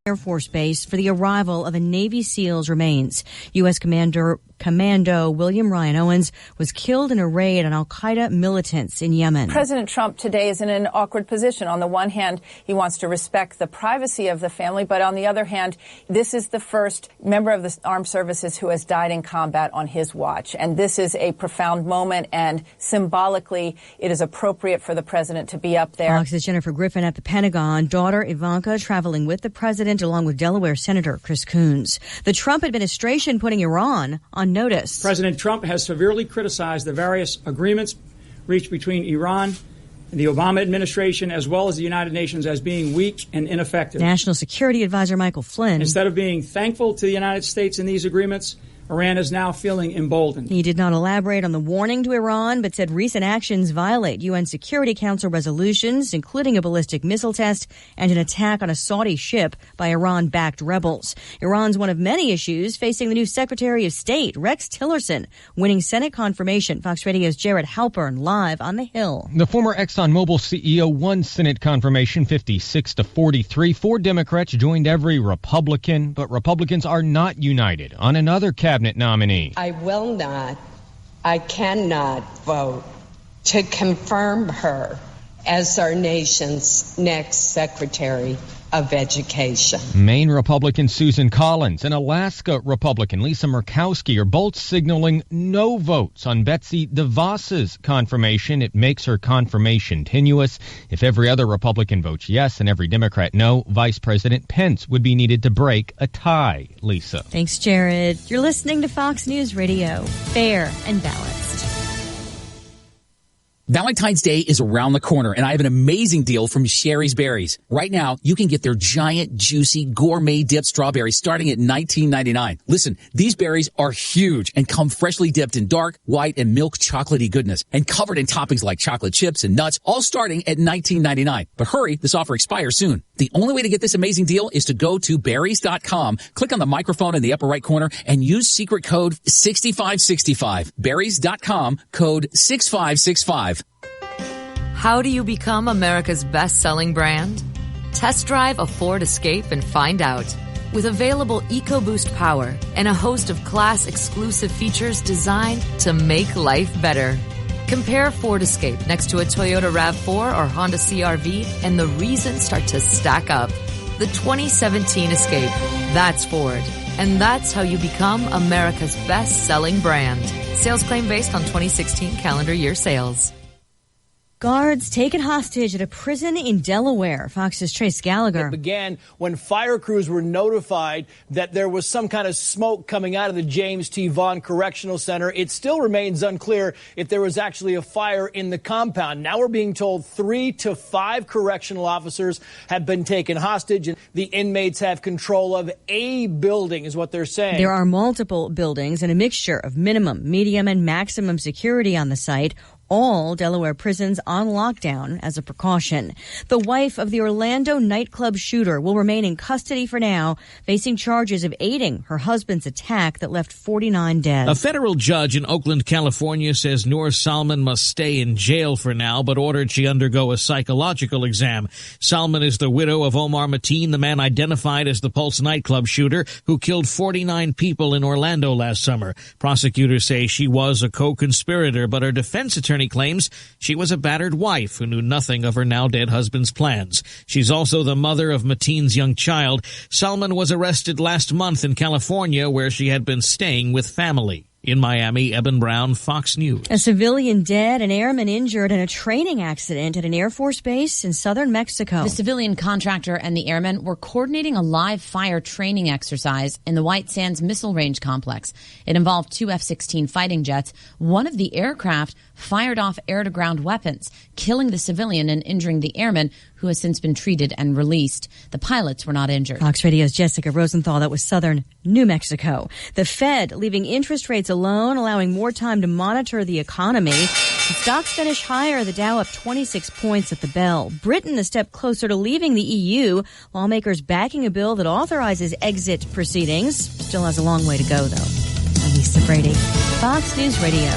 Air Force Base for the arrival of a Navy SEAL's remains. U.S. Commando William Ryan Owens was killed in a raid on al-Qaeda militants in Yemen. President Trump today is in an awkward position. On the one hand, he wants to respect the privacy of the family, but on the other hand, this is the first member of the armed services who has died in combat on his watch. And this is a profound moment, and symbolically, it is appropriate for the president to be up there. Fox's Jennifer Griffin at the Pentagon, daughter Ivanka traveling with the president along with Delaware Senator Chris Coons. The Trump administration putting Iran on notice. President Trump has severely criticized the various agreements reached between Iran and the Obama administration, as well as the United Nations, as being weak and ineffective. National Security Advisor Michael Flynn. Instead of being thankful to the United States in these agreements, Iran is now feeling emboldened. He did not elaborate on the warning to Iran, but said recent actions violate UN Security Council resolutions, including a ballistic missile test and an attack on a Saudi ship by Iran-backed rebels. Iran's one of many issues facing the new Secretary of State, Rex Tillerson, winning Senate confirmation. Fox Radio's Jared Halpern live on the Hill. The former ExxonMobil CEO won Senate confirmation 56-43. 4 Democrats joined every Republican, but Republicans are not united on another cabinet nominee. I cannot vote to confirm her as our nation's next Secretary of Education. Maine Republican Susan Collins and Alaska Republican Lisa Murkowski are both signaling no votes on Betsy DeVos's confirmation. It makes her confirmation tenuous. If every other Republican votes yes and every Democrat no, Vice President Pence would be needed to break a tie. Lisa. Thanks, Jared. You're listening to Fox News Radio. Fair and balanced. Valentine's Day is around the corner, and I have an amazing deal from Sherry's Berries. Right now, you can get their giant, juicy, gourmet dipped strawberries starting at $19.99. Listen, these berries are huge and come freshly dipped in dark, white, and milk chocolatey goodness, and covered in toppings like chocolate chips and nuts, all starting at $19.99. But hurry, this offer expires soon. The only way to get this amazing deal is to go to berries.com, click on the microphone in the upper right corner, and use secret code 6565. Berries.com, code 6565. How do you become America's best-selling brand? Test drive a Ford Escape and find out. With available EcoBoost power and a host of class-exclusive features designed to make life better. Compare Ford Escape next to a Toyota RAV4 or Honda CR-V, and the reasons start to stack up. The 2017 Escape. That's Ford. And that's how you become America's best-selling brand. Sales claim based on 2016 calendar year sales. Guards taken hostage at a prison in Delaware. Fox's Trace Gallagher. It began when fire crews were notified that there was some kind of smoke coming out of the James T. Vaughn Correctional Center. It still remains unclear if there was actually a fire in the compound. Now we're being told 3 to 5 correctional officers have been taken hostage, and the inmates have control of a building, is what they're saying. There are multiple buildings and a mixture of minimum, medium, and maximum security on the site. All Delaware prisons on lockdown as a precaution. The wife of the Orlando nightclub shooter will remain in custody for now, facing charges of aiding her husband's attack that left 49 dead. A federal judge in Oakland, California says Noor Salman must stay in jail for now, but ordered she undergo a psychological exam. Salman is the widow of Omar Mateen, the man identified as the Pulse nightclub shooter who killed 49 people in Orlando last summer. Prosecutors say she was a co-conspirator, but her defense attorney claims she was a battered wife who knew nothing of her now-dead husband's plans. She's also the mother of Mateen's young child. Salman was arrested last month in California, where she had been staying with family. In Miami, Eben Brown, Fox News. A civilian dead, an airman injured in a training accident at an Air Force base in southern Mexico. The civilian contractor and the airmen were coordinating a live fire training exercise in the White Sands Missile Range complex. It involved 2 F-16 fighting jets. One of the aircraft fired off air-to-ground weapons, killing the civilian and injuring the airman, who has since been treated and released. The pilots were not injured. Fox Radio's Jessica Rosenthal. That was southern New Mexico. The Fed leaving interest rates alone, allowing more time to monitor the economy. The stocks finish higher, the Dow up 26 points at the bell. Britain a step closer to leaving the EU. Lawmakers backing a bill that authorizes exit proceedings. Still has a long way to go, though. I'm Lisa Brady, Fox News Radio.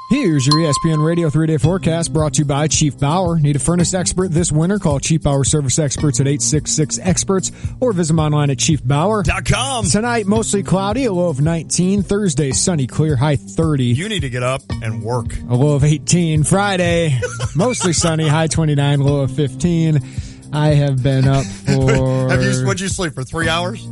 Here's your ESPN Radio 3-day forecast brought to you by Chief Bauer. Need a furnace expert this winter? Call Chief Bauer Service Experts at 866-EXPERTS or visit them online at chiefbauer.com. Tonight, mostly cloudy, a low of 19. Thursday, sunny, clear, high 30. You need to get up and work. A low of 18. Friday, mostly sunny, high 29, low of 15. I have been up for... What'd you sleep for, 3 hours?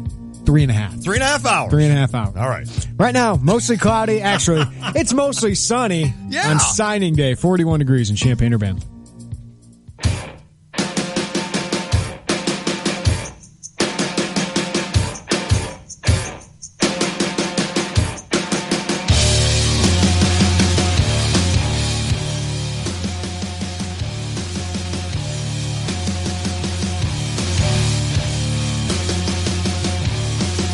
3.5. 3.5 hours. 3.5 hours. All right. Right now, mostly cloudy. Actually, it's mostly sunny on signing day. 41 degrees in Champaign-Urbana.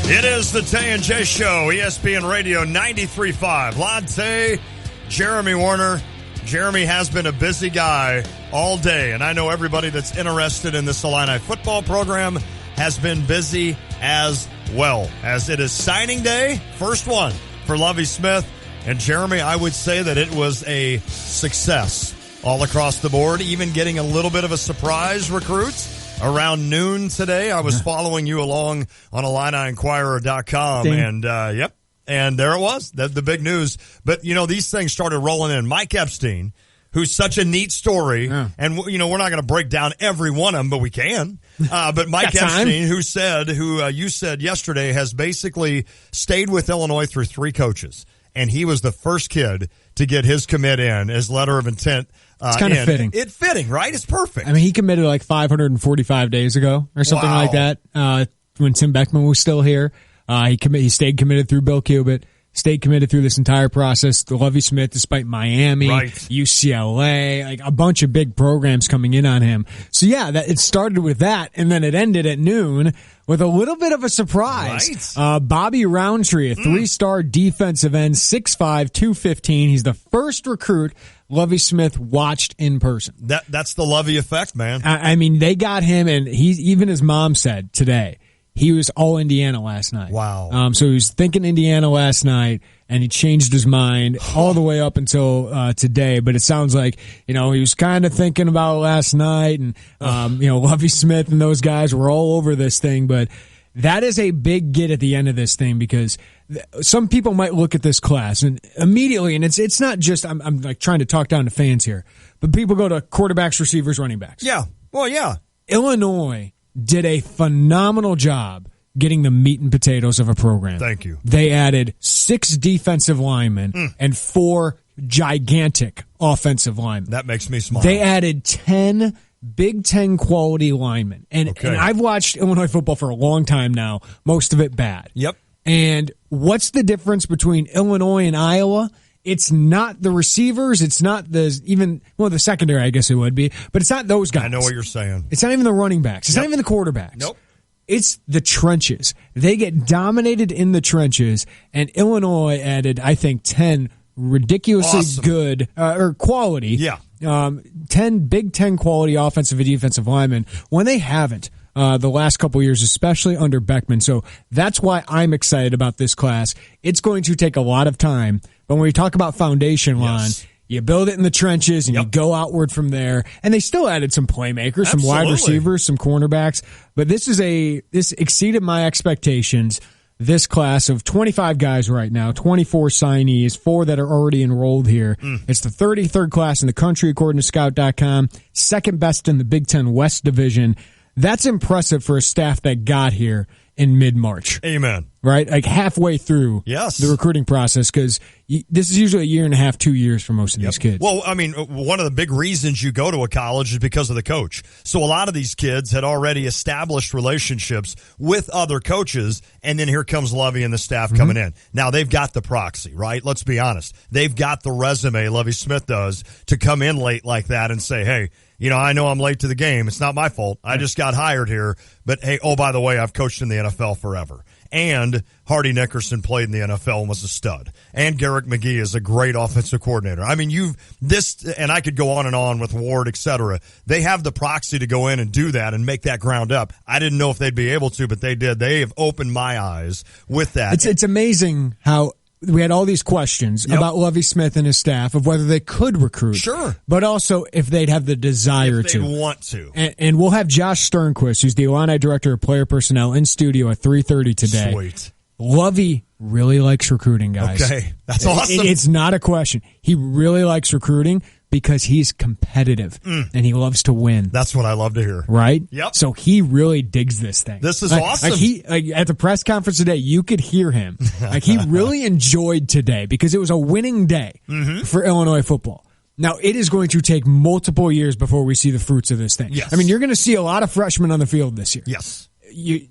It is the Tay and J Show, ESPN Radio 93.5. Latte, Jeremy Warner. Jeremy has been a busy guy all day, and I know everybody that's interested in this Illini football program has been busy as well, as it is signing day, first one for Lovie Smith. And Jeremy, I would say that it was a success all across the board, even getting a little bit of a surprise recruits. Around noon today, I was following you along on IlliniInquirer.com, and and there it was, the big news. But, you know, these things started rolling in. Mike Epstein, who's such a neat story, and, you know, we're not going to break down every one of them, but we can. But Mike Epstein, who you said yesterday, has basically stayed with Illinois through 3 coaches, and he was the first kid to get his commit in, his letter of intent. It's kind of fitting. It's fitting, right? It's perfect. I mean, he committed like 545 days ago or something like that when Tim Beckman was still here. He stayed committed through Bill Cubitt, stayed committed through this entire process. Lovie Smith, despite Miami, UCLA, like a bunch of big programs coming in on him. So, yeah, it started with that, and then it ended at noon with a little bit of a surprise. Right. Bobby Roundtree, a 3-star defensive end, 6'5", 215. He's the first recruit Lovie Smith watched in person. That's the Lovie effect, man. I mean, they got him, and even his mom said today, he was all Indiana last night. Wow. So he was thinking Indiana last night, and he changed his mind all the way up until today. But it sounds like, you know, he was kind of thinking about it last night, and, you know, Lovie Smith and those guys were all over this thing. But that is a big get at the end of this thing, because some people might look at this class and immediately, and it's not just, I'm like trying to talk down to fans here, but people go to quarterbacks, receivers, running backs. Yeah. Well, yeah. Illinois did a phenomenal job getting the meat and potatoes of a program. Thank you. They added 6 defensive linemen and 4 gigantic offensive linemen. That makes me smile. They added 10 Big Ten quality linemen. And I've watched Illinois football for a long time now, most of it bad. Yep. And what's the difference between Illinois and Iowa? It's not the receivers. It's not the secondary, I guess it would be. But it's not those guys. I know what you're saying. It's not even the running backs. It's not even the quarterbacks. Nope. It's the trenches. They get dominated in the trenches, and Illinois added, I think, 10 ridiculously good or quality. Yeah. 10 Big Ten quality offensive and defensive linemen when they haven't the last couple years, especially under Beckman. So that's why I'm excited about this class. It's going to take a lot of time, but when we talk about foundation line, you build it in the trenches and you go outward from there. And they still added some playmakers, some wide receivers, some cornerbacks. But this exceeded my expectations. This class of 25 guys right now, 24 signees, 4 that are already enrolled here. It's the 33rd class in the country, according to Scout.com. Second best in the Big Ten West Division. That's impressive for a staff that got here in mid-March. Amen. Right? Like halfway through the recruiting process, because this is usually a year and a half, 2 years for most of these kids. Well, I mean, one of the big reasons you go to a college is because of the coach. So a lot of these kids had already established relationships with other coaches, and then here comes Lovie and the staff coming in. Now, they've got the proxy, right? Let's be honest. They've got the resume, Lovie Smith does, to come in late like that and say, hey, you know, I know I'm late to the game. It's not my fault. I just got hired here. But, hey, oh, by the way, I've coached in the NFL forever. And Hardy Nickerson played in the NFL and was a stud. And Garrick McGee is a great offensive coordinator. I mean, and I could go on with Ward, et cetera. They have the proxy to go in and do that and make that ground up. I didn't know if they'd be able to, but they did. They have opened my eyes with that. It's amazing how we had all these questions about Lovie Smith and his staff of whether they could recruit. Sure. But also if they'd have the desire if to. they want to. And we'll have Josh Sternquist, who's the Illini Director of Player Personnel, in studio at 3:30 today. Sweet. Lovie really likes recruiting, guys. Okay. That's awesome. It's not a question. He really likes recruiting because he's competitive and he loves to win. That's what I love to hear. Right? Yep. So he really digs this thing. This is awesome. At the press conference today, you could hear him. He really enjoyed today because it was a winning day for Illinois football. Now, it is going to take multiple years before we see the fruits of this thing. Yes. I mean, you're going to see a lot of freshmen on the field this year. Yes.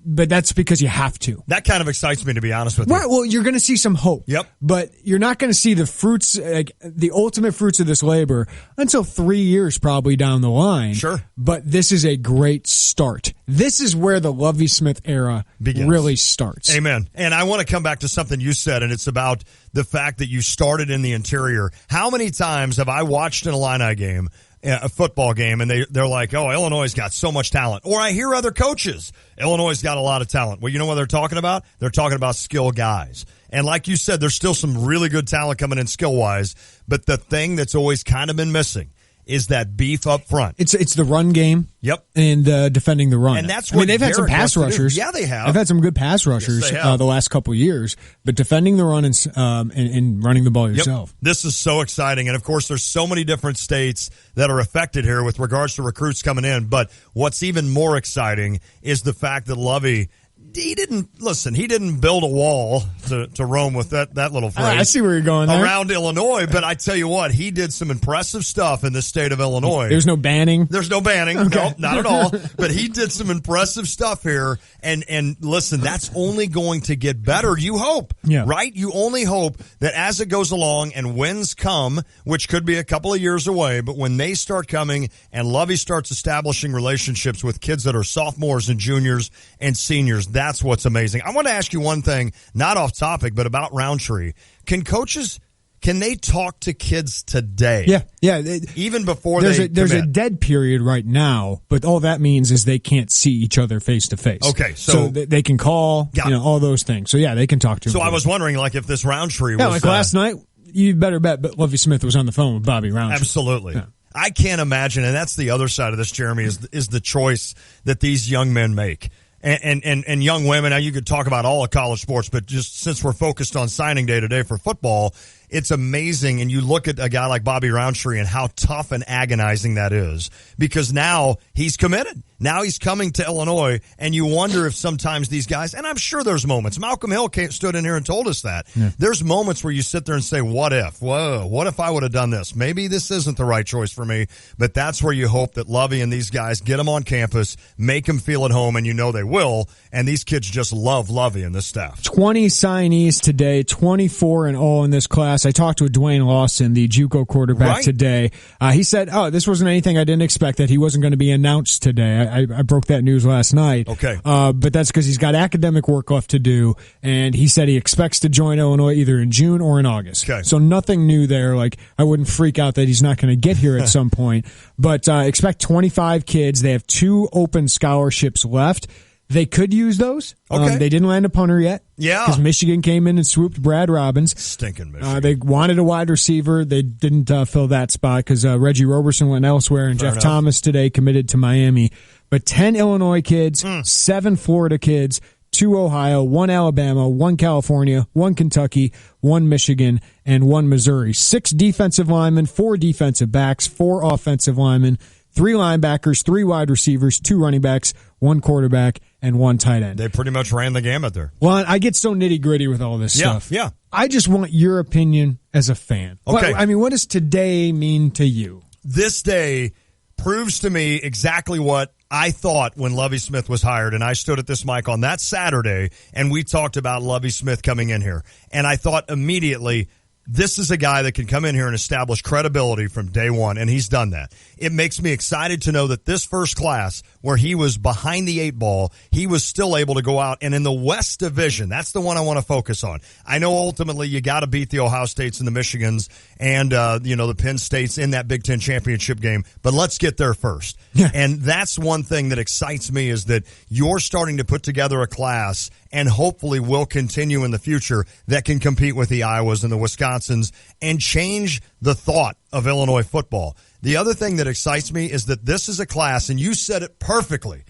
But that's because you have to. That kind of excites me, to be honest with you. Right. Well, you're going to see some hope. Yep. But you're not going to see the fruits, like the ultimate fruits of this labor until 3 years probably down the line. Sure. But this is a great start. This is where the Lovie Smith era really starts. Amen. And I want to come back to something you said, and it's about the fact that you started in the interior. How many times have I watched an Illini game, a football game, and they're like, oh, Illinois got so much talent. Or I hear other coaches, Illinois got a lot of talent. Well, you know what they're talking about? They're talking about skill guys. And like you said, there's still some really good talent coming in skill-wise, but the thing that's always kind of been missing is that beef up front. It's the run game. Yep. And defending the run. And that's what they've had some Garrett pass wants to do. rushers. Yeah, they have. They've had some good pass rushers Yes, they have. the last couple of years, but defending the run and running the ball yourself. Yep. This is so exciting. And of course, there's so many different states that are affected here with regards to recruits coming in. But what's even more exciting is the fact that Lovie, he didn't build a wall to roam with that little phrase. I see where you're going there. Around Illinois, but I tell you what, he did some impressive stuff in the state of Illinois. There's no banning? There's no banning. Okay. Nope, not at all. But he did some impressive stuff here. And listen, that's only going to get better, you hope. Yeah. Right? You only hope that as it goes along and wins come, which could be a couple of years away, but when they start coming and Lovie starts establishing relationships with kids that are sophomores and juniors and seniors, that's what's amazing. I want to ask you one thing, not off topic, but about Roundtree. Can they talk to kids today? Yeah. Even before there's commit? a dead period right now, but all that means is they can't see each other face to face. Okay, so they can call, all those things. So yeah, they can talk to. So them. I was wondering, like, if this Roundtree was like last night, you better bet. But Lovie Smith was on the phone with Bobby Roundtree. Absolutely. Yeah. I can't imagine, and that's the other side of this, Jeremy, is the choice that these young men make. And young women, now you could talk about all of college sports, but just since we're focused on signing day today for football, it's amazing. And you look at a guy like Bobby Roundtree and how tough and agonizing that is, because now he's committed. Now he's coming to Illinois, and you wonder if sometimes these guys, and I'm sure there's moments, Malcolm Hill stood in here and told us that. Yeah. There's moments where you sit there and say, what if? Whoa, what if I would have done this? Maybe this isn't the right choice for me, but that's where you hope that Lovie and these guys get them on campus, make them feel at home, and you know they will, and these kids just love Lovie and this staff. 20 signees today, 24 in all in this class. I talked with Dwayne Lawson, the JUCO quarterback, today. He said, this wasn't anything I didn't expect, that he wasn't going to be announced today. I broke that news last night. Okay. But that's because he's got academic work left to do, and he said he expects to join Illinois either in June or in August. Okay. So nothing new there. Like, I wouldn't freak out that he's not going to get here at some point. But expect 25 kids. They have 2 open scholarships left. They could use those. Okay. They didn't land a punter yet. Yeah. Because Michigan came in and swooped Brad Robbins. Stinking Michigan. They wanted a wide receiver. They didn't fill that spot because Reggie Roberson went elsewhere, and Jeff Thomas today committed to Miami. But 10 Illinois kids, 7 Florida kids, 2 Ohio, 1 Alabama, 1 California, 1 Kentucky, 1 Michigan, and 1 Missouri. 6 defensive linemen, 4 defensive backs, 4 offensive linemen, 3 linebackers, 3 wide receivers, 2 running backs, 1 quarterback, and 1 tight end. They pretty much ran the gamut there. Well, I get so nitty-gritty with all this stuff. Yeah. I just want your opinion as a fan. Okay. What does today mean to you? This day proves to me exactly what I thought when Lovie Smith was hired, and I stood at this mic on that Saturday, and we talked about Lovie Smith coming in here. And I thought immediately, this is a guy that can come in here and establish credibility from day one, and he's done that. It makes me excited to know that this first class, where he was behind the 8 ball, he was still able to go out. And in the West Division, that's the one I want to focus on. I know ultimately you got to beat the Ohio States and the Michigans and the Penn States in that Big Ten championship game, but let's get there first. Yeah. And that's one thing that excites me, is that you're starting to put together a class and hopefully will continue in the future that can compete with the Iowas and the Wisconsins and change the thought of Illinois football. The other thing that excites me is that this is a class, and you said it perfectly.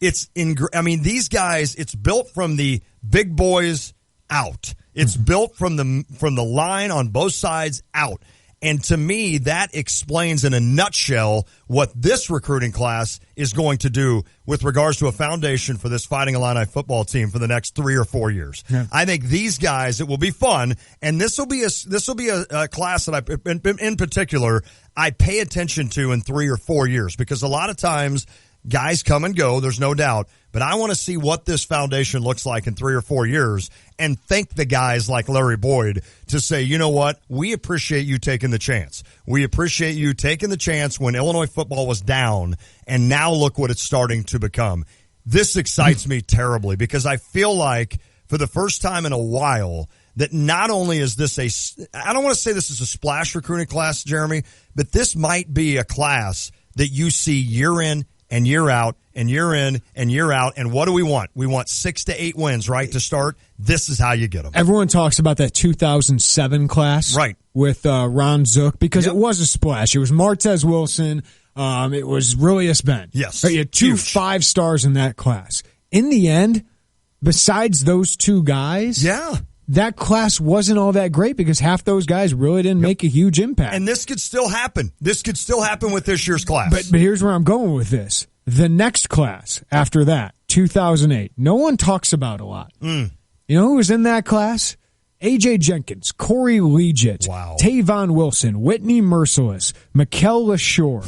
These guys, it's built from the big boys out. It's built from the line on both sides out. And to me, that explains in a nutshell what this recruiting class is going to do with regards to a foundation for this Fighting Illini football team for the next 3 or 4 years. Yeah. I think these guys, it will be fun, and this will be a class that in particular I pay attention to in 3 or 4 years, because a lot of times guys come and go, there's no doubt, but I want to see what this foundation looks like in 3 or 4 years and thank the guys like Larry Boyd to say, you know what, we appreciate you taking the chance. We appreciate you taking the chance when Illinois football was down, and now look what it's starting to become. This excites me terribly, because I feel like for the first time in a while that not only is this I don't want to say this is a splash recruiting class, Jeremy, but this might be a class that you see year in and year out, and year in and year out. And what do we want? We want 6 to 8 wins, right, to start. This is how you get them. Everyone talks about that 2007 class, right, with Ron Zook, because it was a splash. It was Martez Wilson. It was Rilius Ben. Yes. Right, you had 2 5-stars in that class. In the end, besides those 2 guys, that class wasn't all that great, because half those guys really didn't make a huge impact. And this could still happen. This could still happen with this year's class. But here's where I'm going with this. The next class after that, 2008, no one talks about a lot. You know who was in that class? A.J. Jenkins, Corey Leggett, Tavon Wilson, Whitney Merciless, Mikel LaShore,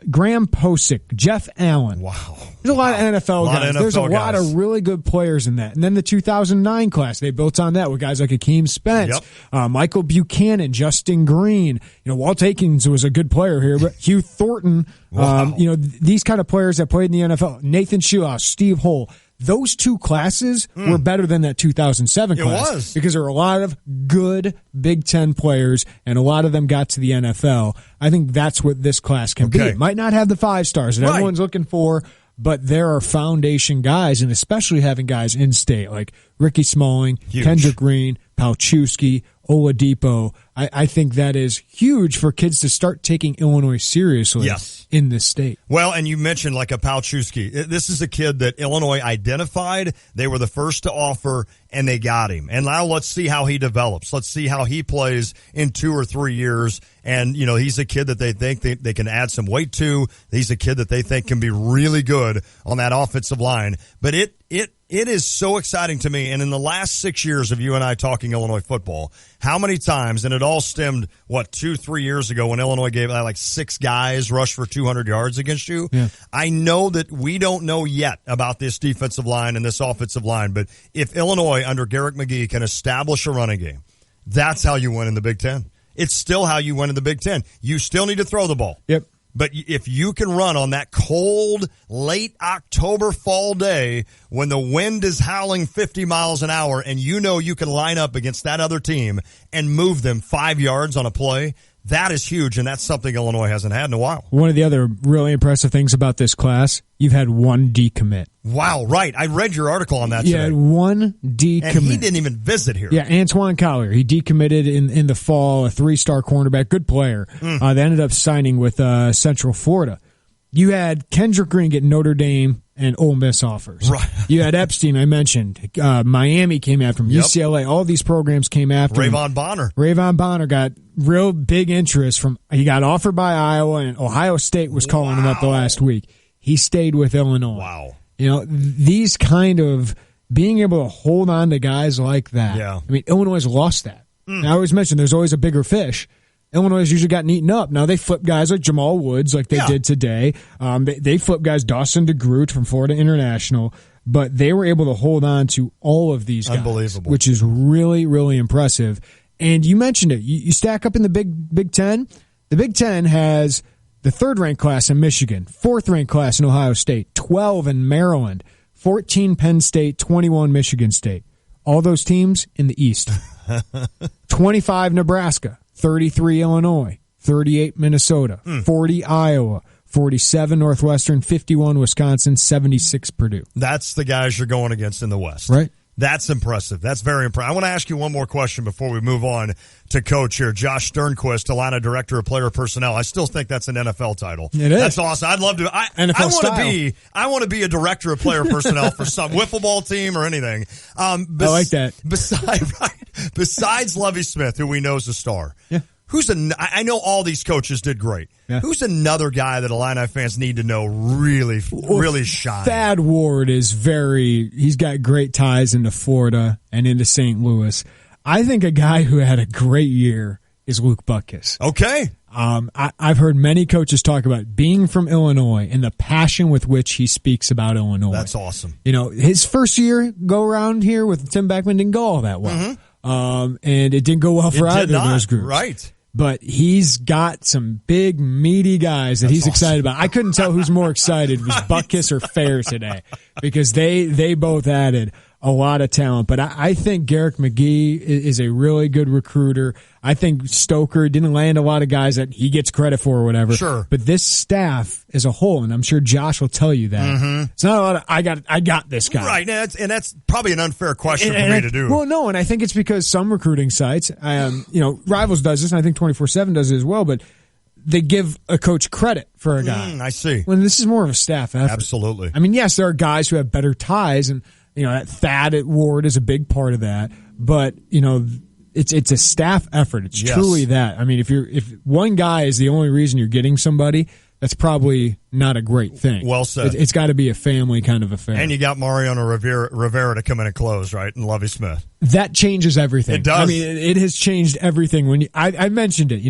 Graham Posick, Jeff Allen. Wow. There's a lot of NFL guys. There's a lot of really good players in that. And then the 2009 class, they built on that with guys like Akeem Spence, Michael Buchanan, Justin Green. You know, Walt Aikens was a good player here, but Hugh Thornton, these kind of players that played in the NFL, Nathan Schuhouse, Steve Hull. Those 2 classes were better than that 2007 class. It was. Because there were a lot of good Big Ten players, and a lot of them got to the NFL. I think that's what this class can be. It might not have the 5 stars that everyone's looking for, but there are foundation guys, and especially having guys in state like Ricky Smalling, Kendrick Green, Palczewski, Oladipo. I think that is huge for kids to start taking Illinois seriously in this state. Well, and you mentioned like a Palczewski. This is a kid that Illinois identified. They were the first to offer, and they got him. And now let's see how he develops. Let's see how he plays in 2 or 3 years. And, you know, he's a kid that they think they can add some weight to. He's a kid that they think can be really good on that offensive line. But it is so exciting to me. And in the last 6 years of you and I talking Illinois football, how many times, and it all stemmed, 2-3 years ago when Illinois gave like 6 guys rush for 200 yards against you. I know that we don't know yet about this defensive line and this offensive line, but if Illinois under Garrick McGee can establish a running game, that's how you win in the Big Ten. It's still how you win in the Big Ten. You still need to throw the ball. But if you can run on that cold, late October fall day when the wind is howling 50 miles an hour and you know you can line up against that other team and move them 5 yards on a play, that is huge, and that's something Illinois hasn't had in a while. One of the other really impressive things about this class, you've had 1 decommit. Wow, right. I read your article on that today. You had 1 decommit. And he didn't even visit here. Yeah, Antoine Collier. He decommitted in the fall, a 3-star cornerback, good player. They ended up signing with Central Florida. You had Kendrick Green get Notre Dame and Ole Miss offers. Right. You had Epstein, I mentioned. Miami came after him. UCLA, all these programs came after him. Rayvon Bonner got real big interest he got offered by Iowa, and Ohio State was calling him up the last week. He stayed with Illinois. Wow. You know, these kind of being able to hold on to guys like that. Yeah. I mean, Illinois has lost that. I always mention there's always a bigger fish. Illinois has usually gotten eaten up. Now, they flip guys like Jamal Woods like they did today. They flip guys, Dawson DeGroot from Florida International, but they were able to hold on to all of these guys. Unbelievable. Which is really, really impressive. And you mentioned it. You stack up in the Big Ten. The Big Ten has the 3rd-ranked class in Michigan, 4th-ranked class in Ohio State, 12 in Maryland, 14 Penn State, 21 Michigan State. All those teams in the East. 25 Nebraska, 33 Illinois, 38 Minnesota, 40 Iowa, 47 Northwestern, 51 Wisconsin, 76 Purdue. That's the guys you're going against in the West. Right. That's impressive. That's very impressive. I want to ask you one more question before we move on to coach here. Josh Sternquist, Atlanta Director of Player Personnel. I still think that's an NFL title. It is. That's awesome. I'd love to. I want to be a Director of Player Personnel for some wiffle ball team or anything. I like that. Besides Lovie Smith, who we know is a star. Yeah. I know all these coaches did great. Yeah. Who's another guy that Illini fans need to know really shine? Thad Ward he's got great ties into Florida and into St. Louis. I think a guy who had a great year is Luke Butkus. Okay. I've heard many coaches talk about being from Illinois and the passion with which he speaks about Illinois. That's awesome. His first year go around here with Tim Beckman didn't go all that well. Mm-hmm. And it didn't go well for either of those groups. Right. But he's got some big, meaty guys that he's excited about. I couldn't tell who's more excited, was Butkus or Fair today, because they both added a lot of talent. But I think Garrick McGee is a really good recruiter. I think Stoker didn't land a lot of guys that he gets credit for or whatever. Sure. But this staff as a whole, and I'm sure Josh will tell you that, it's not a lot of, I got this guy. Right. And that's probably an unfair question for me to do. Well, no, and I think it's because some recruiting sites, Rivals does this, and I think 24/7 does it as well, but they give a coach credit for a guy. I see. When this is more of a staff effort. Absolutely. I mean, yes, there are guys who have better ties, and that Thad at Ward is a big part of that. But it's a staff effort. It's truly that. I mean, if one guy is the only reason you're getting somebody, that's probably not a great thing. Well said. It's got to be a family kind of affair. And you got Mariano Rivera to come in and close, right? And Lovie Smith. That changes everything. It does. I mean, it has changed everything. I mentioned it.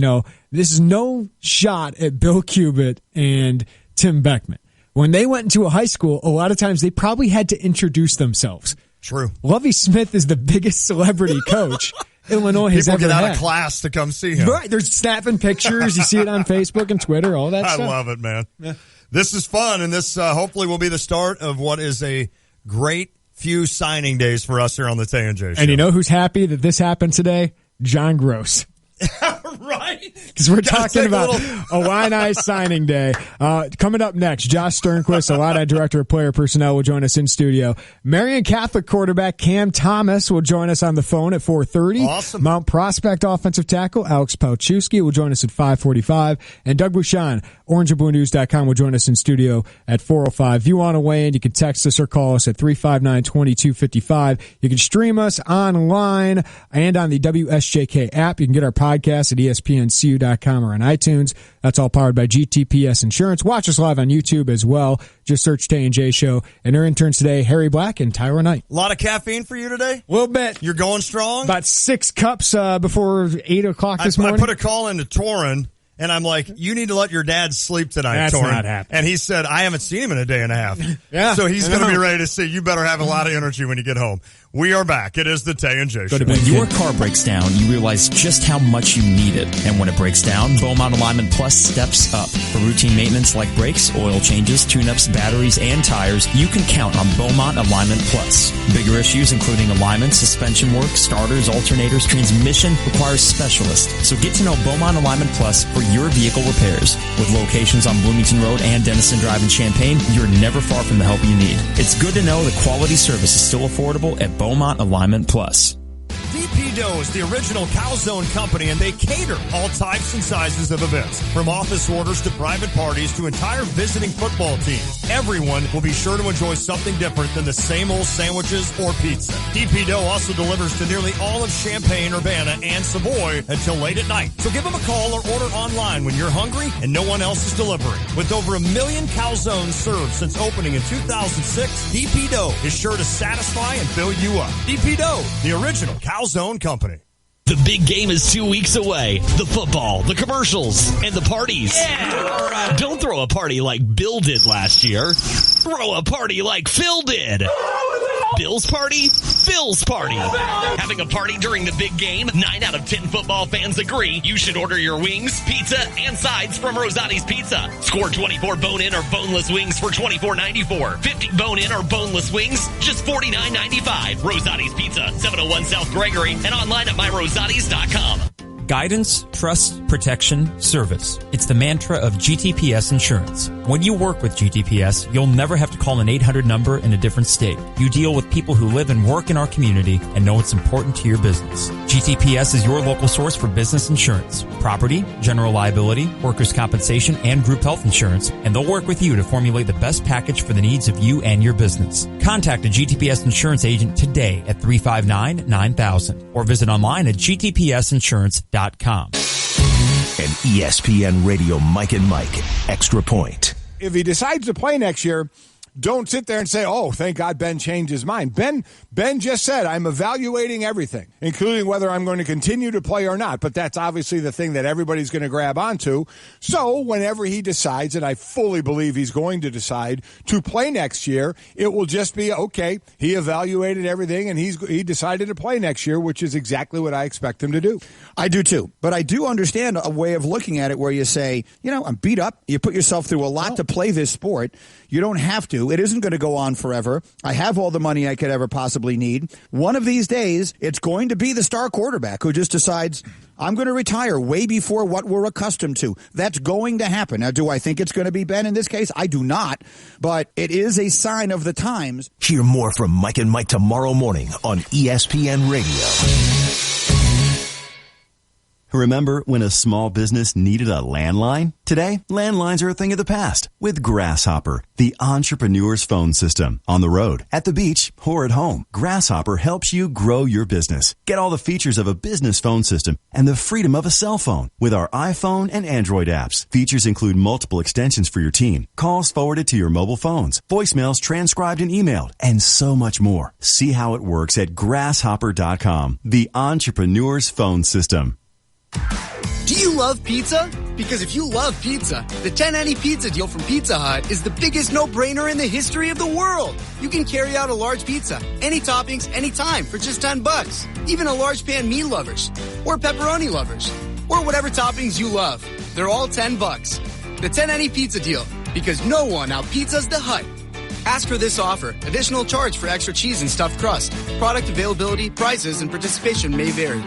This is no shot at Bill Cubit and Tim Beckman. When they went into a high school, a lot of times they probably had to introduce themselves. True. Lovie Smith is the biggest celebrity coach Illinois has ever had. People get out of class to come see him. Right. They're snapping pictures. You see it on Facebook and Twitter, all that stuff. I love it, man. Yeah. This is fun, and this hopefully will be the start of what is a great few signing days for us here on the Tay and J Show. And you know who's happy that this happened today? John Gross. Right. Because we're talking about Illini signing day. Coming up next, Josh Sternquist, Illini Director of Player Personnel, will join us in studio. Marian Catholic quarterback Cam Thomas will join us on the phone at 4:30. Awesome. Mount Prospect offensive tackle Alex Palczewski will join us at 5:45. And Doug Bouchon, orangeandbluenews.com, will join us in studio at 4:05. If you want to weigh in, you can text us or call us at 359-2255. You can stream us online and on the WSJK app. You can get our podcast at ESPNCU.com or on iTunes. That's all powered by GTPS Insurance. Watch us live on YouTube as well. Just search Tay and J Show. And our interns today, Harry Black and Tyra Knight. A lot of caffeine for you today? A little bit. You're going strong? About 6 cups before 8 o'clock this morning. I put a call into Torin, and I'm like, you need to let your dad sleep tonight, That's Torin. not happening. And he said, I haven't seen him in a day and a half. Yeah, so he's going to be ready to see. You better have a lot of energy when you get home. We are back. It is the Tay and J Show. When your car breaks down, you realize just how much you need it. And when it breaks down, Beaumont Alignment Plus steps up. For routine maintenance like brakes, oil changes, tune-ups, batteries, and tires, you can count on Beaumont Alignment Plus. Bigger issues including alignment, suspension work, starters, alternators, transmission requires specialists. So get to know Beaumont Alignment Plus for your vehicle repairs. With locations on Bloomington Road and Denison Drive in Champaign, you're never far from the help you need. It's good to know that quality service is still affordable at Beaumont Alignment Plus. DP Dough is the original calzone company, and they cater all types and sizes of events, from office orders to private parties to entire visiting football teams. Everyone will be sure to enjoy something different than the same old sandwiches or pizza. DP Dough also delivers to nearly all of Champaign, Urbana, and Savoy until late at night. So give them a call or order online when you're hungry and no one else is delivering. With over 1 million calzones served since opening in 2006, DP Dough is sure to satisfy and fill you up. DP Dough, the original calzone company. The big game is 2 weeks away. The football, the commercials, and the parties. Yeah. Don't throw a party like Bill did last year. Throw a party like Phil did. Bill's party, Phil's party. Having a party during the big game? 9 out of 10 football fans agree you should order your wings, pizza, and sides from Rosati's Pizza. Score 24 bone-in or boneless wings for $24.94. 50 bone-in or boneless wings, just $49.95. Rosati's Pizza, 701 South Gregory, and online at myrosatis.com. Guidance, trust, protection, service. It's the mantra of GTPS Insurance. When you work with GTPS, you'll never have to call an 800 number in a different state. You deal with people who live and work in our community and know it's important to your business. GTPS is your local source for business insurance, property, general liability, workers' compensation, and group health insurance, and they'll work with you to formulate the best package for the needs of you and your business. Contact a GTPS insurance agent today at 359-9000 or visit online at gtpsinsurance.com. An ESPN Radio Mike and Mike Extra Point. If he decides to play next year, don't sit there and say, oh, thank God Ben changed his mind. Ben just said, I'm evaluating everything, including whether I'm going to continue to play or not. But that's obviously the thing that everybody's going to grab onto. So whenever he decides, and I fully believe he's going to decide to play next year, it will just be, okay, he evaluated everything and he decided to play next year, which is exactly what I expect him to do. I do too. But I do understand a way of looking at it where you say, I'm beat up. You put yourself through a lot to play this sport. You don't have to. It isn't going to go on forever. I have all the money I could ever possibly need. One of these days, it's going to be the star quarterback who just decides, I'm going to retire way before what we're accustomed to. That's going to happen. Now, do I think it's going to be Ben in this case? I do not. But it is a sign of the times. Hear more from Mike and Mike tomorrow morning on ESPN Radio. Remember when a small business needed a landline? Today, landlines are a thing of the past with Grasshopper, the entrepreneur's phone system. On the road, at the beach, or at home, Grasshopper helps you grow your business. Get all the features of a business phone system and the freedom of a cell phone with our iPhone and Android apps. Features include multiple extensions for your team, calls forwarded to your mobile phones, voicemails transcribed and emailed, and so much more. See how it works at grasshopper.com, the entrepreneur's phone system. Do you love pizza? Because if you love pizza, the 10 any pizza deal from Pizza Hut is the biggest no-brainer in the history of the world. You can carry out a large pizza, any toppings, anytime for just $10. Even a large pan meat lovers, or pepperoni lovers, or whatever toppings you love. They're all $10. The 10 any pizza deal, because no one out-pizzas the Hut. Ask for this offer. Additional charge for extra cheese and stuffed crust. Product availability, prices, and participation may vary.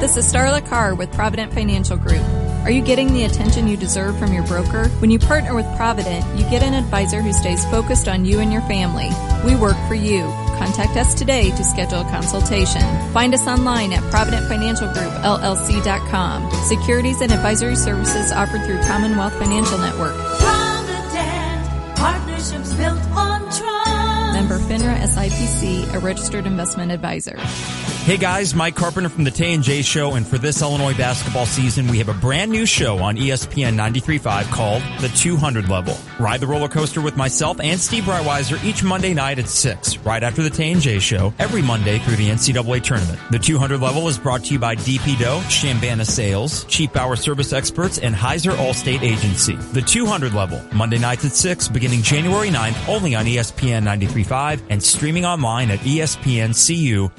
This is Starla Carr with Provident Financial Group. Are you getting the attention you deserve from your broker? When you partner with Provident, you get an advisor who stays focused on you and your family. We work for you. Contact us today to schedule a consultation. Find us online at ProvidentFinancialGroupLLC.com. Securities and advisory services offered through Commonwealth Financial Network. Provident, partnerships built on trust. Member FINRA SIPC, a registered investment advisor. Hey guys, Mike Carpenter from the Tay and J Show, and for this Illinois basketball season, we have a brand new show on ESPN 93.5 called The 200 Level. Ride the roller coaster with myself and Steve Breitweiser each Monday night at 6, right after the Tay and J Show, every Monday through the NCAA tournament. The 200 Level is brought to you by DP Doe, Shambana Sales, Cheap Hour Service Experts, and Heiser Allstate Agency. The 200 Level, Monday nights at 6, beginning January 9th, only on ESPN 93.5 and streaming online at ESPNCU.com.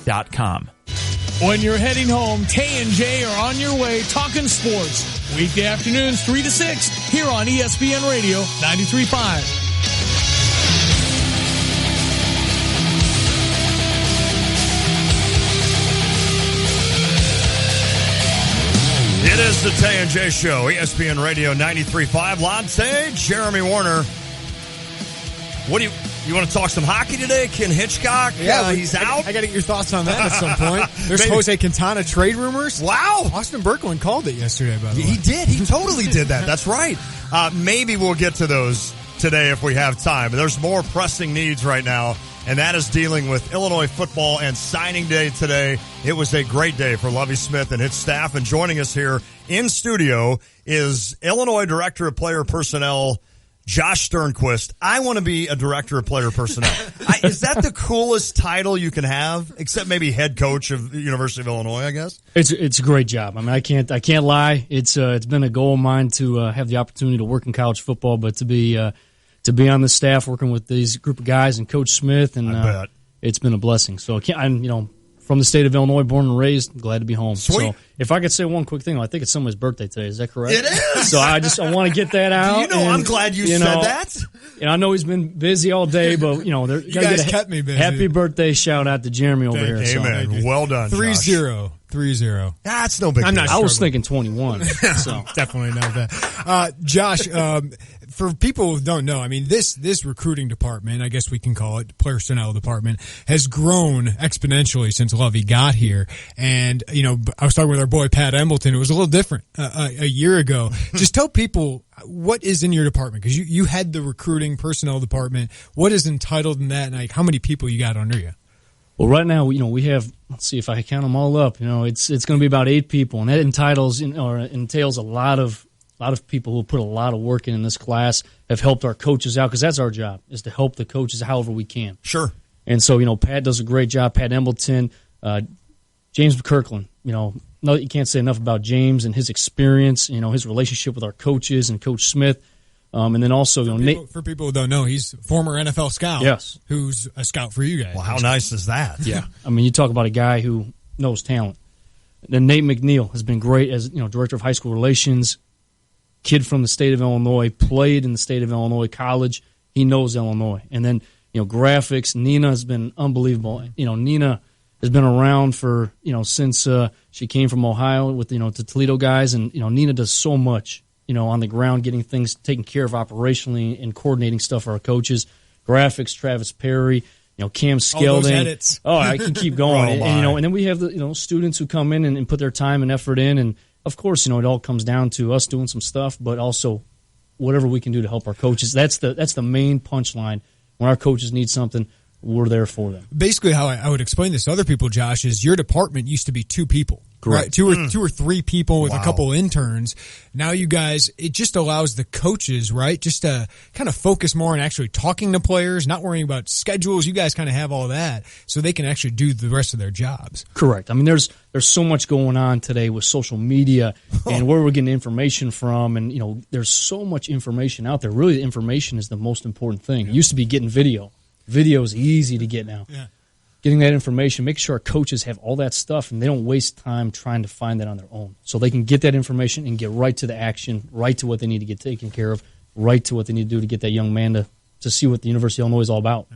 When you're heading home, Tay and Jay are on your way talking sports. Weekday afternoons 3 to 6 here on ESPN Radio 93.5. It is the Tay and J Show, ESPN Radio 93.5. Latte, Jeremy Warner. What do you want to talk some hockey today? Ken Hitchcock, he's out. I got to get your thoughts on that at some point. There's Jose Quintana trade rumors. Wow. Austin Berkowitz called it yesterday, by the way. He did. He totally did that. That's right. Maybe we'll get to those today if we have time. But there's more pressing needs right now, and that is dealing with Illinois football and signing day today. It was a great day for Lovie Smith and his staff. And joining us here in studio is Illinois Director of Player Personnel, Josh Sternquist. I want to be a director of player personnel. Is that the coolest title you can have, except maybe head coach of the University of Illinois, I guess? It's a great job. I mean, I can't lie. It's been a goal of mine to have the opportunity to work in college football, but to be on the staff working with these group of guys and Coach Smith, and it's been a blessing. So from the state of Illinois, born and raised, glad to be home. Sweet. So if I could say one quick thing, I think it's somebody's birthday today. Is that correct? It is. So I want to get that out. I'm glad you said that. And I know he's been busy all day, but you guys kept me busy. Happy birthday shout out to Jeremy over here. Amen. Well done, Josh. 3-0. That's no big deal. I was thinking 21. So definitely not that. Josh, for people who don't know, I mean, this recruiting department, I guess we can call it, personnel department, has grown exponentially since Lovey got here. And, I was talking with our boy Pat Embleton. It was a little different a year ago. Just tell people what is in your department, because you had the recruiting personnel department. What is entitled in that, and like how many people you got under you? Well, right now, we have, let's see if I count them all up. It's going to be about 8 people, and that entails a lot of people who put a lot of work in this class, have helped our coaches out, because that's our job, is to help the coaches however we can. Sure. And so, Pat does a great job. Pat Embleton, James McKirkland. No, you can't say enough about James and his experience. His relationship with our coaches and Coach Smith. And then also, for people who don't know, he's a former NFL scout. Yes. Who's a scout for you guys. Well, how nice is that? Yeah. I mean, you talk about a guy who knows talent. Then Nate McNeil has been great as director of high school relations. Kid from the state of Illinois, played in the state of Illinois college. He knows Illinois. And then graphics. Nina has been unbelievable. Nina has been around for since she came from Ohio with the Toledo guys, and Nina does so much. On the ground, getting things taken care of operationally and coordinating stuff for our coaches. Graphics, Travis Perry, Cam Skelding. Oh, I can keep going. And then we have the students who come in and put their time and effort in, and of course, it all comes down to us doing some stuff, but also whatever we can do to help our coaches. That's the main punchline. When our coaches need something, we're there for them. Basically, how I would explain this to other people, Josh, is your department used to be 2 people. Correct. Right? Two or three people with a couple interns. Now you guys, it just allows the coaches, right, just to kind of focus more on actually talking to players, not worrying about schedules. You guys kind of have all that, so they can actually do the rest of their jobs. Correct. I mean, there's so much going on today with social media and where we're getting information from, and there's so much information out there. Really, the information is the most important thing. It used to be getting video. Video is easy to get now. Yeah. Getting that information, make sure our coaches have all that stuff and they don't waste time trying to find that on their own. So they can get that information and get right to the action, right to what they need to get taken care of, right to what they need to do to get that young man to see what the University of Illinois is all about.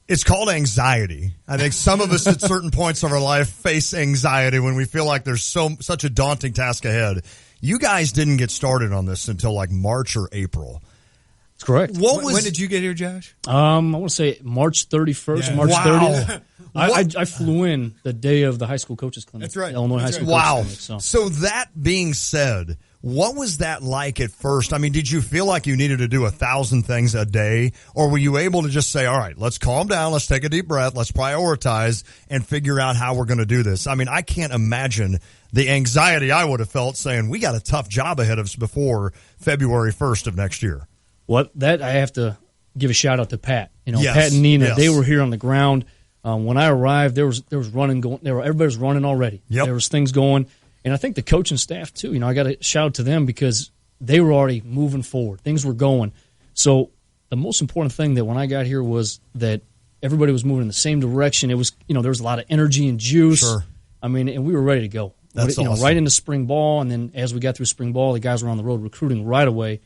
It's called anxiety. I think some of us at certain points of our life face anxiety when we feel like there's such a daunting task ahead. You guys didn't get started on this until like March or April. That's correct. When did you get here, Josh? I want to say March 31st, March 30th. I flew in the day of the high school coaches clinic. That's right. Illinois High School Coaches Clinic. So that being said, what was that like at first? I mean, did you feel like you needed to do 1,000 things a day, or were you able to just say, all right, let's calm down, let's take a deep breath, let's prioritize and figure out how we're going to do this? I mean, I can't imagine the anxiety I would have felt saying we got a tough job ahead of us before February 1st of next year. That I have to give a shout out to Pat. Yes, Pat and Nina, yes. They were here on the ground. When I arrived, there was running going. Everybody was running already. Yep. There was things going, and I think the coaching staff too. I got to shout out to them because they were already moving forward. Things were going. So the most important thing that when I got here was that everybody was moving in the same direction. It was there was a lot of energy and juice. Sure. I mean, and we were ready to go. That's awesome. Right into spring ball, and then as we got through spring ball, the guys were on the road recruiting right away.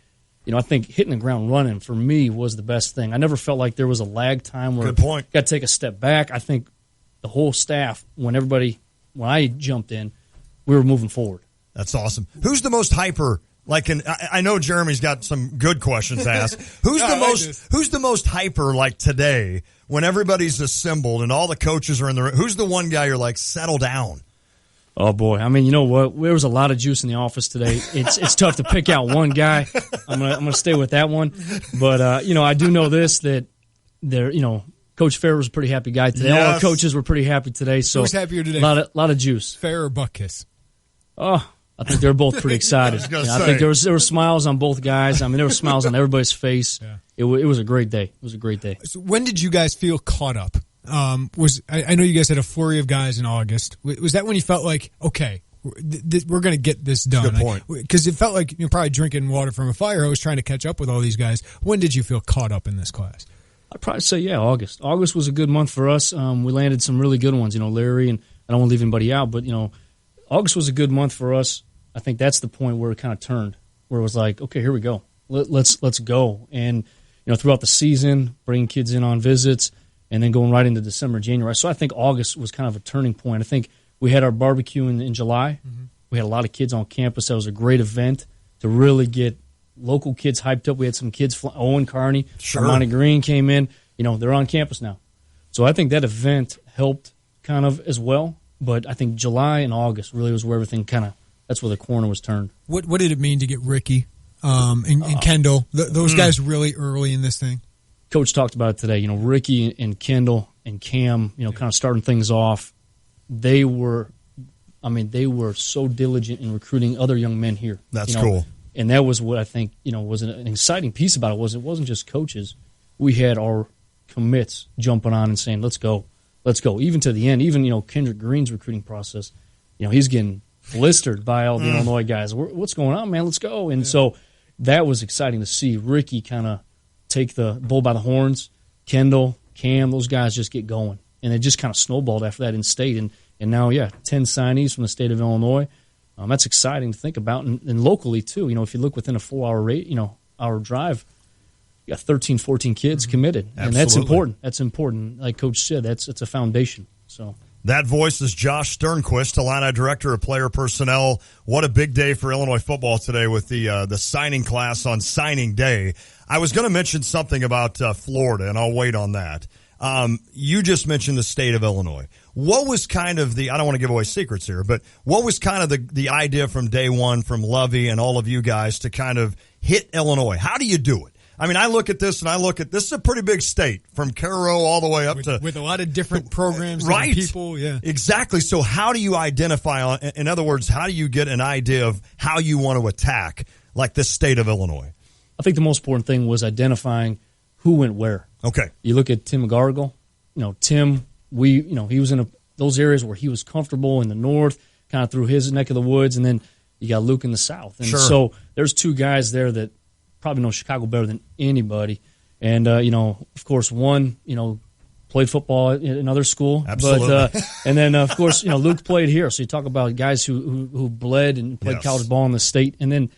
I think hitting the ground running for me was the best thing. I never felt like there was a lag time where Good point. got to take a step back. I think the whole staff, when I jumped in, we were moving forward. That's awesome. Who's the most hyper? I know Jeremy's got some good questions to ask. Who's the most hyper like today when everybody's assembled and all the coaches are in the room? Who's the one guy you're like, settle down? Oh boy! I mean, you know what? There was a lot of juice in the office today. It's tough to pick out one guy. I'm gonna stay with that one. But I do know this that Coach Fair was a pretty happy guy today. Yes. All our coaches were pretty happy today. So who's happier today? A lot of juice. Fair or Buckus? Oh, I think they're both pretty excited. I think there were smiles on both guys. I mean, there were smiles on everybody's face. Yeah. It was a great day. It was a great day. So when did you guys feel caught up? I know you guys had a flurry of guys in August. Was that when you felt like, okay, we're going to get this done? Good point. Because it felt like you're probably drinking water from a fire hose trying to catch up with all these guys. When did you feel caught up in this class? I'd probably say, August. August was a good month for us. We landed some really good ones. Larry, and I don't want to leave anybody out, but, August was a good month for us. I think that's the point where it kind of turned, where it was like, okay, here we go. Let's go. And, throughout the season, bringing kids in on visits, and then going right into December, January. So I think August was kind of a turning point. I think we had our barbecue in July. Mm-hmm. We had a lot of kids on campus. That was a great event to really get local kids hyped up. We had some kids, Owen Carney, Armani Green came in. They're on campus now. So I think that event helped kind of as well. But I think July and August really was where everything that's where the corner was turned. What did it mean to get Ricky and Kendall, those guys really early in this thing? Coach talked about it today. Ricky and Kendall and Cam, kind of starting things off. They were so diligent in recruiting other young men here. That's cool. And that was what I think, was an exciting piece about it. It wasn't just coaches. We had our commits jumping on and saying, let's go. Even to the end, even, Kendrick Green's recruiting process, he's getting blistered by all the Illinois guys. What's going on, man? Let's go. And so that was exciting to see Ricky kind of take the bull by the horns. Kendall, Cam, those guys just get going. And it just kind of snowballed after that in state. And now, 10 signees from the state of Illinois. That's exciting to think about. And locally, too. If you look within a 4-hour hour drive, you got 13, 14 kids committed. Absolutely. And that's important. That's important. Like Coach said, it's a foundation. So that voice is Josh Sternquist, Illini Director of Player Personnel. What a big day for Illinois football today with the signing class on signing day. I was going to mention something about Florida, and I'll wait on that. You just mentioned the state of Illinois. What was kind of I don't want to give away secrets here, but what was kind of the idea from day one from Lovey and all of you guys to kind of hit Illinois? How do you do it? I mean, I look at this and this is a pretty big state from Cairo all the way up with a lot of different programs, right? And people, yeah, exactly. So how do you identify? In other words, how do you get an idea of how you want to attack like this state of Illinois? I think the most important thing was identifying who went where. Okay, you look at Tim McGargle. Tim, he was in those areas where he was comfortable in the north, kind of through his neck of the woods, and then you got Luke in the south. And so there's two guys there that probably know Chicago better than anybody. And, of course, one, played football at another school. Absolutely. But, and then, of course, Luke played here. So you talk about guys who bled and played college ball in the state. And then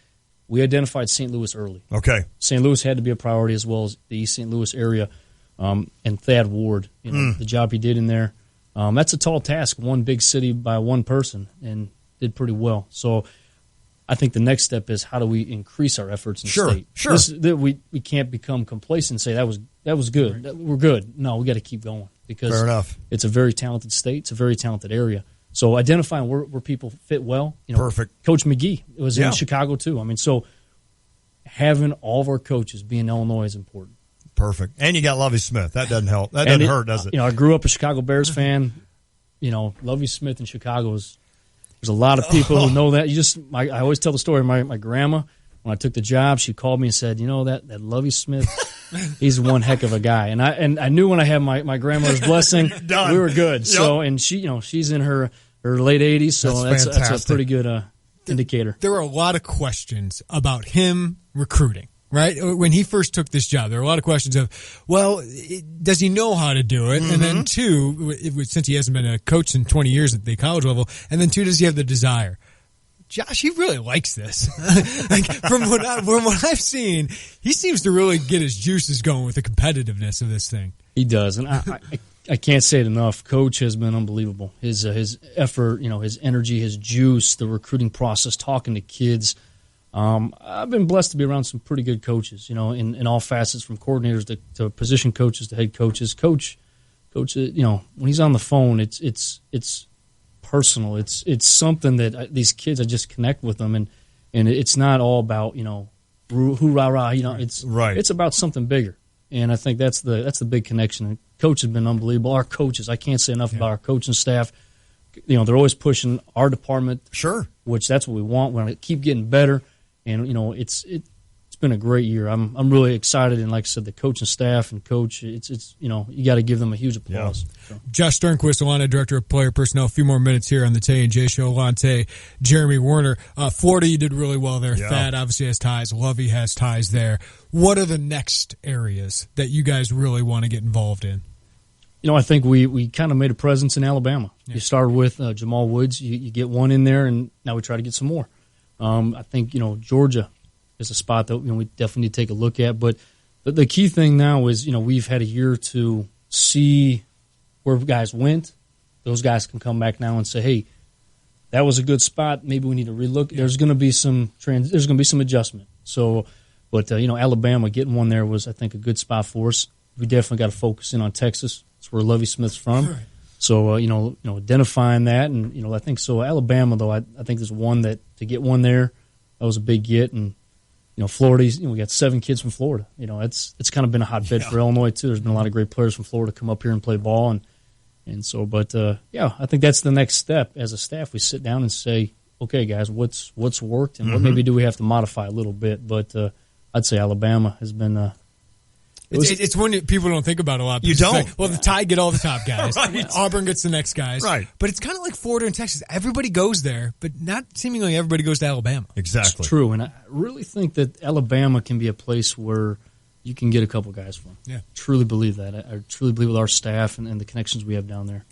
we identified St. Louis early. Okay. St. Louis had to be a priority as well as the East St. Louis area. And Thad Ward, the job he did in there. That's a tall task, one big city by one person, and did pretty well. So I think the next step is how do we increase our efforts in state? Sure. We can't become complacent and say that was good. Right. We're good. No, we got to keep going because fair enough. It's a very talented state. It's a very talented area. So identifying where people fit well. Perfect. Coach McGee was in Chicago too. I mean, so having all of our coaches be in Illinois is important. Perfect. And you got Lovey Smith. That doesn't help. That doesn't hurt, does it? I grew up a Chicago Bears fan. Lovey Smith in Chicago is. There's a lot of people who know that. I always tell the story. My grandma, when I took the job, she called me and said, that Lovey Smith, he's one heck of a guy. And I knew when I had my grandmother's blessing, we were good. Yep. So and she's in her late 80s, so that's a pretty good indicator. There were a lot of questions about him recruiting. Right? When he first took this job, there were a lot of questions of, does he know how to do it? Mm-hmm. And then two, since he hasn't been a coach in 20 years at the college level, and then two, does he have the desire? Josh, he really likes this. From what I've seen, he seems to really get his juices going with the competitiveness of this thing. He does, and I can't say it enough. Coach has been unbelievable. His effort, his energy, his juice, the recruiting process, talking to kids. I've been blessed to be around some pretty good coaches, in all facets, from coordinators to position coaches to head coaches. Coach, when he's on the phone, it's personal. It's something that these kids, I just connect with them, and it's not all about hoorah. It's about something bigger, and I think that's the big connection. And Coach has been unbelievable. Our coaches, I can't say enough about our coaching staff. They're always pushing our department, which that's what we want. We want to keep getting better. And it's been a great year. I'm really excited, and like I said, the coaching staff and coach, it's you got to give them a huge applause. Yeah. So. Josh Sternquist, Illini Director of Player Personnel. A few more minutes here on the Tay and J Show. Lante, Jeremy Werner, Florida, you did really well there. Yeah. Thad obviously has ties. Lovey has ties there. What are the next areas that you guys really want to get involved in? I think we kind of made a presence in Alabama. Yeah. You started with Jamal Woods. You get one in there, and now we try to get some more. I think, Georgia is a spot that we definitely need to take a look at. But the key thing now is, we've had a year to see where guys went. Those guys can come back now and say, hey, that was a good spot. Maybe we need to relook. There's going to be some adjustment. So, but Alabama getting one there was, I think, a good spot for us. We definitely got to focus in on Texas. That's where Lovie Smith's from. Right. So, identifying that, and I think so. Alabama, though, I think there's one that to get one there, that was a big get, and Florida. We got 7 kids from Florida. It's kind of been a hotbed for Illinois too. There's been a lot of great players from Florida come up here and play ball, and so. But I think that's the next step. As a staff, we sit down and say, okay, guys, what's worked, and what maybe do we have to modify a little bit. But I'd say Alabama has been. It's one that people don't think about a lot. You don't? Like, well, the Tide get all the top guys. Right. Auburn gets the next guys. Right. But it's kind of like Florida and Texas. Everybody goes there, but not seemingly everybody goes to Alabama. Exactly. It's true, and I really think that Alabama can be a place where you can get a couple guys from. Yeah. Truly believe that. I truly believe with our staff and the connections we have down there.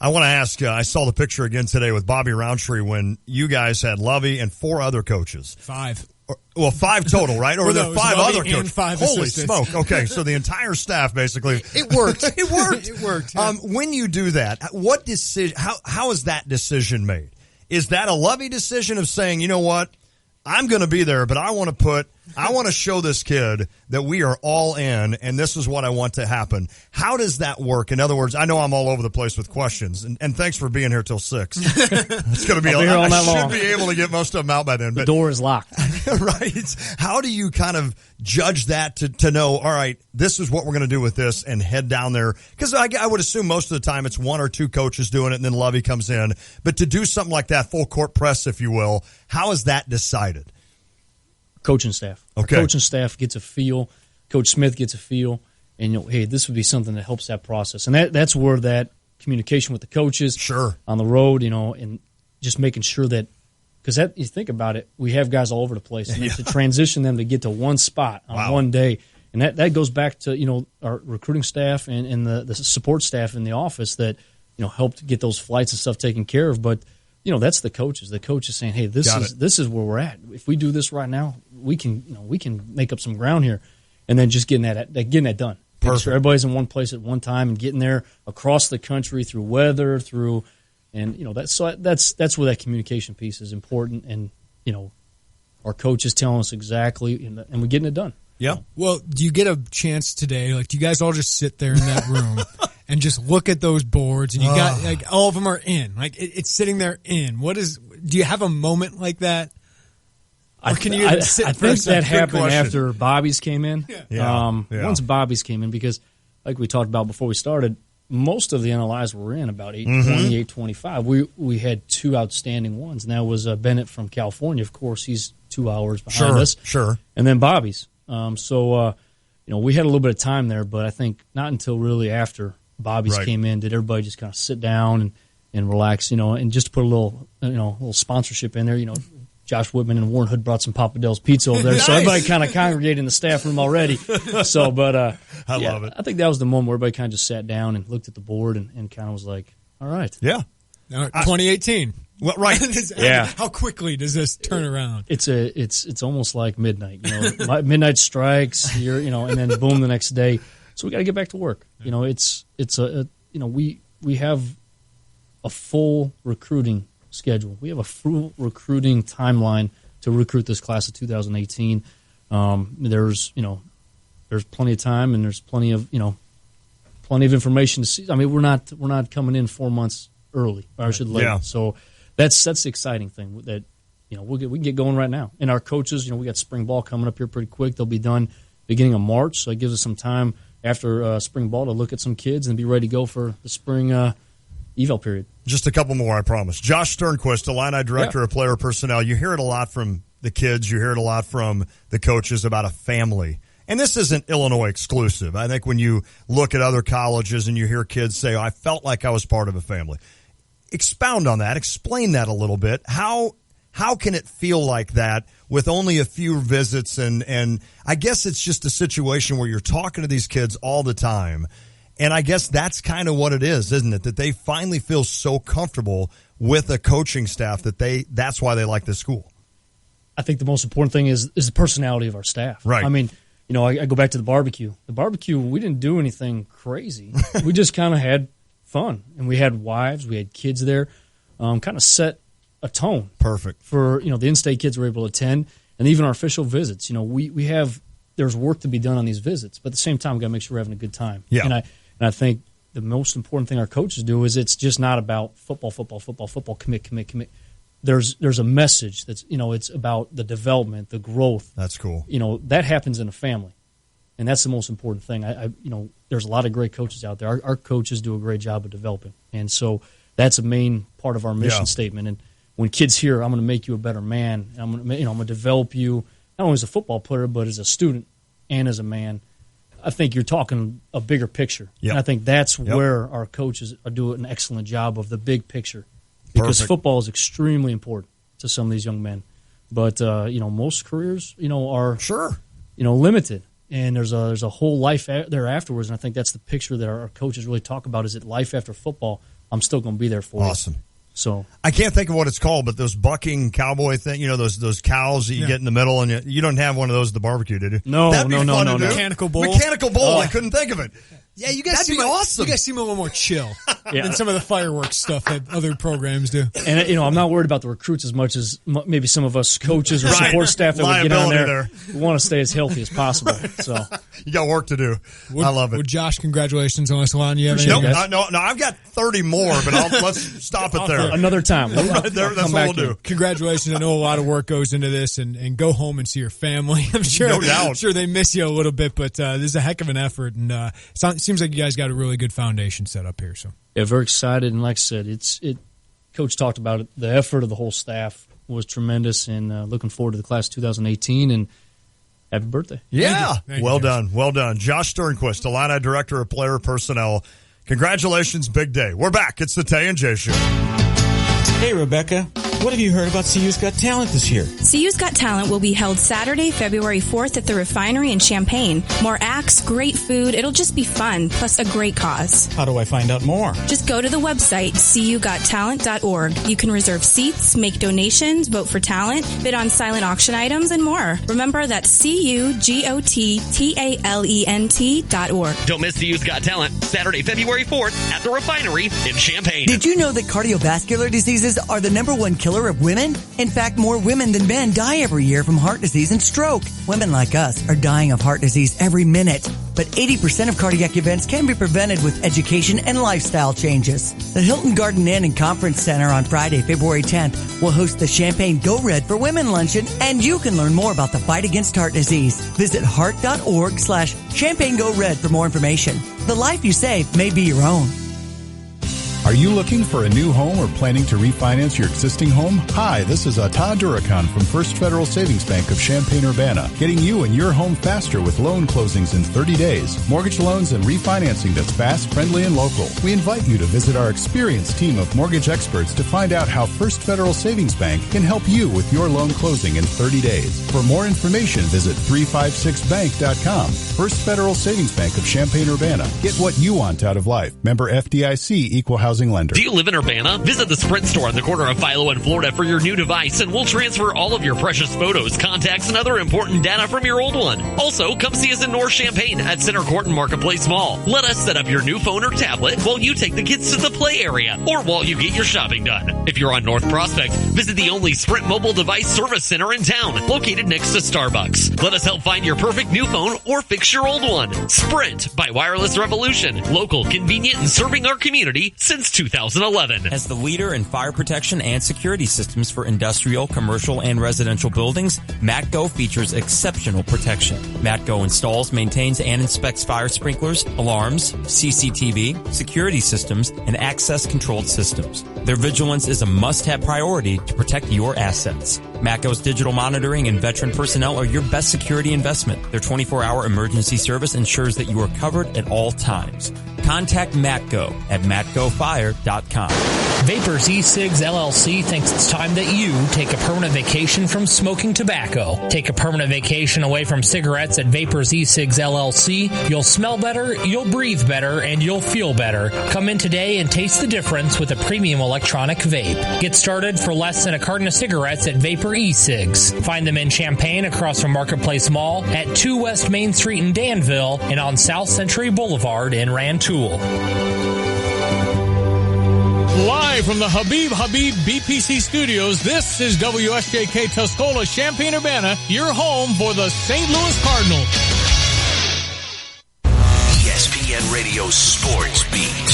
I want to ask, I saw the picture again today with Bobby Roundtree when you guys had Lovie and 4 other coaches. 5. Well, 5 total, right? Or were there 5 other coaches? And 5 Holy assistants. smoke. Okay, so the entire staff basically. It worked. It worked. It worked. Yeah. When you do that, what decision, how is that decision made? Is that a Lovie decision of saying, you know what, I'm going to be there, but I want to show this kid that we are all in, and this is what I want to happen. How does that work? In other words, I know I'm all over the place with questions, and thanks for being here till 6. It's going to be I should be able to get most of them out by then. The door is locked. Right. How do you kind of judge that to know, all right, this is what we're going to do with this and head down there? Because I would assume most of the time it's 1 or 2 coaches doing it, and then Lovie comes in. But to do something like that, full court press, if you will, how is that decided? Coaching staff. Okay. Our coaching staff gets a feel. Coach Smith gets a feel. And, hey, this would be something that helps that process. And that's where that communication with the coaches on the road, and just making sure that – because you think about it, we have guys all over the place. And to transition them to get to one spot on one day. And that goes back to, our recruiting staff and the support staff in the office that, helped get those flights and stuff taken care of. But, that's the coaches. The coach is saying, hey, this is where we're at. If we do this right now, we can make up some ground here. And then just getting that done. Making sure everybody's in one place at one time and getting there across the country through weather, and that's where that communication piece is important. And our coach is telling us exactly, and we're getting it done. Yeah. Well, do you get a chance today? Like, do you guys all just sit there in that room and just look at those boards, and you got like all of them are in? Like it's sitting there in. Do you have a moment like that? Or can you? I think that happened after Bobby's came in. Yeah. Once Bobby's came in, because like we talked about before we started, most of the NLIs were in about 820, 825. We had 2 outstanding ones, and that was Bennett from California. Of course, he's 2 hours behind us. Sure. And then Bobby's. We had a little bit of time there, but I think not until really after Bobby's came in did everybody just kind of sit down and relax, and just put a little sponsorship in there. Josh Whitman and Warren Hood brought some Papa Del's pizza over there, so everybody kind of congregated in the staff room already. So, but I love it. I think that was the moment where everybody kind of just sat down and looked at the board and kind of was like, "All right, yeah, 2018." Well, right. Yeah. How quickly does this turn around? It's almost like midnight. Midnight strikes. And then boom, the next day. So we got to get back to work. We have a full recruiting schedule. We have a full recruiting timeline to recruit this class of 2018. There's plenty of time, and there's plenty of information to see. I mean, we're not coming in 4 months early, or I should late. Yeah. So that's the exciting thing that we can get going right now. And our coaches, we got spring ball coming up here pretty quick. They'll be done beginning of March, so it gives us some time after spring ball to look at some kids and be ready to go for the spring eval period. Just a couple more, I promise. Josh Sternquist, Illini Director of Player Personnel. You hear it a lot from the kids. You hear it a lot from the coaches about a family. And this isn't Illinois exclusive. I think when you look at other colleges and you hear kids say, I felt like I was part of a family. Expound on that. Explain that a little bit. How can it feel like that with only a few visits? And I guess it's just a situation where you're talking to these kids all the time. And I guess that's kind of what it is, isn't it? That they finally feel so comfortable with a coaching staff that's why they like this school. I think the most important thing is the personality of our staff. Right. I mean, I go back to the barbecue. The barbecue, we didn't do anything crazy. We just kind of had fun, and we had wives, we had kids there, kind of set a tone. Perfect. For, the in-state kids were able to attend, and even our official visits. There's work to be done on these visits, but at the same time, we got to make sure we're having a good time. Yeah. And I think the most important thing our coaches do is it's just not about football, commit. There's a message that's, it's about the development, the growth. That's cool. That happens in a family, and that's the most important thing. There's a lot of great coaches out there. Our coaches do a great job of developing, and so that's a main part of our mission statement. And when kids hear, "I'm going to make you a better man," and I'm going to develop you not only as a football player but as a student and as a man, I think you're talking a bigger picture. Yep. And I think that's where our coaches are doing an excellent job of the big picture. Because football is extremely important to some of these young men, but most careers are limited, and there's a whole life there afterwards. And I think that's the picture that our coaches really talk about: is it life after football? I'm still going to be there for you. Awesome. So I can't think of what it's called, but those bucking cowboy thing, those cows that you get in the middle, and you don't have one of those at the barbecue, did you? No. Mechanical bull. I couldn't think of it. Yeah, you guys That'd seem be awesome. You guys seem a little more chill than some of the fireworks stuff that other programs do. And I'm not worried about the recruits as much as maybe some of us coaches or support staff that would get on there. We want to stay as healthy as possible. So you got work to do. I love it. Well, Josh, congratulations on this one. You have no, I've got 30 more, but let's stop it there. Another time. That's what we'll do. Congratulations. I know a lot of work goes into this, and go home and see your family. I'm sure. No doubt. I'm sure they miss you a little bit, but this is a heck of an effort, and it seems like you guys got a really good foundation set up here. So yeah, very excited, and like I said, Coach talked about it. The effort of the whole staff was tremendous, and looking forward to the class of 2018. And happy birthday! Yeah, Thank you. Well done. Josh Sternquist, Illini Director of Player Personnel. Congratulations, big day. We're back. It's the Tay and J Show. Hey, Rebecca. What have you heard about CU's Got Talent this year? CU's Got Talent will be held Saturday, February 4th at the Refinery in Champaign. More acts, great food, it'll just be fun, plus a great cause. How do I find out more? Just go to the website, cugottalent.org. You can reserve seats, make donations, vote for talent, bid on silent auction items, and more. Remember, that's cugottalent.org. Don't miss CU's Got Talent, Saturday, February 4th at the Refinery in Champaign. Did you know that cardiovascular diseases are the number one killer of women? In fact, more women than men die every year from heart disease and stroke. Women like us are dying of heart disease every minute. But 80% of cardiac events can be prevented with education and lifestyle changes. The Hilton Garden Inn and Conference Center on Friday, February 10th will host the Champaign Go Red for Women Luncheon, and you can learn more about the fight against heart disease. Visit heart.org/Champaign Go Red for more information. The life you save may be your own. Are you looking for a new home or planning to refinance your existing home? Hi, this is Todd Durakan from First Federal Savings Bank of Champaign-Urbana, getting you and your home faster with loan closings in 30 days. Mortgage loans and refinancing that's fast, friendly, and local. We invite you to visit our experienced team of mortgage experts to find out how First Federal Savings Bank can help you with your loan closing in 30 days. For more information, visit 356bank.com. First Federal Savings Bank of Champaign-Urbana. Get what you want out of life. Member FDIC, Equal Housing Lender. Do you live in Urbana? Visit the Sprint store on the corner of Philo and Florida for your new device, and we'll transfer all of your precious photos, contacts, and other important data from your old one. Also, come see us in North Champaign at Center Court and Marketplace Mall. Let us set up your new phone or tablet while you take the kids to the play area or while you get your shopping done. If you're on North Prospect, visit the only Sprint mobile device service center in town, located next to Starbucks. Let us help find your perfect new phone or fix your old one. Sprint by Wireless Revolution. Local, convenient, and serving our community since 2011. As the leader in fire protection and security systems for industrial, commercial, and residential buildings, MatGo features exceptional protection. MatGo installs, maintains, and inspects fire sprinklers, alarms, CCTV, security systems, and access-controlled systems. Their vigilance is a must-have priority to protect your assets. MatGo's digital monitoring and veteran personnel are your best security investment. Their 24-hour emergency service ensures that you are covered at all times. Contact MatGo at matgofire.com. Vapors E-Cigs LLC thinks it's time that you take a permanent vacation from smoking tobacco. Take a permanent vacation away from cigarettes at Vapors E-Cigs LLC. You'll smell better, you'll breathe better, and you'll feel better. Come in today and taste the difference with a premium electronic vape. Get started for less than a carton of cigarettes at Vapors Vapor e-cigs. Find them in Champaign across from Marketplace Mall, at 2 West Main Street in Danville, and on South Century Boulevard in Rantoul. Live from the Habib BPC studios, this is WSJK Tuscola, Champaign-Urbana, your home for the St. Louis Cardinals. ESPN Radio Sports Beat.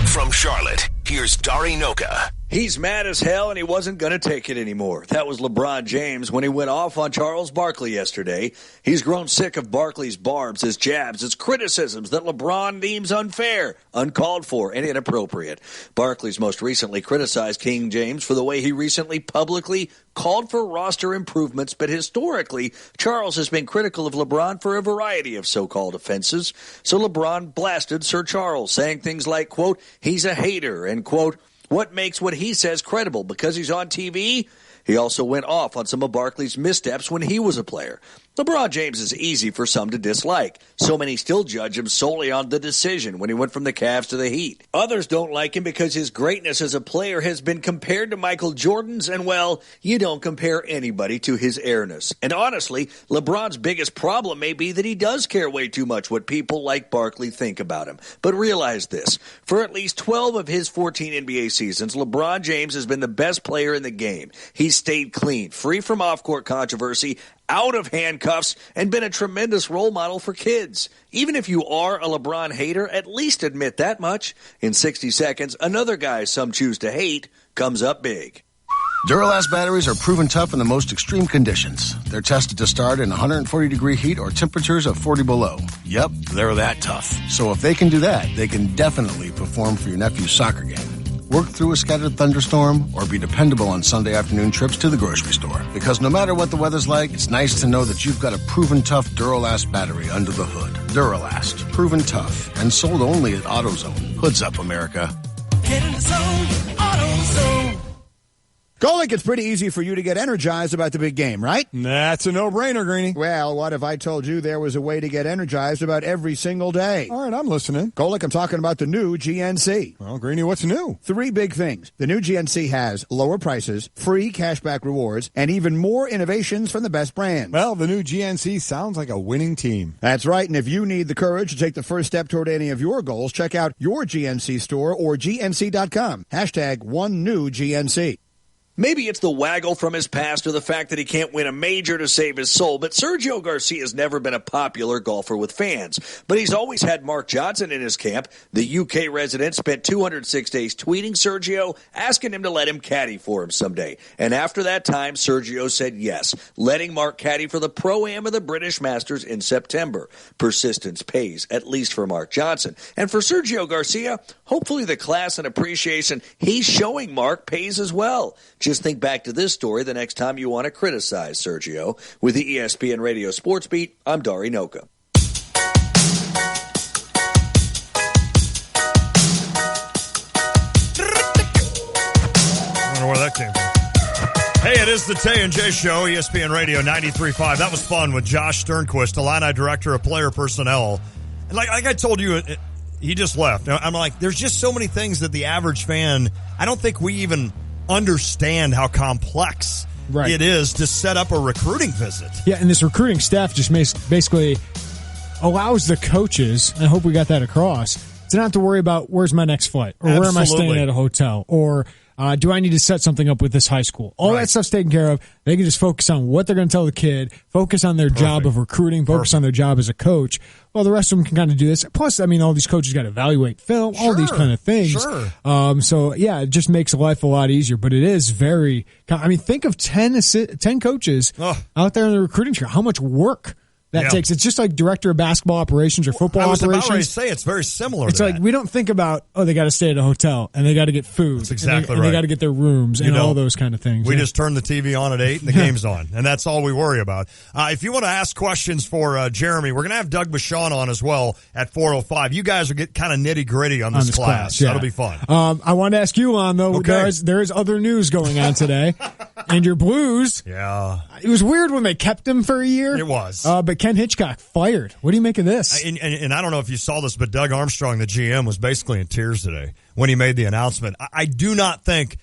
From Charlotte, here's Dari Noka. He's mad as hell, and he wasn't going to take it anymore. That was LeBron James when he went off on Charles Barkley yesterday. He's grown sick of Barkley's barbs, his jabs, his criticisms that LeBron deems unfair, uncalled for, and inappropriate. Barkley's most recently criticized King James for the way he recently publicly called for roster improvements, but historically, Charles has been critical of LeBron for a variety of so-called offenses. So LeBron blasted Sir Charles, saying things like, quote, he's a hater, and, quote, what makes what he says credible? Because he's on TV? He also went off on some of Barkley's missteps when he was a player. LeBron James is easy for some to dislike. So many still judge him solely on the decision when he went from the Cavs to the Heat. Others don't like him because his greatness as a player has been compared to Michael Jordan's, and, well, you don't compare anybody to his airness. And honestly, LeBron's biggest problem may be that he does care way too much what people like Barkley think about him. But realize this, for at least 12 of his 14 NBA seasons, LeBron James has been the best player in the game. He's stayed clean, free from off-court controversy, out of handcuffs, and been a tremendous role model for kids. Even if you are a LeBron hater, at least admit that much. In 60 seconds, another guy some choose to hate comes up big. Duralast batteries are proven tough in the most extreme conditions. They're tested to start in 140-degree heat or temperatures of 40 below. Yep, they're that tough. So if they can do that, they can definitely perform for your nephew's soccer game, work through a scattered thunderstorm, or be dependable on Sunday afternoon trips to the grocery store. Because no matter what the weather's like, it's nice to know that you've got a proven tough Duralast battery under the hood. Duralast, proven tough, and sold only at AutoZone. Hoods up, America. Get in the zone, AutoZone. Golick, it's pretty easy for you to get energized about the big game, right? That's a no-brainer, Greenie. Well, what if I told you there was a way to get energized about every single day? All right, I'm listening. Golick, I'm talking about the new GNC. Well, Greenie, what's new? 3 big things. The new GNC has lower prices, free cashback rewards, and even more innovations from the best brands. Well, the new GNC sounds like a winning team. That's right, and if you need the courage to take the first step toward any of your goals, check out your GNC store or GNC.com. #OneNewGNC. Maybe it's the waggle from his past or the fact that he can't win a major to save his soul, but Sergio Garcia has never been a popular golfer with fans. But he's always had Mark Johnson in his camp. The UK resident spent 206 days tweeting Sergio, asking him to let him caddy for him someday. And after that time, Sergio said yes, letting Mark caddy for the Pro-Am of the British Masters in September. Persistence pays, at least for Mark Johnson. And for Sergio Garcia, hopefully the class and appreciation he's showing Mark pays as well. Just think back to this story the next time you want to criticize Sergio. With the ESPN Radio Sports Beat, I'm Dari Noka. I wonder where that came from. Hey, it is the Tay and J Show, ESPN Radio 93.5. That was fun with Josh Sternquist, Illini Director of Player Personnel. And like I told you, he just left. I'm like, there's just so many things that the average fan, I don't think we even understand how complex it is to set up a recruiting visit. Yeah, and this recruiting staff just basically allows the coaches, and I hope we got that across, to not have to worry about where's my next flight, or where am I staying at a hotel, or do I need to set something up with this high school? All that stuff's taken care of. They can just focus on what they're going to tell the kid, focus on their job of recruiting, focus on their job as a coach. Well, the rest of them can kind of do this. Plus, I mean, all these coaches got to evaluate film, all these kind of things. So, yeah, it just makes life a lot easier. But it is very – I mean, think of 10 coaches out there in the recruiting trail. How much work that takes. It's just like director of basketball operations or football operations. I was about to say it's very similar to like, we don't think about, they got to stay at a hotel and they got to get food. That's exactly and they got to get their rooms and all those kind of things. We just turn the TV on at 8 and the game's on. And that's all we worry about. If you want to ask questions for Jeremy, we're going to have Doug Bashan on as well at 4:05. You guys will get kind of nitty gritty on this class. That'll be fun. I want to ask you on, though, there is other news going on today. And your Blues. Yeah. It was weird when they kept him for a year. It was. But Ken Hitchcock fired. What do you make of this? And I don't know if you saw this, but Doug Armstrong, the GM, was basically in tears today when he made the announcement. I do not think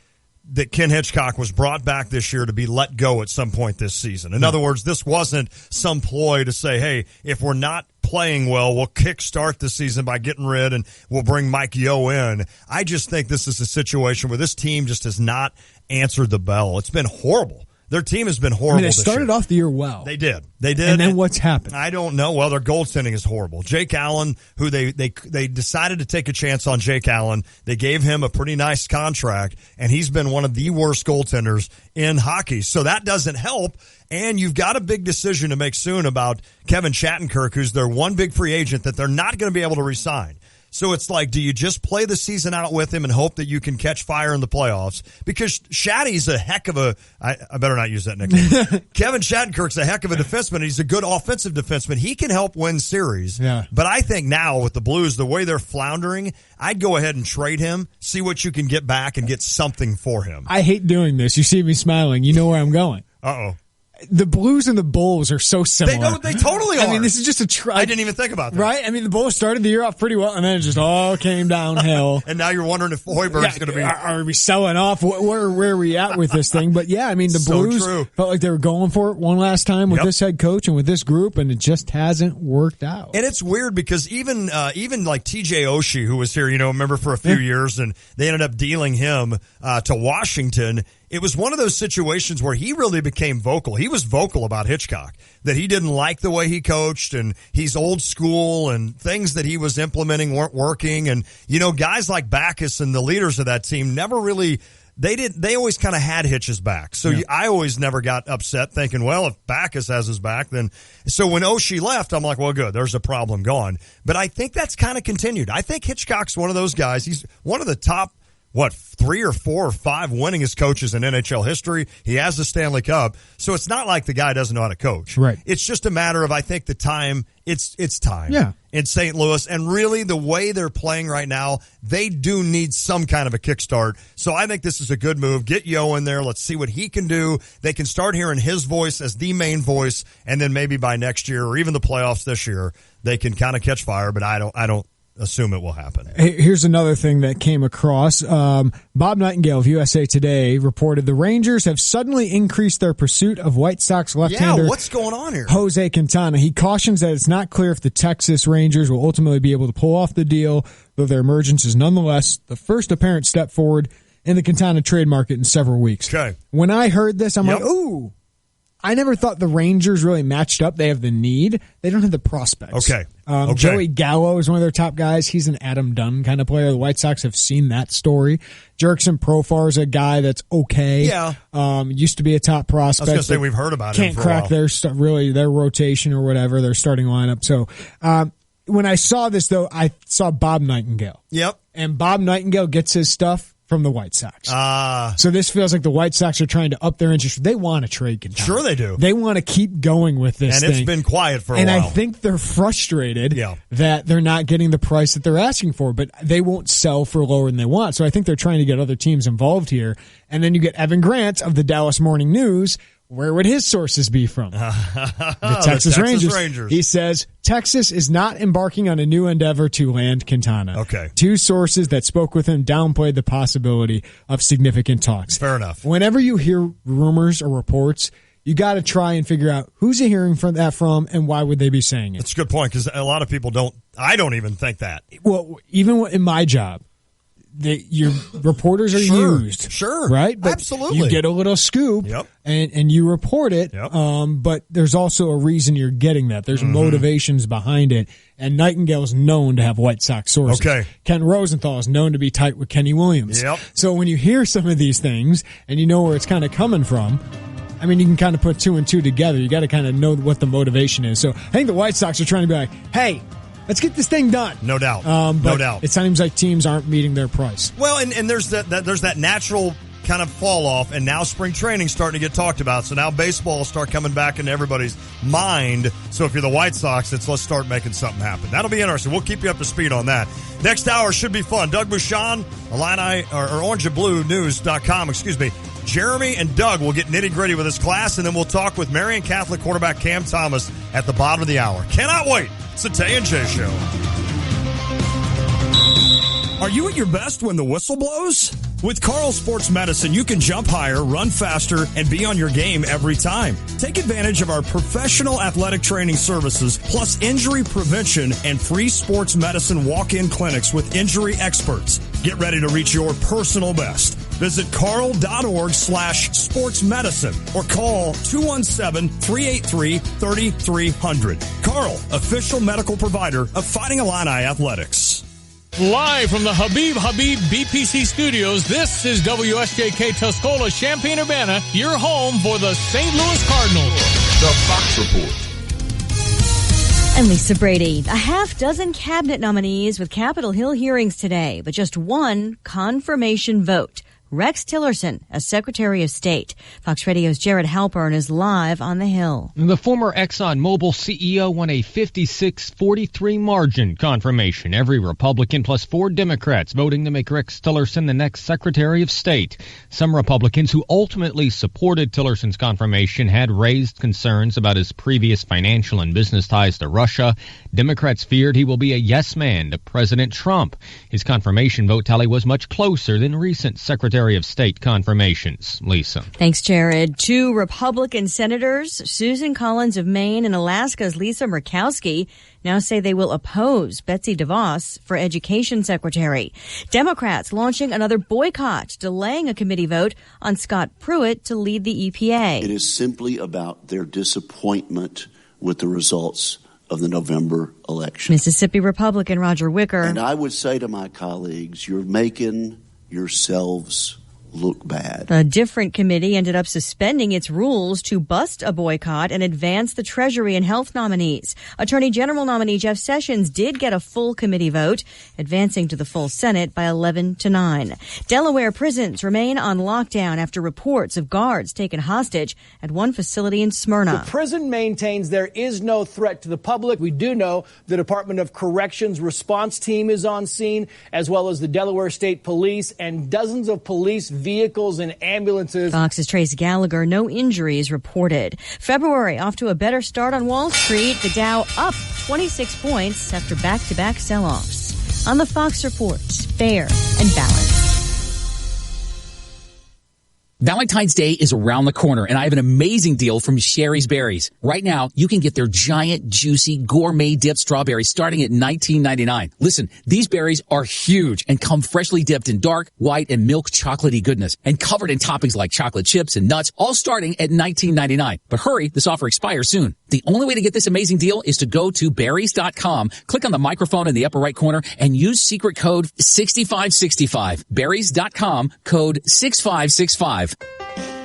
that Ken Hitchcock was brought back this year to be let go at some point this season. In other words, this wasn't some ploy to say, hey, if we're not playing well, we'll kickstart the season by getting rid and we'll bring Mike Yo in. I just think this is a situation where this team just has not answered the bell. It's been horrible. Their team has been horrible. They started off the year well. They did. And then what's happened? I don't know. Well, their goaltending is horrible. Jake Allen, who they decided to take a chance on Jake Allen. They gave him a pretty nice contract, and he's been one of the worst goaltenders in hockey. So that doesn't help. And you've got a big decision to make soon about Kevin Shattenkirk, who's their one big free agent that they're not going to be able to re-sign. So it's like, do you just play the season out with him and hope that you can catch fire in the playoffs? Because Shatty's a heck of a – I better not use that nickname. Kevin Shattenkirk's a heck of a defenseman. He's a good offensive defenseman. He can help win series. Yeah. But I think now with the Blues, the way they're floundering, I'd go ahead and trade him, see what you can get back, and get something for him. I hate doing this. You see me smiling. You know where I'm going. Uh-oh. The Blues and the Bulls are so similar. They totally are. I mean, this is just a try. I didn't even think about that. Right? I mean, the Bulls started the year off pretty well, and then it just all came downhill. And now you're wondering if Hoiberg's going to be... Are we selling off? Where are we at with this thing? But yeah, I mean, the Blues felt like they were going for it one last time with this head coach and with this group, and it just hasn't worked out. And it's weird because even like TJ Oshie, who was here, remember for a few years, and they ended up dealing him to Washington. It was one of those situations where he really became vocal. He was vocal about Hitchcock, that he didn't like the way he coached, and he's old school, and things that he was implementing weren't working. And, guys like Backus and the leaders of that team never really – they always kind of had Hitch's back. So I always never got upset thinking, well, if Backus has his back, then – so when Oshie left, I'm like, well, good, there's a problem gone. But I think that's kind of continued. I think Hitchcock's one of those guys. He's one of the top – 3 or 4 or 5 winningest coaches in NHL history. He has the Stanley Cup. So it's not like the guy doesn't know how to coach. Right. It's just a matter of, I think, the time. It's time in St. Louis. And really, the way they're playing right now, they do need some kind of a kickstart. So I think this is a good move. Get Yo in there. Let's see what he can do. They can start hearing his voice as the main voice. And then maybe by next year or even the playoffs this year, they can kind of catch fire. But I don't assume it will happen. Here's another thing that came across. Bob Nightingale of USA Today reported the Rangers have suddenly increased their pursuit of White Sox left-hander. Yeah, what's going on here? Jose Quintana. He cautions that it's not clear if the Texas Rangers will ultimately be able to pull off the deal, though their emergence is nonetheless the first apparent step forward in the Quintana trade market in several weeks. Okay. When I heard this, I'm like, ooh. I never thought the Rangers really matched up. They have the need. They don't have the prospects. Okay. Joey Gallo is one of their top guys. He's an Adam Dunn kind of player. The White Sox have seen that story. Jerickson Profar is a guy that's okay. Yeah. Used to be a top prospect. I was going to say we've heard about him for a while. Can't crack their rotation or whatever, their starting lineup. So when I saw this, though, I saw Bob Nightingale. Yep. And Bob Nightingale gets his stuff from the White Sox. So this feels like the White Sox are trying to up their interest. They want to trade Quintana. Sure they do. They want to keep going with this and thing. It's been quiet for a while. And I think they're frustrated that they're not getting the price that they're asking for, but they won't sell for lower than they want. So I think they're trying to get other teams involved here. And then you get Evan Grant of the Dallas Morning News. Where would his sources be from? The Texas Rangers. He says, Texas is not embarking on a new endeavor to land Quintana. Okay. 2 sources that spoke with him downplayed the possibility of significant talks. Fair enough. Whenever you hear rumors or reports, you got to try and figure out who's he hearing that from and why would they be saying it. That's a good point because a lot of people don't. I don't even think that. Well, even in my job, your reporters are used. Sure. Right? But absolutely. You get a little scoop and you report it. Yep. But there's also a reason you're getting that. There's motivations behind it. And Nightingale's known to have White Sox sources. Okay. Ken Rosenthal is known to be tight with Kenny Williams. Yep. So when you hear some of these things and you know where it's kind of coming from, I mean, you can kind of put 2 and 2 together. You got to kind of know what the motivation is. So I think the White Sox are trying to be like, hey, let's get this thing done. No doubt. No doubt. It seems like teams aren't meeting their price. Well, and there's that natural kind of fall off, and now spring training starting to get talked about. So now baseball will start coming back into everybody's mind. So if you're the White Sox, let's start making something happen. That'll be interesting. We'll keep you up to speed on that. Next hour should be fun. Doug Bouchon, Illini or OrangeandBlueNews.com. Excuse me. Jeremy and Doug will get nitty-gritty with his class, and then we'll talk with Marian Catholic quarterback Cam Thomas at the bottom of the hour. Cannot wait. It's the Tay and J Show. Are you at your best when the whistle blows? With Carl Sports Medicine, you can jump higher, run faster, and be on your game every time. Take advantage of our professional athletic training services, plus injury prevention and free sports medicine walk-in clinics with injury experts. Get ready to reach your personal best. Visit carl.org/sportsmedicine or call 217-383-3300. Carl, official medical provider of Fighting Illini Athletics. Live from the Habib BPC studios, this is WSJK Tuscola, Champaign-Urbana, your home for the St. Louis Cardinals. The Fox Report. And Lisa Brady. A half dozen cabinet nominees with Capitol Hill hearings today, but just one confirmation vote. Rex Tillerson as Secretary of State. Fox Radio's Jared Halpern is live on the Hill. The former ExxonMobil CEO won a 56-43 margin confirmation. Every Republican plus 4 Democrats voting to make Rex Tillerson the next Secretary of State. Some Republicans who ultimately supported Tillerson's confirmation had raised concerns about his previous financial and business ties to Russia. Democrats feared he will be a yes man to President Trump. His confirmation vote tally was much closer than recent Secretary of State confirmations. Lisa. Thanks, Jared. 2 Republican senators, Susan Collins of Maine and Alaska's Lisa Murkowski, now say they will oppose Betsy DeVos for Education Secretary. Democrats launching another boycott, delaying a committee vote on Scott Pruitt to lead the EPA. It is simply about their disappointment with the results of the November election. Mississippi Republican Roger Wicker. And I would say to my colleagues, you're making yourselves look bad. A different committee ended up suspending its rules to bust a boycott and advance the Treasury and Health nominees. Attorney General nominee Jeff Sessions did get a full committee vote, advancing to the full Senate by 11-9. Delaware prisons remain on lockdown after reports of guards taken hostage at one facility in Smyrna. The prison maintains there is no threat to the public. We do know the Department of Corrections response team is on scene, as well as the Delaware State Police and dozens of police vehicles and ambulances. Fox's Trace Gallagher, no injuries reported. February off to a better start on Wall Street. The Dow up 26 points after back-to-back sell-offs. On the Fox Report, fair and balanced. Valentine's Day is around the corner, and I have an amazing deal from Sherry's Berries. Right now, you can get their giant, juicy, gourmet dipped strawberries starting at $19.99. Listen, these berries are huge and come freshly dipped in dark, white, and milk chocolatey goodness, and covered in toppings like chocolate chips and nuts, all starting at $19.99. But hurry, this offer expires soon. The only way to get this amazing deal is to go to berries.com, click on the microphone in the upper right corner, and use secret code 6565. Berries.com, code 6565.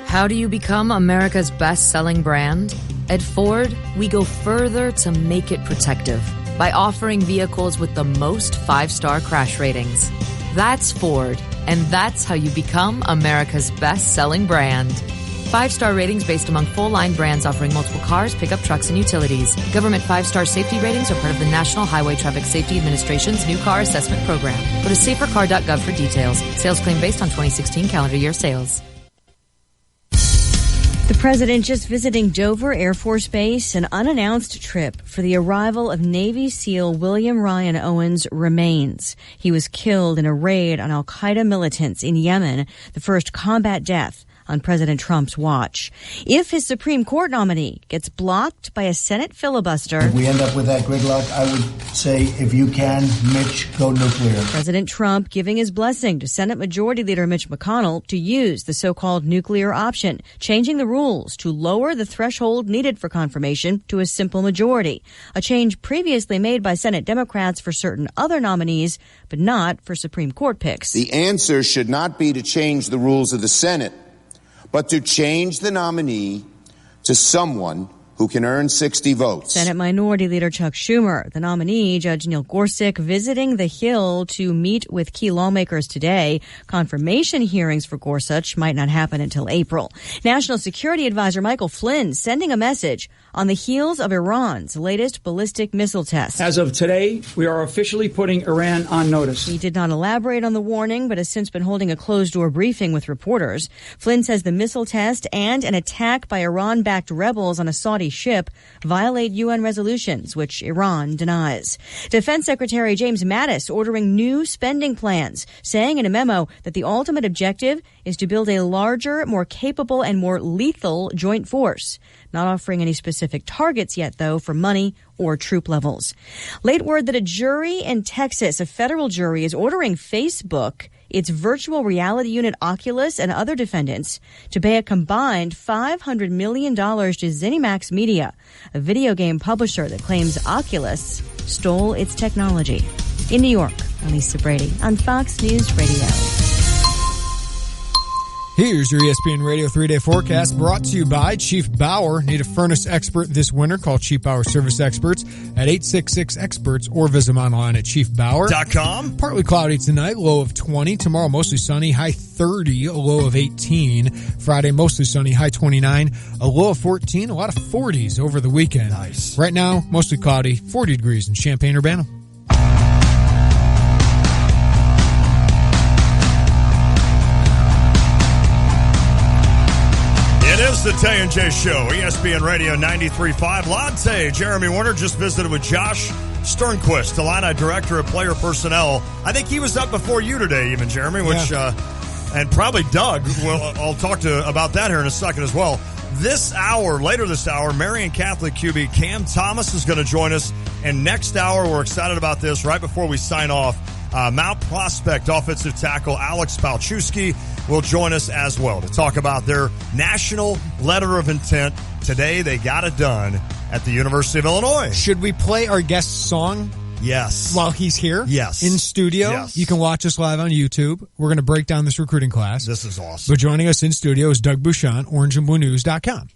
How do you become America's best-selling brand? At Ford, we go further to make it protective by offering vehicles with the most 5-star crash ratings. That's Ford, and that's how you become America's best-selling brand. 5-star ratings based among full-line brands offering multiple cars, pickup trucks, and utilities. Government 5-star safety ratings are part of the National Highway Traffic Safety Administration's new car assessment program. Go to safercar.gov for details. Sales claim based on 2016 calendar year sales. The president just visiting Dover Air Force Base. An unannounced trip for the arrival of Navy SEAL William Ryan Owens remains. He was killed in a raid on al-Qaeda militants in Yemen, the first combat death on President Trump's watch. If his Supreme Court nominee gets blocked by a Senate filibuster, if we end up with that gridlock, I would say, if you can, Mitch, go nuclear. President Trump giving his blessing to Senate Majority Leader Mitch McConnell to use the so-called nuclear option, changing the rules to lower the threshold needed for confirmation to a simple majority, a change previously made by Senate Democrats for certain other nominees, but not for Supreme Court picks. The answer should not be to change the rules of the Senate, but to change the nominee to someone who can earn 60 votes. Senate Minority Leader Chuck Schumer, the nominee, Judge Neil Gorsuch, visiting the Hill to meet with key lawmakers today. Confirmation hearings for Gorsuch might not happen until April. National Security Advisor Michael Flynn sending a message on the heels of Iran's latest ballistic missile test. As of today, we are officially putting Iran on notice. He did not elaborate on the warning, but has since been holding a closed-door briefing with reporters. Flynn says the missile test and an attack by Iran-backed rebels on a Saudi ship violate UN resolutions, which Iran denies. Defense Secretary James Mattis ordering new spending plans, saying in a memo that the ultimate objective is to build a larger, more capable, and more lethal joint force. Not offering any specific targets yet, though, for money or troop levels. Late word that a jury in Texas, a federal jury, is ordering Facebook, its virtual reality unit Oculus, and other defendants to pay a combined $500 million to ZeniMax Media, a video game publisher that claims Oculus stole its technology. In New York, Lisa Brady on Fox News Radio. Here's your ESPN Radio 3-day forecast brought to you by Chief Bauer. Need a furnace expert this winter? Call Chief Bauer Service Experts at 866-EXPERTS or visit them online at chiefbauer.com. Partly cloudy tonight, low of 20. Tomorrow, mostly sunny, high 30, a low of 18. Friday, mostly sunny, high 29, a low of 14. A lot of 40s over the weekend. Nice. Right now, mostly cloudy, 40 degrees in Champaign-Urbana. It is the Tay and J Show, ESPN Radio 93.5. Latte, Jeremy Warner just visited with Josh Sternquist, Illini Director of Player Personnel. I think he was up before you today, even, Jeremy, which, and probably Doug. I'll talk to about that here in a second as well. Later this hour, Marian Catholic QB Cam Thomas is going to join us. And next hour, we're excited about this. Right before we sign off, Mount Prospect offensive tackle Alex Palczewski will join us as well to talk about their national letter of intent. Today, they got it done at the University of Illinois. Should we play our guest song? Yes. While he's here? Yes. In studio? Yes. You can watch us live on YouTube. We're going to break down this recruiting class. This is awesome. But joining us in studio is Doug Bouchon, orangeandbluenews.com.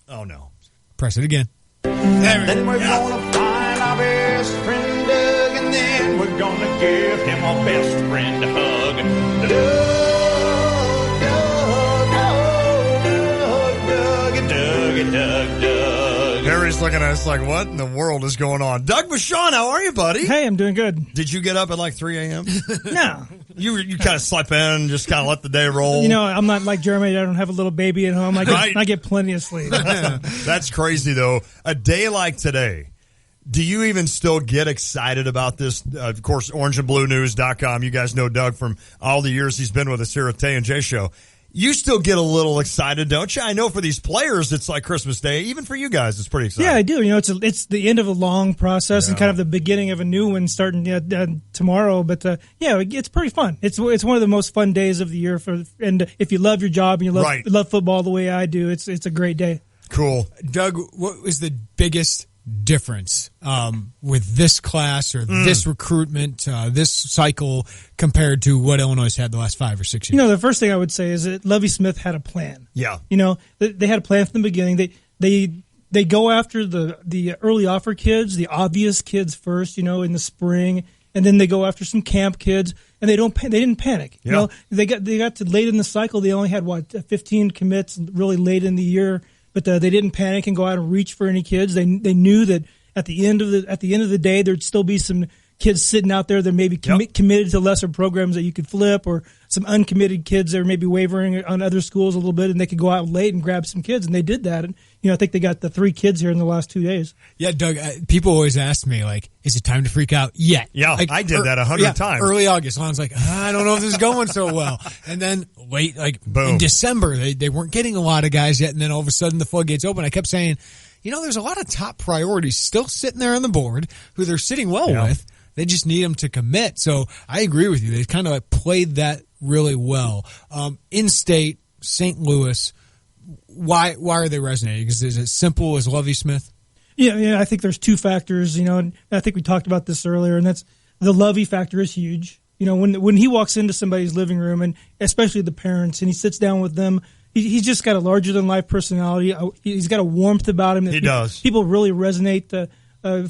Oh, no. Press it again. Then we're gonna find our best friend Doug, and then we're gonna give him our best friend a hug. Doug. Harry's looking at us like, what in the world is going on? Doug Bouchon, how are you, buddy? Hey, I'm doing good. Did you get up at like 3 a.m.? No. You kind of slept in, just kind of let the day roll. You know, I'm not like Jeremy. I don't have a little baby at home. I get plenty of sleep. That's crazy, though. A day like today, do you even still get excited about this? Of course, orangeandbluenews.com. You guys know Doug from all the years he's been with us here at Tay and J Show. You still get a little excited, don't you? I know for these players, it's like Christmas Day. Even for you guys, it's pretty exciting. Yeah, I do. You know, it's the end of a long process and kind of the beginning of a new one starting tomorrow. But it's pretty fun. It's one of the most fun days of the year and if you love your job and you love football the way I do, it's a great day. Cool. Doug, what was the biggest difference with this class or this recruitment, this cycle compared to what Illinois has had the last 5 or 6 years? You know, the first thing I would say is that Lovie Smith had a plan. Yeah. You know, they had a plan from the beginning. They go after the early offer kids, the obvious kids first, you know, in the spring, and then they go after some camp kids, and they didn't panic. You know, they got to late in the cycle. They only had 15 commits really late in the year. But they didn't panic and go out and reach for any kids. They knew that at the end of the day, there'd still be some kids sitting out there that maybe committed to lesser programs that you could flip, or some uncommitted kids that are maybe wavering on other schools a little bit, and they could go out late and grab some kids. And they did that. And I think they got the 3 kids here in the last 2 days. Yeah, Doug. People always ask me, like, is it time to freak out yet? Yeah, I did that 100 times. Early August, Lon's like, I don't know if this is going so well. And then late, boom. In December, they weren't getting a lot of guys yet, and then all of a sudden the floodgates open. I kept saying, there's a lot of top priorities still sitting there on the board who they're sitting well with. They just need them to commit. So I agree with you. They kind of played that really well. In-state, St. Louis, why are they resonating? Is it as simple as Lovie Smith? Yeah, I think there's 2 factors, and I think we talked about this earlier, and that's the Lovie factor is huge. When he walks into somebody's living room, and especially the parents, and he sits down with them, he's just got a larger-than-life personality. He's got a warmth about him. Does. People really resonate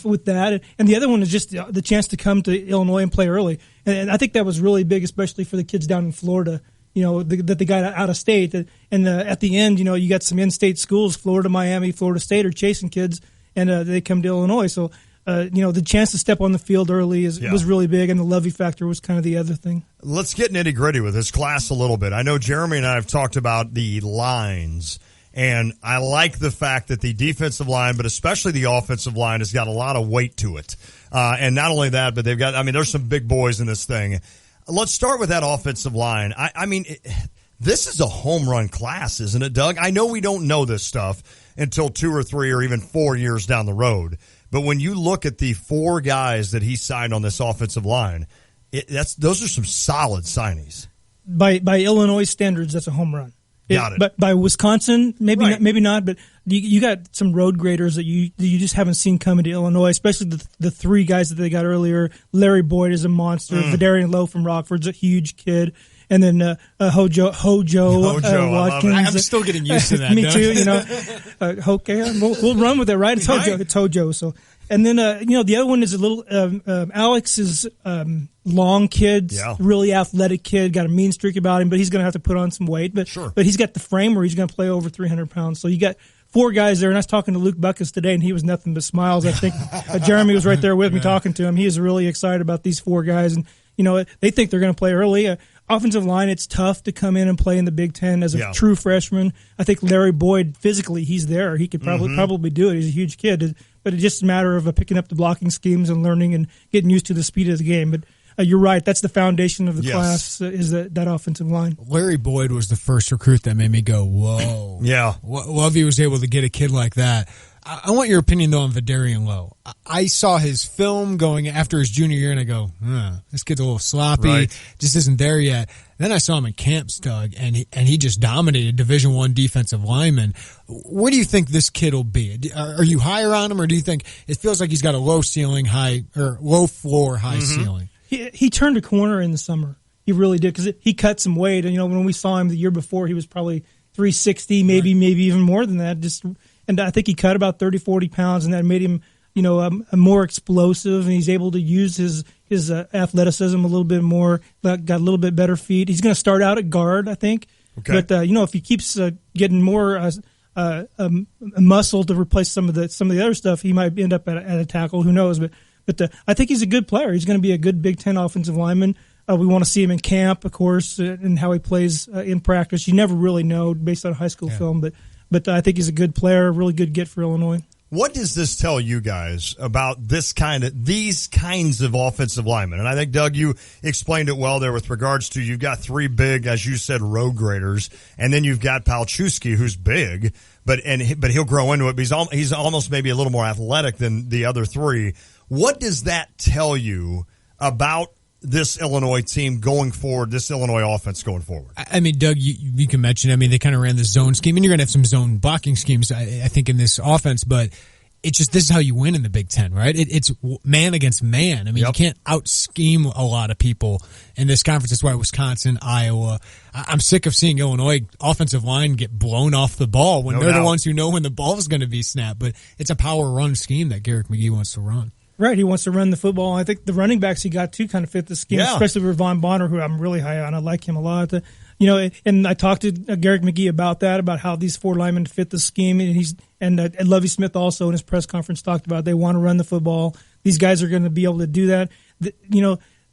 with that. And the other one is just the chance to come to Illinois and play early. And I think that was really big, especially for the kids down in Florida, that they got out of state. And at the end, you got some in-state schools, Florida, Miami, Florida State, are chasing kids, and they come to Illinois. So, the chance to step on the field early was really big, and the Lovie factor was kind of the other thing. Let's get nitty-gritty with this class a little bit. I know Jeremy and I have talked about the lines And I like the fact that the defensive line, but especially the offensive line, has got a lot of weight to it. And not only that, but they've got, I mean, there's some big boys in this thing. Let's start with that offensive line. This is a home run class, isn't it, Doug? I know we don't know this stuff until 2 or 3 or even 4 years down the road. But when you look at the 4 guys that he signed on this offensive line, those are some solid signings. By Illinois standards, that's a home run. Got it. But by Wisconsin, maybe not. But you got some road graders that you just haven't seen coming to Illinois, especially the 3 guys that they got earlier. Larry Boyd is a monster. Vidarian Lowe from Rockford's a huge kid. And then Hojo Watkins. I'm still getting used to that. Me too. You know, okay, we'll run with it, right? It's Hojo. It's Hojo. So, and then the other one is a little Alex is long kid, really athletic kid, got a mean streak about him, but he's going to have to put on some weight. But he's got the frame where he's going to play over 300 pounds. So you got 4 guys there, and I was talking to Luke Buckus today, and he was nothing but smiles. I think Jeremy was right there with me talking to him. He is really excited about these 4 guys, and they think they're going to play early. Offensive line, it's tough to come in and play in the Big Ten as a true freshman. I think Larry Boyd, physically, he's there. He could probably do it. He's a huge kid. But it's just a matter of picking up the blocking schemes and learning and getting used to the speed of the game. But you're right. That's the foundation of the class is that offensive line. Larry Boyd was the first recruit that made me go, whoa. Yeah. Love he was able to get a kid like that. I want your opinion, though, on Vidarian Lowe. I saw his film going after his junior year, and I go, this kid's a little sloppy, just isn't there yet. Then I saw him in camps, Doug, and he just dominated Division I defensive lineman. Where do you think this kid will be? Are you higher on him, or do you think it feels like he's got a low floor, high ceiling? He turned a corner in the summer. He really did, because he cut some weight. And when we saw him the year before, he was probably 360, maybe even more than that. And I think he cut about 30, 40 pounds, and that made him, more explosive. And he's able to use his athleticism a little bit more. Got a little bit better feet. He's going to start out at guard, I think. Okay. But if he keeps getting more muscle to replace some of the other stuff, he might end up at a tackle. Who knows? But I think he's a good player. He's going to be a good Big Ten offensive lineman. We want to see him in camp, of course, and how he plays in practice. You never really know based on high school film, but I think he's a good player, a really good get for Illinois. What does this tell you guys about these kinds of offensive linemen? And I think, Doug, you explained it well there with regards to you've got 3 big, as you said, road graders, and then you've got Palczewski, who's big, but he'll grow into it. But he's almost maybe a little more athletic than the other 3. What does that tell you about this Illinois team going forward, this Illinois offense going forward? I mean, Doug, you can mention, they kind of ran the zone scheme, and you're going to have some zone blocking schemes, I think, in this offense, but it's just, this is how you win in the Big Ten, right? It's man against man. I mean, you can't out-scheme a lot of people in this conference. That's why Wisconsin, Iowa. I'm sick of seeing Illinois offensive line get blown off the ball when they're the ones who know when the ball is going to be snapped, but it's a power run scheme that Garrick McGee wants to run. Right, he wants to run the football. I think the running backs he got too kind of fit the scheme, especially with Von Bonner, who I'm really high on. I like him a lot. And I talked to Garrick McGee about that, about how these 4 linemen fit the scheme, and Lovie Smith also in his press conference talked about they want to run the football. These guys are going to be able to do that.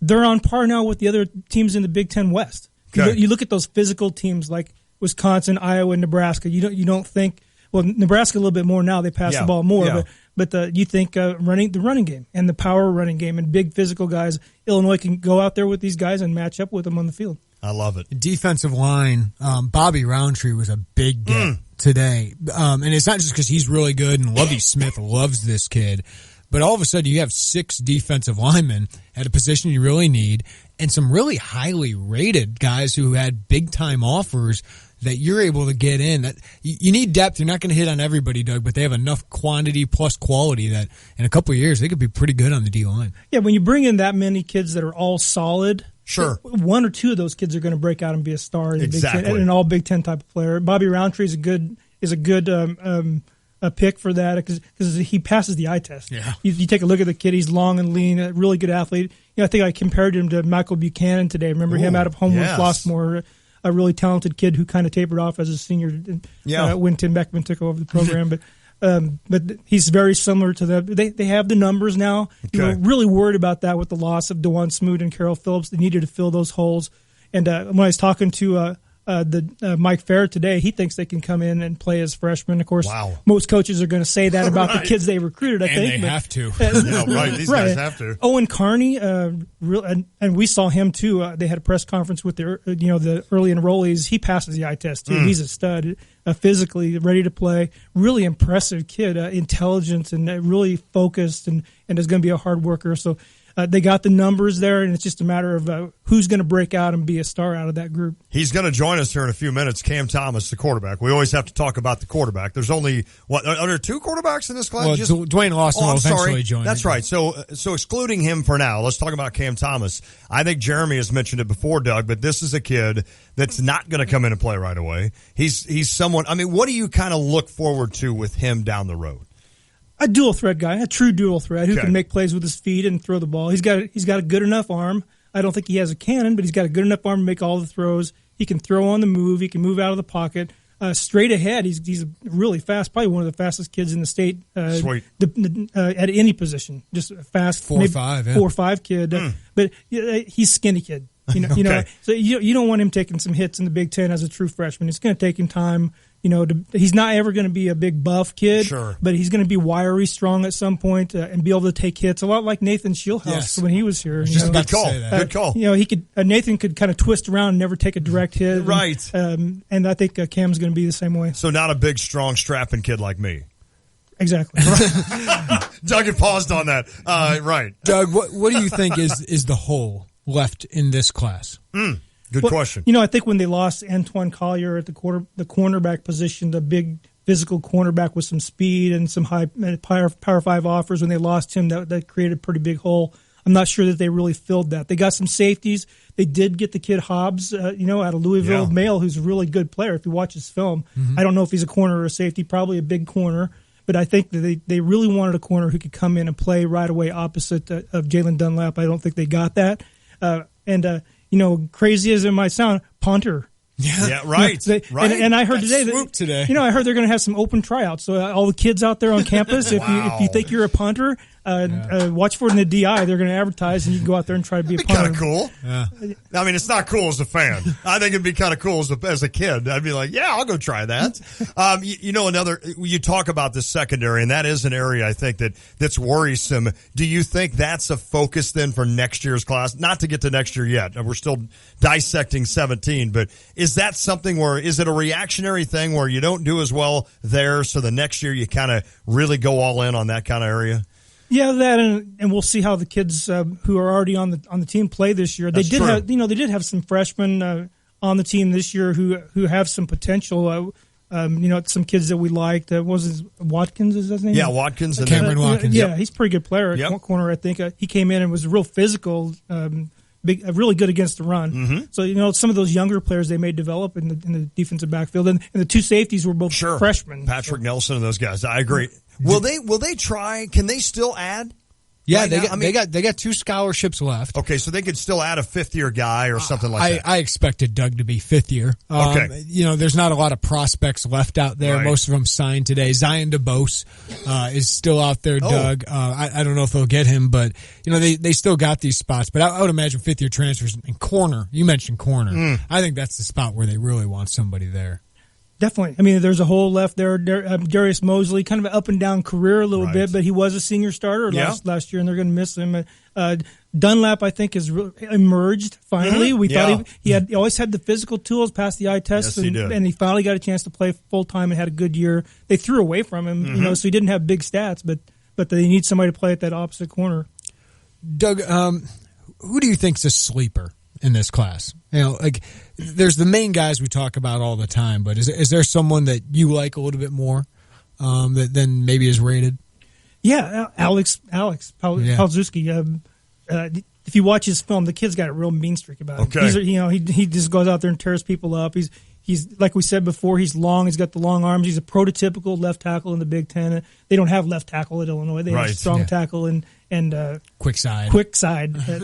They're on par now with the other teams in the Big Ten West. Okay. You look at those physical teams like Wisconsin, Iowa, and Nebraska. You don't think, well, Nebraska a little bit more now. They pass the ball more, but you think running the running game and the power running game and big physical guys, Illinois can go out there with these guys and match up with them on the field. I love it. Defensive line, Bobby Roundtree was a big get today. And it's not just because he's really good and Lovie Smith loves this kid, but all of a sudden you have 6 defensive linemen at a position you really need and some really highly rated guys who had big-time offers that you're able to get in. That you need depth. You're not going to hit on everybody, Doug, but they have enough quantity plus quality that in a couple of years they could be pretty good on the D-line. Yeah, when you bring in that many kids that are all solid, sure, 1 or 2 of those kids are going to break out and be a star in the Big Ten, an all Big Ten type of player. Bobby Roundtree is a good pick for that because he passes the eye test. Yeah. You take a look at the kid; he's long and lean, a really good athlete. I think I compared him to Michael Buchanan today. Remember him out of Homewood Flossmoor, a really talented kid who kind of tapered off as a senior when Tim Beckman took over the program. But he's very similar to them. They have the numbers now. Okay. You were really worried about that with the loss of DeJuan Smoot and Carroll Phillips. They needed to fill those holes. And when I was talking to Mike Fair today. He thinks they can come in and play as freshmen. Of course, wow. Most coaches are going to say that about the kids they recruited. I think they have to. Right. These guys have to. Owen Carney, and we saw him too. They had a press conference with the early enrollees. He passes the eye test too. He's a stud, physically ready to play. Really impressive kid, intelligent and really focused, and is going to be a hard worker. So. They got the numbers there, and it's just a matter of who's going to break out and be a star out of that group. He's going to join us here in a few minutes, Cam Thomas, the quarterback. We always have to talk about the quarterback. There's only, are there 2 quarterbacks in this class? Well, Dwayne Lawson will eventually join. That's right. So excluding him for now, let's talk about Cam Thomas. I think Jeremy has mentioned it before, Doug, but this is a kid that's not going to come in and play right away. He's someone, I mean, what do you kind of look forward to with him down the road? A dual threat guy, a true dual threat who can make plays with his feet and throw the ball. He's got a good enough arm. I don't think he has a cannon, but he's got a good enough arm to make all the throws. He can throw on the move. He can move out of the pocket. Straight ahead, he's really fast. Probably one of the fastest kids in the state. Sweet. At any position, just a fast 4.5, 4.5 kid. But he's skinny kid. You know. So you don't want him taking some hits in the Big Ten as a true freshman. It's going to take him time. He's not ever going to be a big buff kid, but he's going to be wiry, strong at some point, and be able to take hits. A lot like Nathan Shieldhouse when he was here. Good call. Good call. Nathan could kind of twist around and never take a direct hit. Right. And I think Cam's going to be the same way. So not a big, strong, strapping kid like me. Exactly. Doug had paused on that. Right. Doug, what do you think is the hole left in this class? Good question. I think when they lost Antoine Collier at the cornerback position, the big physical cornerback with some speed and some high Power 5 offers, when they lost him, that created a pretty big hole. I'm not sure that they really filled that. They got some safeties. They did get the kid Hobbs, out of Louisville Male, who's a really good player. If you watch his film, I don't know if he's a corner or a safety, probably a big corner. But I think that they really wanted a corner who could come in and play right away opposite of Jalen Dunlap. I don't think they got that. Crazy as it might sound, punter. Yeah, right. Right. And I heard today. I heard they're going to have some open tryouts. So all the kids out there on campus, if you think you're a punter, watch for it in the DI. They're going to advertise, and you can go out there and try to be a punter. Kind of cool. Yeah. I mean, it's not cool as a fan. I think it'd be kind of cool as a kid. I'd be like, yeah, I'll go try that. You talk about the secondary, and that is an area I think that's worrisome. Do you think that's a focus then for next year's class? Not to get to next year yet. We're still dissecting 17, but is that something is it a reactionary thing where you don't do as well there, so the next year you kind of really go all in on that kind of area? Yeah, that and we'll see how the kids who are already on the team play this year. They did have some freshmen on the team this year who have some potential. Some kids that we liked. Was Watkins? Is his name? Yeah, Watkins. And Cameron Watkins. Yeah, he's a pretty good player at corner. I think he came in and was real physical. Really good against the run. Mm-hmm. So, some of those younger players they may develop in the defensive backfield. And the 2 safeties were both freshmen. Patrick Nelson and those guys. I agree. Will they try? Can they still add? Yeah, right they got 2 scholarships left. Okay, so they could still add a 5th-year guy or something like that. I expected Doug to be 5th year. Okay. There's not a lot of prospects left out there. Right. Most of them signed today. Zion DeBose is still out there, Doug. I don't know if they'll get him, but they still got these spots. But I would imagine 5th-year transfers and corner. You mentioned corner. I think that's the spot where they really want somebody there. Definitely. I mean, there's a hole left there. Darius Mosley, kind of an up and down career a little bit, but he was a senior starter last year, and they're going to miss him. Dunlap, I think, has emerged finally. We thought he always had the physical tools, passed the eye test, and he finally got a chance to play full time and had a good year. They threw away from him, so he didn't have big stats, but they need somebody to play at that opposite corner. Doug, who do you think's a sleeper in this class? There's the main guys we talk about all the time, but is there someone that you like a little bit more than maybe is rated? Yeah, Alex Palczewski. If you watch his film, the kid's got a real mean streak about him. Okay. He just goes out there and tears people up. He's like we said before, he's long. He's got the long arms. He's a prototypical left tackle in the Big Ten. They don't have left tackle at Illinois. They have strong tackle and quick side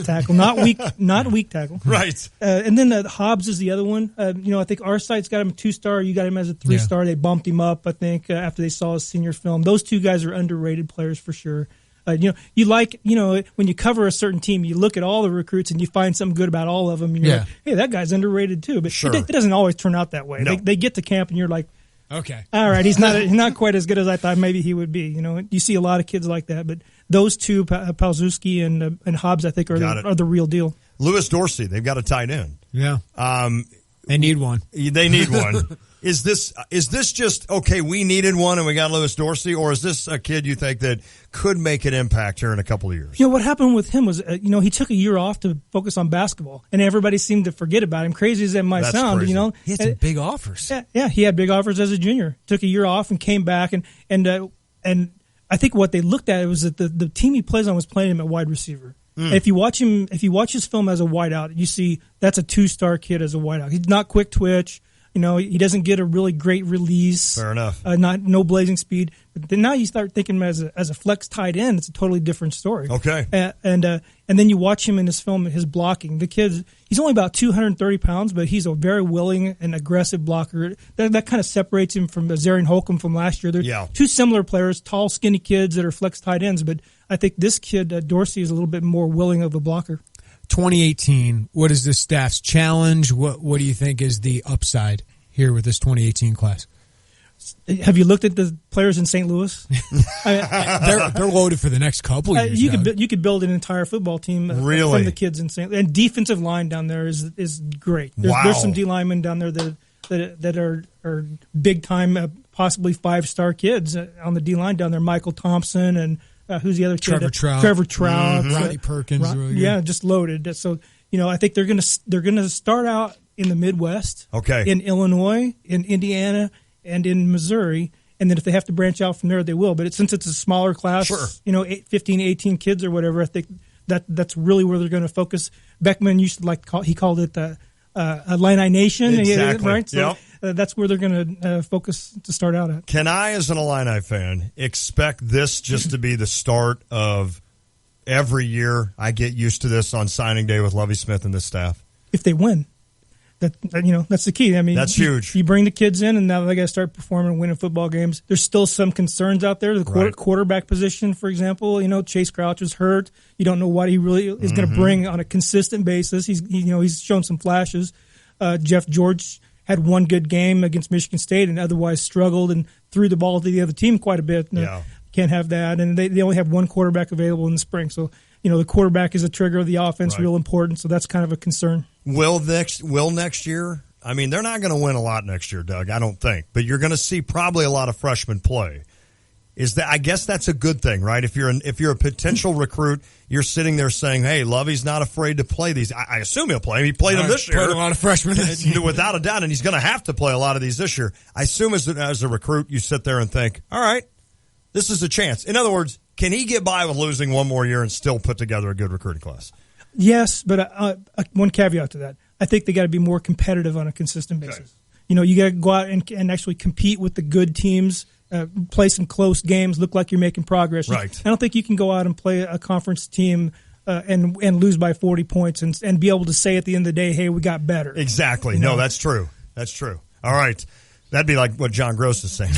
tackle, not weak tackle. Right. And then Hobbs is the other one. I think our site's got him a 2-star. You got him as a 3-star. They bumped him up, I think, after they saw his senior film. Those 2 guys are underrated players for sure. You like, when you cover a certain team, you look at all the recruits and you find something good about all of them. And you're like, hey, that guy's underrated too. But it doesn't always turn out that way. No. They get to camp and you're like, okay, all right, he's not quite as good as I thought maybe he would be. You see a lot of kids like that. But those two, Palzewski and Hobbs, I think are the real deal. Lewis Dorsey, they've got a tight end. Yeah. They need one. They need one. Is this just, okay, we needed one and we got Lewis Dorsey, or is this a kid you think that could make an impact here in a couple of years? What happened with him was, he took a year off to focus on basketball, and everybody seemed to forget about him. Crazy as that might sound, crazy. He had some big offers. Yeah, he had big offers as a junior. Took a year off and came back, and I think what they looked at was that the team he plays on was playing him at wide receiver. And if you watch his film as a wideout, you see that's a 2-star kid as a wideout. He's not quick twitch. He doesn't get a really great release. Fair enough. No blazing speed. But then now you start thinking as a flex tight end, it's a totally different story. Okay. And then you watch him in his film, his blocking. The kid, he's only about 230 pounds, but he's a very willing and aggressive blocker. That kind of separates him from Zarian Holcomb from last year. They're two similar players, tall, skinny kids that are flex tight ends. But I think this kid, Dorsey, is a little bit more willing of a blocker. 2018, what is this staff's challenge? What do you think is the upside here with this 2018 class? Have you looked at the players in St. Louis? They're loaded for the next couple years. You could build an entire football team from the kids in St. Louis. And defensive line down there is great. There's some D linemen down there that are big time, possibly 5-star kids on the D line down there. Michael Thompson and who's the other kid? Trevor Trout, Ronnie Perkins. Just loaded. So I think they're gonna start out in the Midwest, in Illinois, in Indiana, and in Missouri, and then if they have to branch out from there, they will. But since it's a smaller class, 15, 18 kids or whatever, I think that's really where they're going to focus. Beckman used to he called it a Illini Nation, exactly. Right? So that's where they're going to focus to start out at. Can I, as an Illini fan, expect this just to be the start of every year I get used to this on signing day with Lovie Smith and this staff? If they win. That's the key. I mean, that's huge. You bring the kids in, and now they got to start performing and winning football games. There's still some concerns out there. The quarterback position, for example, Chase Crouch is hurt. You don't know what he really is going to bring on a consistent basis. He's shown some flashes. Jeff George had one good game against Michigan State, and otherwise struggled and threw the ball to the other team quite a bit. Can't have that, and they only have one quarterback available in the spring, so. The quarterback is a trigger of the offense, real important, so that's kind of a concern. Will next year? I mean, they're not going to win a lot next year, Doug, I don't think. But you're going to see probably a lot of freshmen play. I guess that's a good thing, right? If you're a potential recruit, you're sitting there saying, hey, Lovey's not afraid to play these. I assume he'll play. He played them this year. Played a lot of freshmen. Without a doubt, and he's going to have to play a lot of these this year. I assume as a recruit, you sit there and think, all right, this is a chance. In other words, can he get by with losing one more year and still put together a good recruiting class? Yes, but one caveat to that. I think they got to be more competitive on a consistent basis. You got to go out and actually compete with the good teams, play some close games, look like you're making progress. Right. I don't think you can go out and play a conference team and lose by 40 points and be able to say at the end of the day, hey, we got better. Exactly. No, that's true. That's true. All right. That'd be like what John Gross is saying.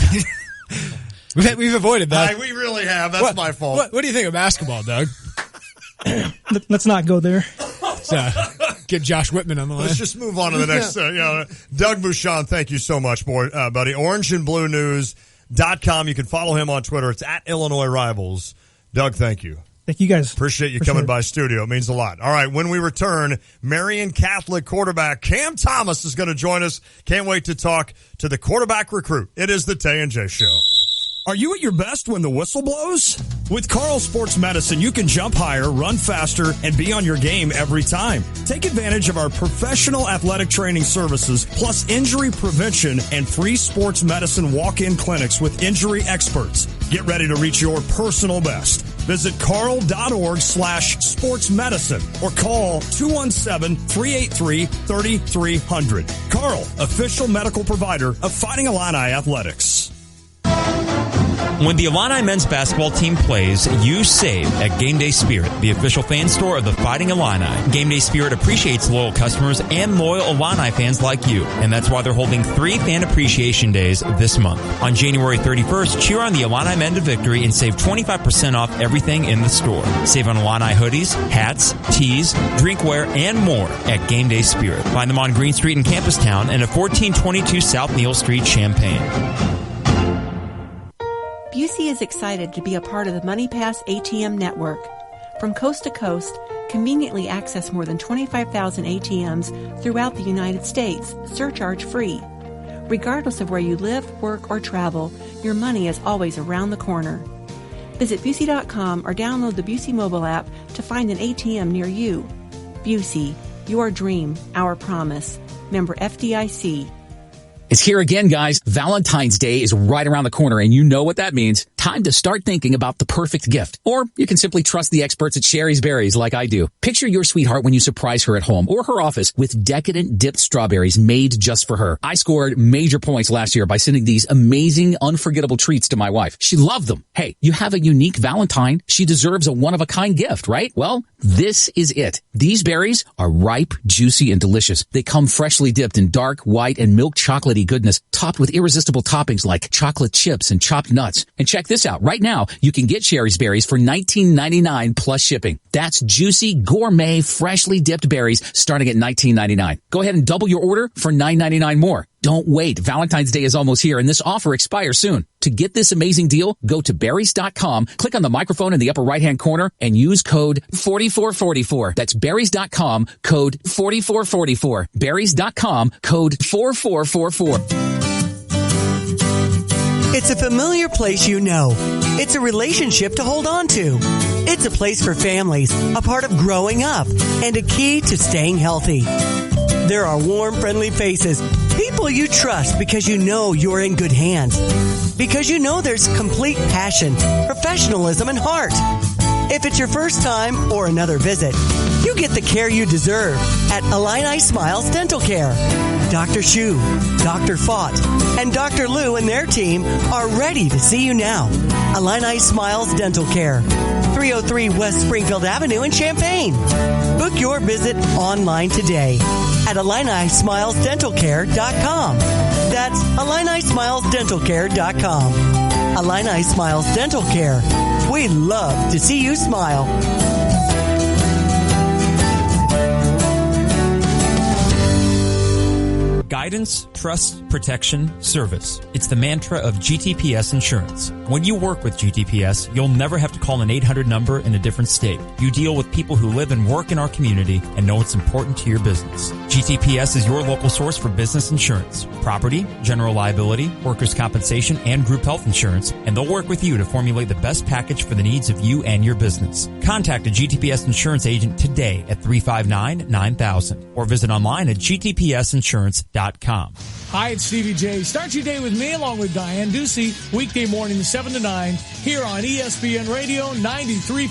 We've avoided that. We really have. That's my fault. What do you think of basketball, Doug? Let's not go there. Get Josh Whitman on the line. Let's just move on to the next. Doug Bouchon, thank you so much, buddy. OrangeandBlueNews.com. You can follow him on Twitter. It's at Illinois Rivals. Doug, thank you. Thank you, guys. Appreciate you coming by studio. It means a lot. All right, when we return, Marian Catholic quarterback Cam Thomas is going to join us. Can't wait to talk to the quarterback recruit. It is the Tay and J Show. Are you at your best when the whistle blows? With Carl Sports Medicine, you can jump higher, run faster, and be on your game every time. Take advantage of our professional athletic training services, plus injury prevention and free sports medicine walk-in clinics with injury experts. Get ready to reach your personal best. Visit carl.org/sportsmedicine or call 217-383-3300. Carl, official medical provider of Fighting Illini Athletics. When the Illini men's basketball team plays, you save at Game Day Spirit, the official fan store of the Fighting Illini. Game Day Spirit appreciates loyal customers and loyal Illini fans like you, and that's why they're holding 3 fan appreciation days this month. On January 31st, cheer on the Illini men to victory and save 25% off everything in the store. Save on Illini hoodies, hats, tees, drinkware, and more at Game Day Spirit. Find them on Green Street in Campustown and at 1422 South Neal Street, Champaign. Busey is excited to be a part of the MoneyPass ATM network. From coast to coast, conveniently access more than 25,000 ATMs throughout the United States, surcharge-free. Regardless of where you live, work, or travel, your money is always around the corner. Visit Busey.com or download the Busey mobile app to find an ATM near you. Busey, your dream, our promise. Member FDIC. It's here again, guys. Valentine's Day is right around the corner, and you know what that means. Time to start thinking about the perfect gift. Or you can simply trust the experts at Sherry's Berries like I do. Picture your sweetheart when you surprise her at home or her office with decadent dipped strawberries made just for her. I scored major points last year by sending these amazing, unforgettable treats to my wife. She loved them. Hey, you have a unique Valentine. She deserves a one-of-a-kind gift, right? Well, this is it. These berries are ripe, juicy, and delicious. They come freshly dipped in dark, white, and milk chocolatey goodness, topped with irresistible toppings like chocolate chips and chopped nuts. And check this out. Right now, you can get Sherry's Berries for $19.99 plus shipping. That's juicy, gourmet, freshly dipped berries starting at $19.99. Go ahead and double your order for $9.99 more. Don't wait. Valentine's Day is almost here, and this offer expires soon. To get this amazing deal, go to berries.com, click on the microphone in the upper right-hand corner, and use code 4444. That's berries.com, code 4444. Berries.com, code 4444. It's a familiar place you know. It's a relationship to hold on to. It's a place for families, a part of growing up, and a key to staying healthy. There are warm, friendly faces, people you trust because you know you're in good hands, because you know there's complete passion, professionalism, and heart. If it's your first time or another visit, you get the care you deserve at Illini Smiles Dental Care. Dr. Shu, Dr. Fott, and Dr. Lou and their team are ready to see you now. Illini Smiles Dental Care, 303 West Springfield Avenue in Champaign. Book your visit online today at IlliniSmilesDentalCare.com. That's IlliniSmilesDentalCare.com. Illini Smiles Dental Care. We love to see you smile. Guidance, trust, protection, service. It's the mantra of GTPS Insurance. When you work with GTPS, you'll never have to call an 800 number in a different state. You deal with people who live and work in our community and know it's important to your business. GTPS is your local source for business insurance, property, general liability, workers' compensation, and group health insurance, and they'll work with you to formulate the best package for the needs of you and your business. Contact a GTPS insurance agent today at 359-9000 or visit online at gtpsinsurance.com. Hi, it's Stevie J. Start your day with me along with Diane Ducey, weekday mornings 7 to 9 here on ESPN Radio 93.5.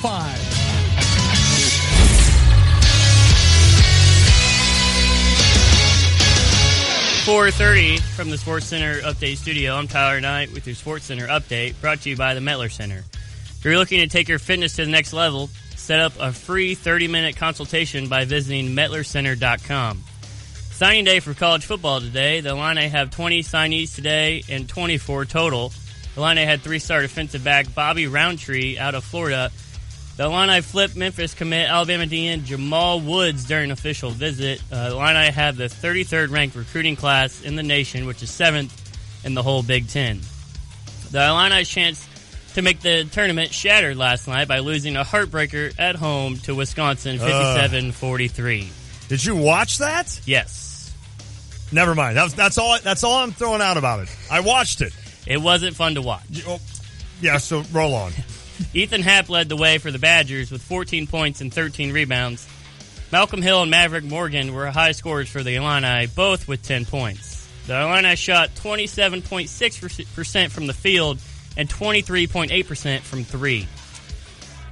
4:30 from the Sports Center Update Studio. I'm Tyler Knight with your Sports Center Update, brought to you by the Mettler Center. If you're looking to take your fitness to the next level, set up a free 30-minute consultation by visiting MettlerCenter.com. Signing day for college football today. The Illini have 20 signees today and 24 total. The Illini had 3-star defensive back Bobby Roundtree out of Florida. The Illini flipped Memphis commit Alabama DN Jamal Woods during an official visit. The Illini have the 33rd ranked recruiting class in the nation, which is 7th in the whole Big Ten. The Illini's chance to make the tournament shattered last night by losing a heartbreaker at home to Wisconsin 57-43. Did you watch that? Yes. Never mind. That's all I'm throwing out about it. I watched it. It wasn't fun to watch. Yeah, so roll on. Ethan Happ led the way for the Badgers with 14 points and 13 rebounds. Malcolm Hill and Maverick Morgan were high scorers for the Illini, both with 10 points. The Illini shot 27.6% from the field and 23.8% from three.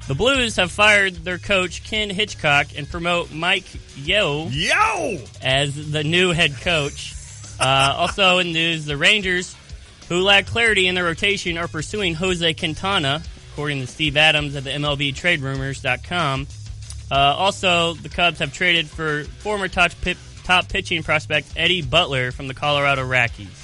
The Blues have fired their coach, Ken Hitchcock, and promote Mike Yeo as the new head coach. Also in news, the Rangers who lack clarity in their rotation, are pursuing Jose Quintana, according to Steve Adams of the MLBTradeRumors.com. Also, the Cubs have traded for former top pitching prospect Eddie Butler from the Colorado Rockies.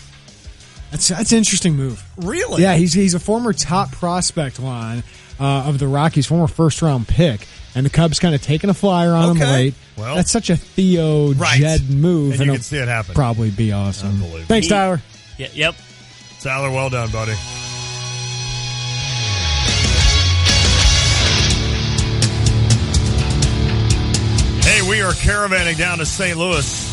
That's an interesting move. Really? Yeah, he's a former top prospect line of the Rockies, former first-round pick, and the Cubs kind of taking a flyer on him late. Well, that's such a Theo Jed move. And you can see it happen. Probably be awesome. Unbelievable. Thanks, Tyler. Yep. Tyler, well done, buddy. Hey, we are caravanning down to St. Louis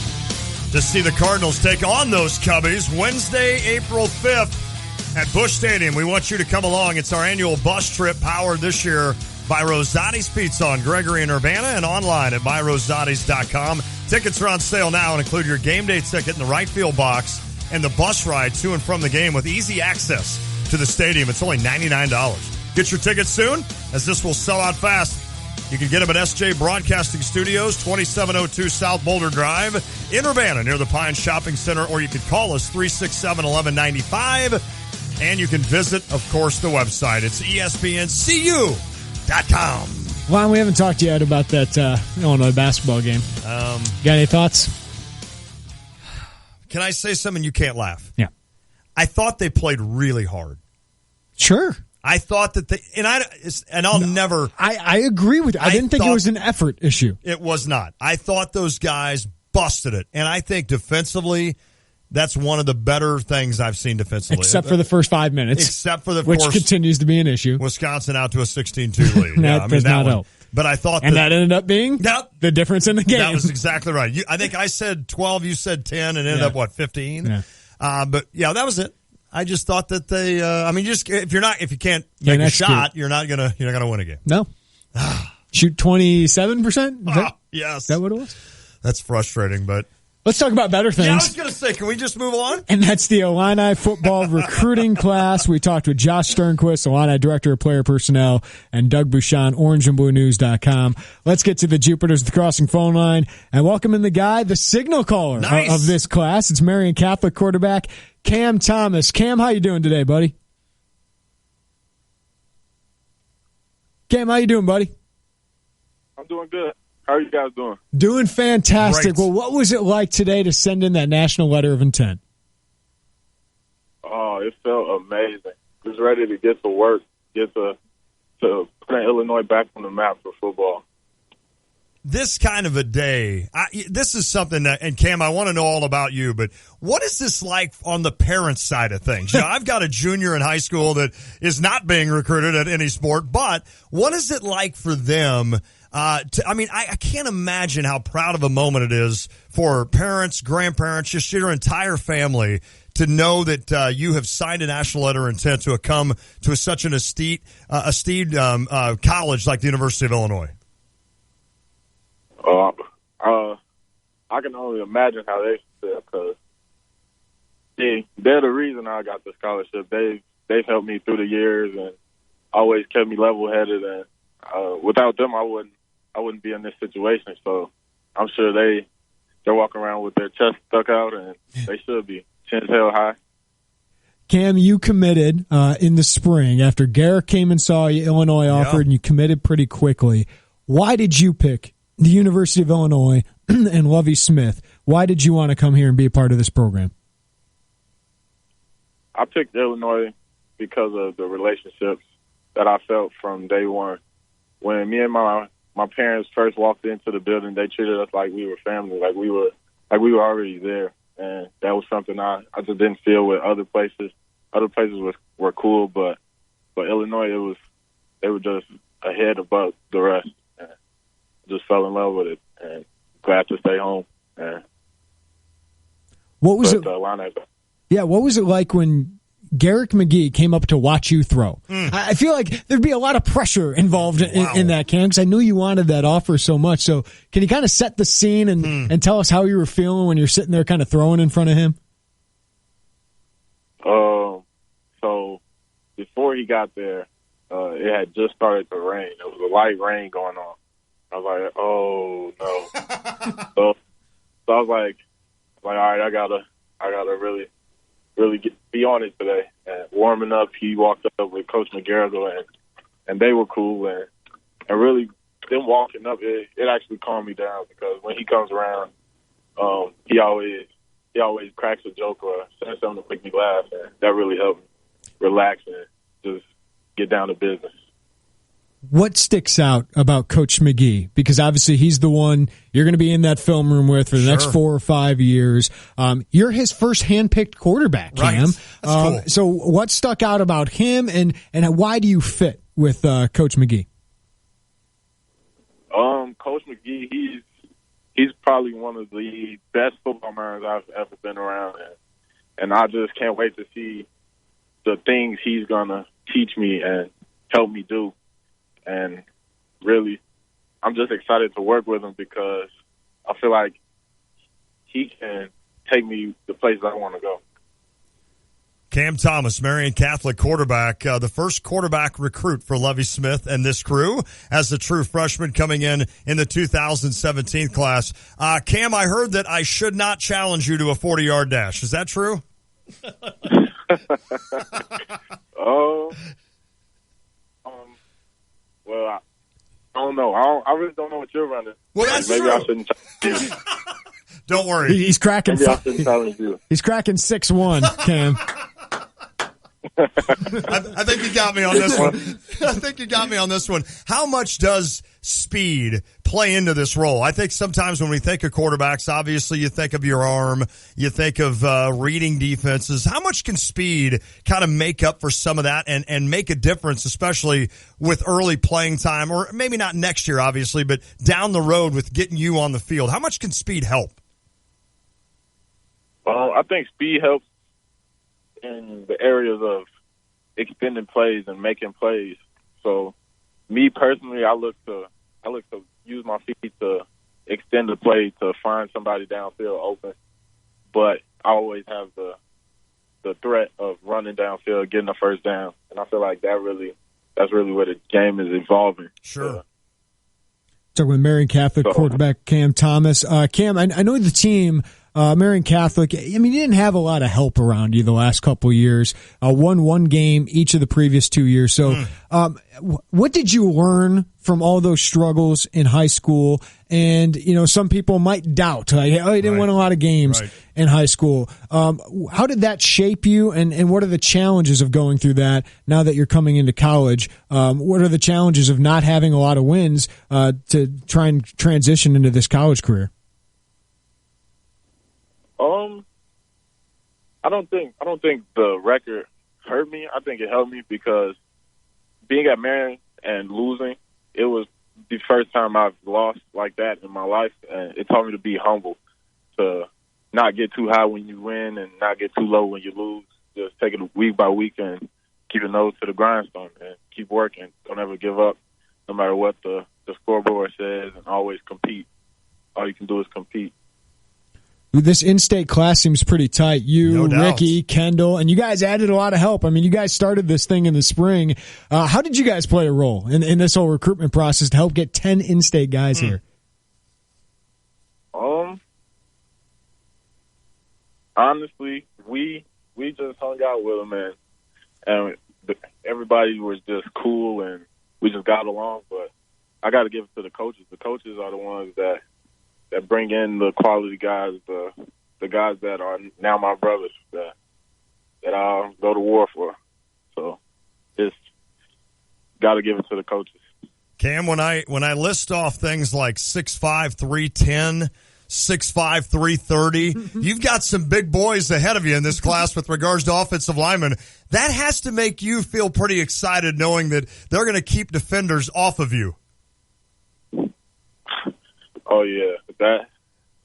to see the Cardinals take on those Cubbies Wednesday, April 5th at Busch Stadium. We want you to come along. It's our annual bus trip powered this year by Rosati's Pizza on Gregory and Urbana and online at myrosatis.com. Tickets are on sale now and include your game day ticket in the right field box and the bus ride to and from the game with easy access to the stadium. It's only $99. Get your tickets soon, as this will sell out fast. You can get them at SJ Broadcasting Studios, 2702 South Boulder Drive in Urbana near the Pine Shopping Center, or you can call us 367-1195, and you can visit, of course, the website. It's ESPNCU.com. Lon, we haven't talked yet about that Illinois basketball game. Got any thoughts? Can I say something? You can't laugh. Yeah. I thought they played really hard. Sure. I thought that they, never. I agree with you. I didn't think it was an effort issue. It was not. I thought those guys busted it. And I think defensively, that's one of the better things I've seen defensively. Except for the first 5 minutes. Except for which continues to be an issue. Wisconsin out to a 16-2 lead. That does not help. But I thought that ended up being the difference in the game. That was exactly right. I think I said 12, you said 10, and ended up, 15? Yeah. But that was it. I just thought that they. If you can't make a shot, you're not gonna win a game. No. Shoot 27%. Yes. Is that what it was? That's frustrating, but let's talk about better things. Yeah, I was gonna say, can we just move on? And that's the Illini football recruiting class. We talked with Josh Sternquist, Illini Director of Player Personnel, and Doug Bouchon, orangeandbluenews.com. Let's get to the Jupiters at the Crossing phone line and welcome in the guy, the signal caller of this class. It's Marian Catholic quarterback Cam Thomas. Cam, how you doing today, buddy? Cam, how you doing, buddy? I'm doing good. How are you guys doing? Doing fantastic. Great. Well, what was it like today to send in that national letter of intent? Oh, it felt amazing. Just ready to get to work, get to put Illinois back on the map for football. This kind of a day, this is something that, and Cam, I want to know all about you, but what is this like on the parents' side of things? I've got a junior in high school that is not being recruited at any sport, but what is it like for them? I can't imagine how proud of a moment it is for parents, grandparents, just your entire family to know that you have signed a national letter of intent to come to such an esteemed college like the University of Illinois. I can only imagine how they feel because they're the reason I got the scholarship. They've helped me through the years and always kept me level-headed. And without them, I wouldn't be in this situation. So I'm sure they're walking around with their chest stuck out, and they should be chins held high. Cam, you committed in the spring after Garrett came and saw you. Illinois offered, and you committed pretty quickly. Why did you pick the University of Illinois and Lovie Smith? Why did you want to come here and be a part of this program? I picked Illinois because of the relationships that I felt from day one. When me and my parents first walked into the building, they treated us like we were family, like we were already there, and that was something I just didn't feel with other places. Other places were cool, but Illinois, they were just ahead above the rest. And just fell in love with it, and glad to stay home. And what was it? Yeah, what was it like when Garrick McGee came up to watch you throw? I feel like there'd be a lot of pressure involved in that, Cam, because I knew you wanted that offer so much. So can you kind of set the scene and tell us how you were feeling when you're sitting there kind of throwing in front of him? So before he got there, it had just started to rain. There was a light rain going on. I was like, oh no. so I was like, all right, I gotta really really be on it today. And warming up, he walked up with Coach McGarrigle, and they were cool. And really, them walking up, it actually calmed me down because when he comes around, he always cracks a joke or says something to make me laugh, and that really helped me relax and just get down to business. What sticks out about Coach McGee? Because obviously he's the one you're going to be in that film room with for the next 4 or 5 years. You're his first hand-picked quarterback, Cam. Right. That's cool. So what stuck out about him, and why do you fit with Coach McGee? Coach McGee, he's probably one of the best football minds I've ever been around, and I just can't wait to see the things he's gonna teach me and help me do. And really, I'm just excited to work with him because I feel like he can take me the places I want to go. Cam Thomas, Marion Catholic quarterback, the first quarterback recruit for Lovie Smith and this crew as the true freshman coming in the 2017 class. Cam, I heard that I should not challenge you to a 40-yard dash. Is that true? Well, I don't know. I really don't know what you're running. Well, that's maybe true. I shouldn't challenge you. Don't worry. He's cracking. Maybe I shouldn't challenge you. He's cracking 6'1", Cam. I think you got me on this one. I think you got me on this one. How much does speed play into this role? I think sometimes when we think of quarterbacks, obviously you think of your arm, you think of reading defenses. How much can speed kind of make up for some of that and make a difference, especially with early playing time, or maybe not next year, obviously, but down the road with getting you on the field? How much can speed help? I think speed helps in the areas of extending plays and making plays. So, me personally, I look to use my feet to extend the play to find somebody downfield open. But I always have the threat of running downfield, getting a first down, and I feel like that's really where the game is evolving. Sure. Talking with Marion Catholic quarterback Cam Thomas. Cam, I know the team. Marion Catholic, I mean, you didn't have a lot of help around you the last couple of years. Won one game each of the previous 2 years. So, what did you learn from all those struggles in high school? And, some people might doubt, like, oh, you didn't win a lot of games in high school. How did that shape you? And what are the challenges of going through that now that you're coming into college? What are the challenges of not having a lot of wins to try and transition into this college career? I don't think the record hurt me. I think it helped me because being at Marion and losing, it was the first time I've lost like that in my life, and it taught me to be humble, to not get too high when you win and not get too low when you lose. Just take it week by week and keep your nose to the grindstone and keep working. Don't ever give up, no matter what the scoreboard says, and always compete. All you can do is compete. This in-state class seems pretty tight. You, No doubt. Ricky, Kendall, and you guys added a lot of help. I mean, you guys started this thing in the spring. How did you guys play a role in this whole recruitment process to help get 10 in-state guys here? Honestly, we just hung out with them, and everybody was just cool, and we just got along. But I got to give it to the coaches. The coaches are the ones that bring in the quality guys, the guys that are now my brothers that I'll go to war for. So just got to give it to the coaches. Cam, when I list off things like 6'5", 310, 6'5", 330, you've got some big boys ahead of you in this class with regards to offensive linemen. That has to make you feel pretty excited knowing that they're going to keep defenders off of you. Oh yeah,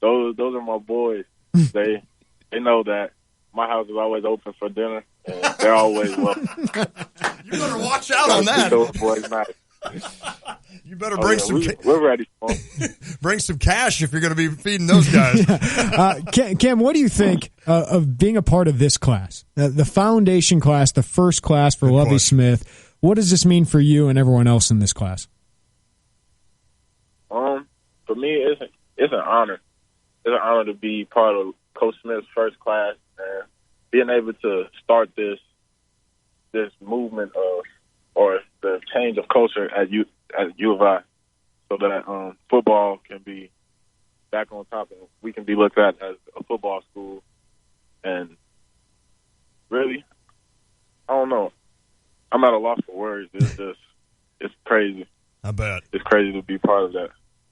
those are my boys. They know that my house is always open for dinner, and they're always welcome. You better watch out on that. Those boys nice. You better bring We're ready for them. Bring some cash if you're going to be feeding those guys. Cam, what do you think of being a part of this class, the foundation class, the first class for Lovie Smith? What does this mean for you and everyone else in this class? For me, it's an honor. It's an honor to be part of Coach Smith's first class, and being able to start this movement or the change of culture at U of I, so that football can be back on top and we can be looked at as a football school. And really, I don't know. I'm at a loss for words. It's crazy. I bet. It's crazy to be part of that.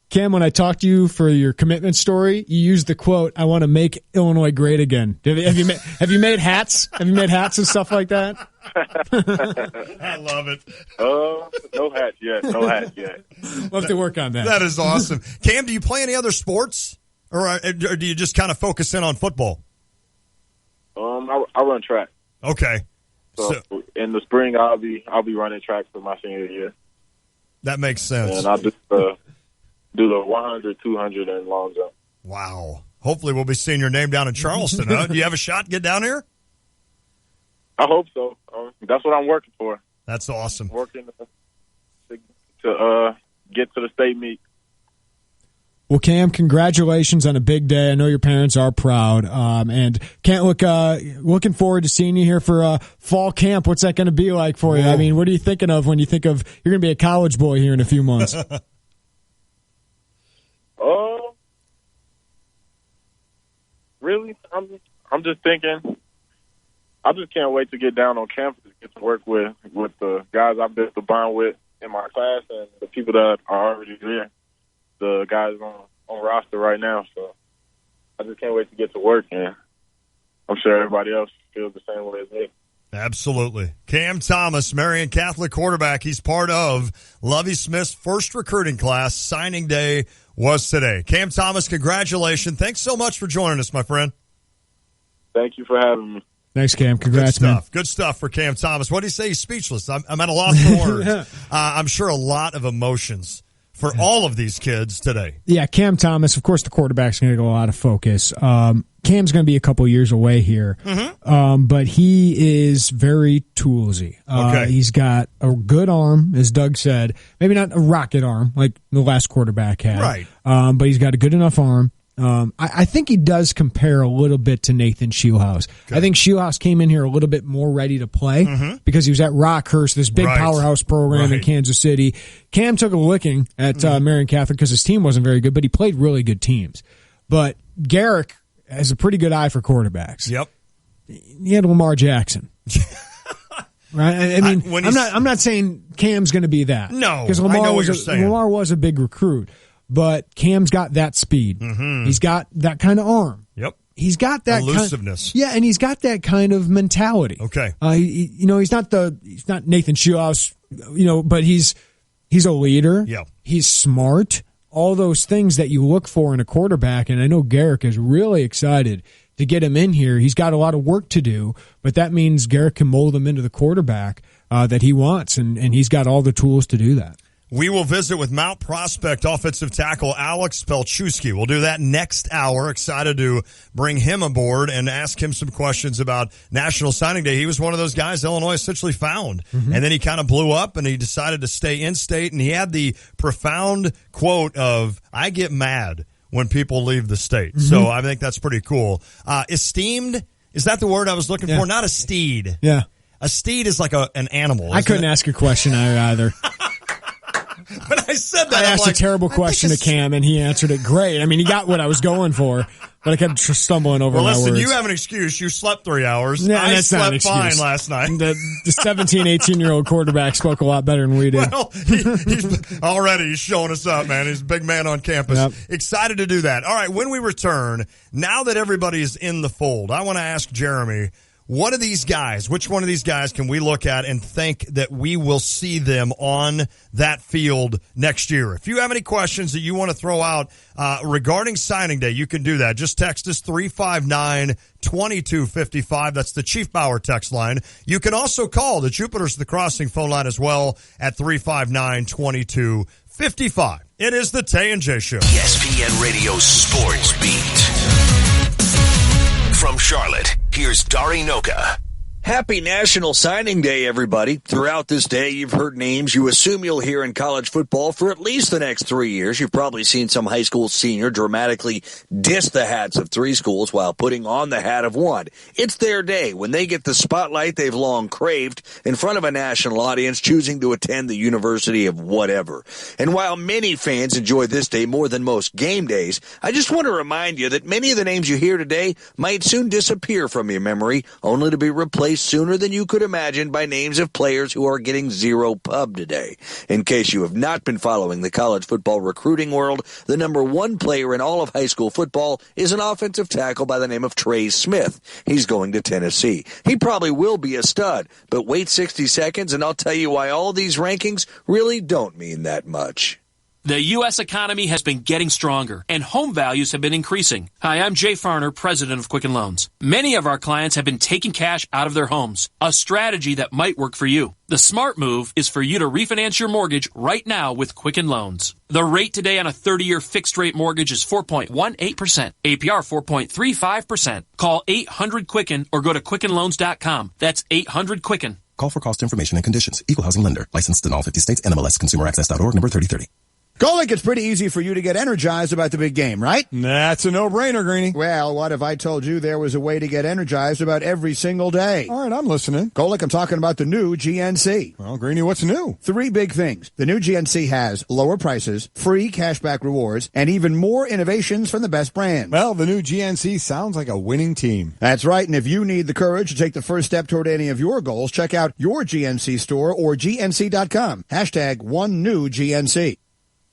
Cam, when I talked to you for your commitment story, you used the quote, "I want to make Illinois great again." Have you made hats? Have you made hats and stuff like that? I love it. No hats yet. No hats yet. We'll have to work on that. That is awesome. Cam, do you play any other sports, or do you just kind of focus in on football? I run track. Okay. So in the spring, I'll be running track for my senior year. That makes sense. And I'll do the 100, 200, and long jump. Wow. Hopefully we'll be seeing your name down in Charleston, huh? Do you have a shot to get down here? I hope so. That's what I'm working for. That's awesome. Working to get to the state meet. Well, Cam, congratulations on a big day. I know your parents are proud, and looking forward to seeing you here for fall camp. What's that going to be like for you? I mean, what are you thinking of when you think of you're going to be a college boy here in a few months? Really, I'm just thinking. I just can't wait to get down on campus, get to work with the guys I've built the bond with in my class and the people that are already there. The guys on roster right now, so I just can't wait to get to work, and I'm sure everybody else feels the same way as me. Absolutely. Cam Thomas, Marian Catholic quarterback. He's part of Lovie Smith's first recruiting class. Signing day was today. Cam Thomas, congratulations. Thanks so much for joining us, my friend. Thank you for having me. Thanks, Cam. Congrats, Good stuff. man. Good stuff for Cam Thomas. What do you say? He's speechless. I'm at a loss for words. I'm sure a lot of emotions for all of these kids today. Yeah, Cam Thomas, of course, the quarterback's going to get a lot of focus. Cam's going to be a couple years away here, but he is very toolsy. Okay. He's got a good arm, as Doug said. Maybe not a rocket arm like the last quarterback had, right? But he's got a good enough arm. I think he does compare a little bit to Nathan Shieldhouse. Okay. I think Shieldhouse came in here a little bit more ready to play because he was at Rockhurst, this big powerhouse program in Kansas City. Cam took a licking at Marian Catholic because his team wasn't very good, but he played really good teams. But Garrick has a pretty good eye for quarterbacks. Yep. He had Lamar Jackson. Right? I mean, I'm not saying Cam's going to be that. No, because Lamar was a big recruit. But Cam's got that speed. He's got that kind of arm. Yep. He's got that elusiveness. And he's got that kind of mentality. Okay. He's not Nathan Shieldhouse, but he's a leader. Yeah. He's smart. All those things that you look for in a quarterback, and I know Garrick is really excited to get him in here. He's got a lot of work to do, but that means Garrick can mold him into the quarterback that he wants, and he's got all the tools to do that. We will visit with Mount Prospect offensive tackle Alex Pelchewski. We'll do that next hour. Excited to bring him aboard and ask him some questions about National Signing Day. He was one of those guys Illinois essentially found. And then he kind of blew up and he decided to stay in state. And he had the profound quote of, "I get mad when people leave the state." So I think that's pretty cool. Esteemed, is that the word I was looking for? Not a steed. Yeah. A steed is like an animal. I couldn't ask a question either. When I said that, I asked a terrible question to Cam, and he answered it great. I mean, he got what I was going for, but I kept stumbling over my words. Well, listen, you have an excuse. You slept 3 hours. Yeah, I that's not an slept excuse. fine last night. The 17, 18-year-old quarterback spoke a lot better than we did. Well, he's showing us up, man. He's a big man on campus. Yep. Excited to do that. All right, when we return, now that everybody is in the fold, I want to ask Jeremy, which one of these guys can we look at and think that we will see them on that field next year? If you have any questions that you want to throw out regarding signing day, you can do that. Just text us 359-2255. That's the Chief Bauer text line. You can also call the Jupiter's The Crossing phone line as well at 359-2255. It is the Tay and J Show. ESPN Radio Sports Beat. From Charlotte, here's Dari Noka. Happy National Signing Day, everybody. Throughout this day, you've heard names you assume you'll hear in college football for at least the next 3 years. You've probably seen some high school senior dramatically diss the hats of 3 schools while putting on the hat of 1. It's their day when they get the spotlight they've long craved in front of a national audience choosing to attend the University of whatever. And while many fans enjoy this day more than most game days, I just want to remind you that many of the names you hear today might soon disappear from your memory, only to be replaced sooner than you could imagine by names of players who are getting zero pub today. In case you have not been following the college football recruiting world, the number 1 player in all of high school football is an offensive tackle by the name of Trey Smith. He's going to Tennessee. He probably will be a stud, but wait 60 seconds and I'll tell you why all these rankings really don't mean that much. The U.S. economy has been getting stronger, and home values have been increasing. Hi, I'm Jay Farner, president of Quicken Loans. Many of our clients have been taking cash out of their homes, a strategy that might work for you. The smart move is for you to refinance your mortgage right now with Quicken Loans. The rate today on a 30-year fixed-rate mortgage is 4.18%, APR 4.35%. Call 800-QUICKEN or go to QuickenLoans.com. That's 800-QUICKEN. Call for cost information and conditions. Equal housing lender. Licensed in all 50 states. NMLS ConsumerAccess.org. Number 3030. Golic, it's pretty easy for you to get energized about the big game, right? That's a no-brainer, Greenie. Well, what if I told you there was a way to get energized about every single day? All right, I'm listening. Golic, I'm talking about the new GNC. Well, Greenie, what's new? 3 big things. The new GNC has lower prices, free cashback rewards, and even more innovations from the best brands. Well, the new GNC sounds like a winning team. That's right, and if you need the courage to take the first step toward any of your goals, check out your GNC store or GNC.com. #OneNewGNC.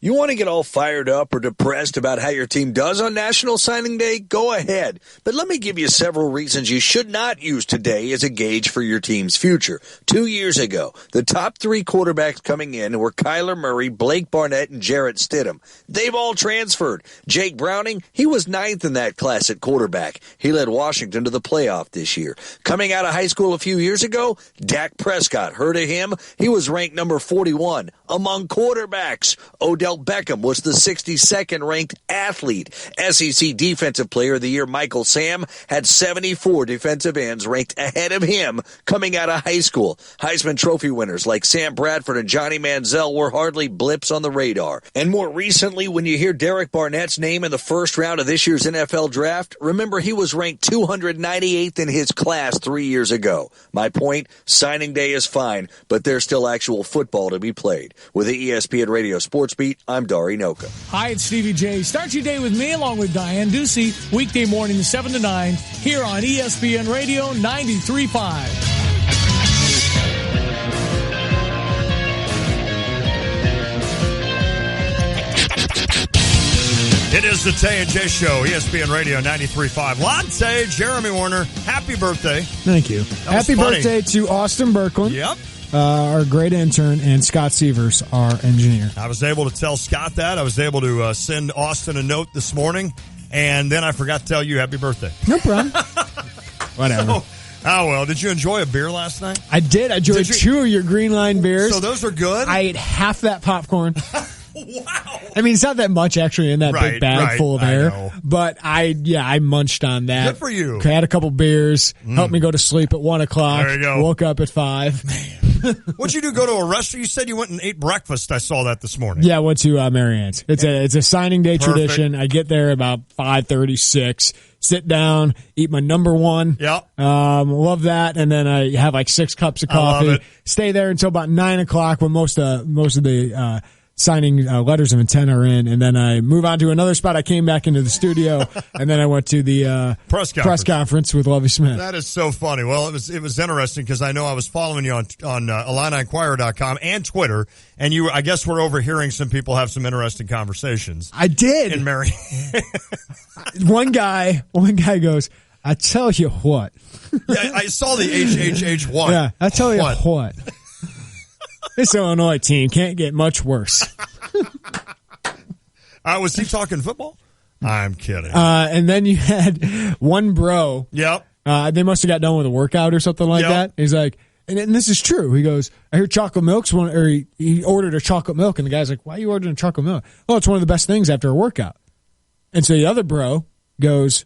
You want to get all fired up or depressed about how your team does on National Signing Day? Go ahead. But let me give you several reasons you should not use today as a gauge for your team's future. 2 years ago, the top 3 quarterbacks coming in were Kyler Murray, Blake Barnett, and Jarrett Stidham. They've all transferred. Jake Browning, he was 9th in that class at quarterback. He led Washington to the playoff this year. Coming out of high school a few years ago, Dak Prescott. Heard of him? He was ranked number 41 among quarterbacks. Odell Beckham was the 62nd ranked athlete. SEC Defensive Player of the Year Michael Sam had 74 defensive ends ranked ahead of him coming out of high school. Heisman Trophy winners like Sam Bradford and Johnny Manziel were hardly blips on the radar. And more recently, when you hear Derek Barnett's name in the first round of this year's NFL Draft, remember he was ranked 298th in his class 3 years ago. My point, signing day is fine, but there's still actual football to be played. With the ESPN Radio Sports Beat, I'm Dari Noka. Hi, it's Stevie J. Start your day with me along with Diane Ducey, weekday morning 7 to 9, here on ESPN Radio 93.5. It is the Tay and J Show, ESPN Radio 93.5. Latte, Jeremy Warner, happy birthday. Thank you. Happy birthday to Austin Birkland. Yep. Our great intern, and Scott Sievers, our engineer. I was able to tell Scott that. I was able to send Austin a note this morning, and then I forgot to tell you happy birthday. No problem. Whatever. Well, did you enjoy a beer last night? I did. I enjoyed 2 of your Green Line beers. So those are good? I ate half that popcorn. Wow. I mean, it's not that much actually in that big bag full of air, but I munched on that. Good for you. Had a couple beers, helped me go to sleep at 1 o'clock. There you go. Woke up at 5. Man. What'd you do? Go to a restaurant? You said you went and ate breakfast. I saw that this morning. Yeah, I went to Marianne's. It's a signing day tradition. I get there about 5:36. Sit down, eat my number one. Yep. Love that, and then I have like 6 cups of coffee. Stay there until about 9 o'clock when most of the signing letters of intent are in, and then I move on to another spot. I came back into the studio, and then I went to the press conference with Lovie Smith. That is so funny. Well, it was interesting because I know I was following you on IlliniInquirer.com and Twitter, and I guess we're overhearing some people have some interesting conversations. I did. In Mary. One guy goes, I tell you what. Yeah, I saw the HHH1. Yeah, I tell you what. This Illinois team can't get much worse. Was he talking football? I'm kidding. And then you had one bro. Yep. They must have got done with a workout or something like that. He's like, and this is true. He goes, I hear chocolate milk's one, or he ordered a chocolate milk, and the guy's like, why are you ordering chocolate milk? Oh, it's one of the best things after a workout. And so the other bro goes,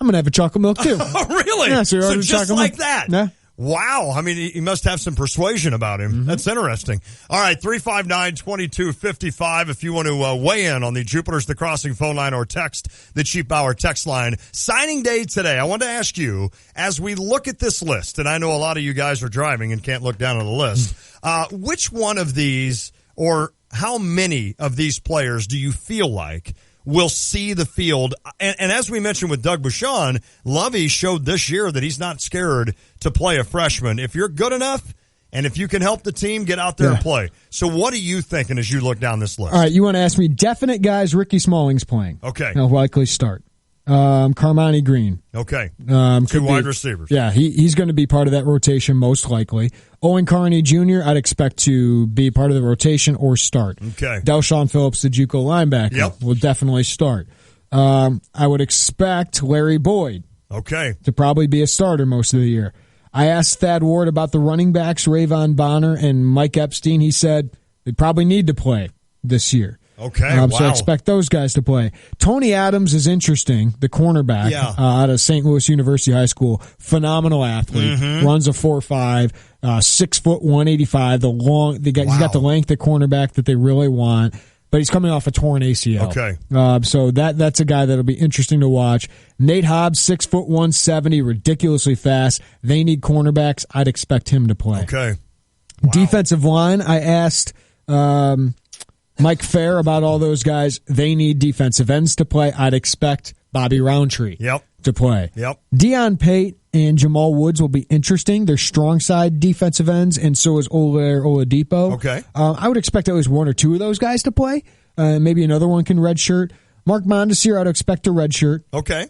I'm going to have a chocolate milk too. Oh, really? Yeah, so just like that? Yeah. Wow. I mean, he must have some persuasion about him. That's interesting. All right, 359-2255 if you want to weigh in on the Jupiter's The Crossing phone line or text the Cheap Hour text line. Signing day today. I want to ask you, as we look at this list, and I know a lot of you guys are driving and can't look down on the list, which one of these or how many of these players do you feel like will see the field? And as we mentioned with Doug Bushon, Lovey showed this year that he's not scared to play a freshman. If you're good enough and if you can help the team, get out there and play. So what are you thinking as you look down this list? All right, you want to ask me definite guys Ricky Smalling's playing. Okay. He'll likely start. Carmani Green. Okay. 2 wide receivers. Yeah, he's going to be part of that rotation most likely. Owen Carney Jr., I'd expect to be part of the rotation or start. Okay. Delshawn Phillips, the JUCO linebacker, will definitely start. I would expect Larry Boyd to probably be a starter most of the year. I asked Thad Ward about the running backs, Rayvon Bonner and Mike Epstein. He said they probably need to play this year. Okay, So I expect those guys to play. Tony Adams is interesting, the cornerback out of St. Louis University High School. Phenomenal athlete. Runs a 4.5, 6 foot 185. He's got the length at cornerback that they really want, but he's coming off a torn ACL. Okay. So that's a guy that'll be interesting to watch. Nate Hobbs, 6 foot 170, ridiculously fast. They need cornerbacks. I'd expect him to play. Okay. Defensive line, I asked Mike Fair about all those guys. They need defensive ends to play. I'd expect Bobby Roundtree to play. Deion Pate and Jamal Woods will be interesting. They're strong side defensive ends, and so is Olaire Oladipo. Okay. I would expect at least one or two of those guys to play. Maybe another one can redshirt. Mark Mondesir, I'd expect a redshirt. Okay.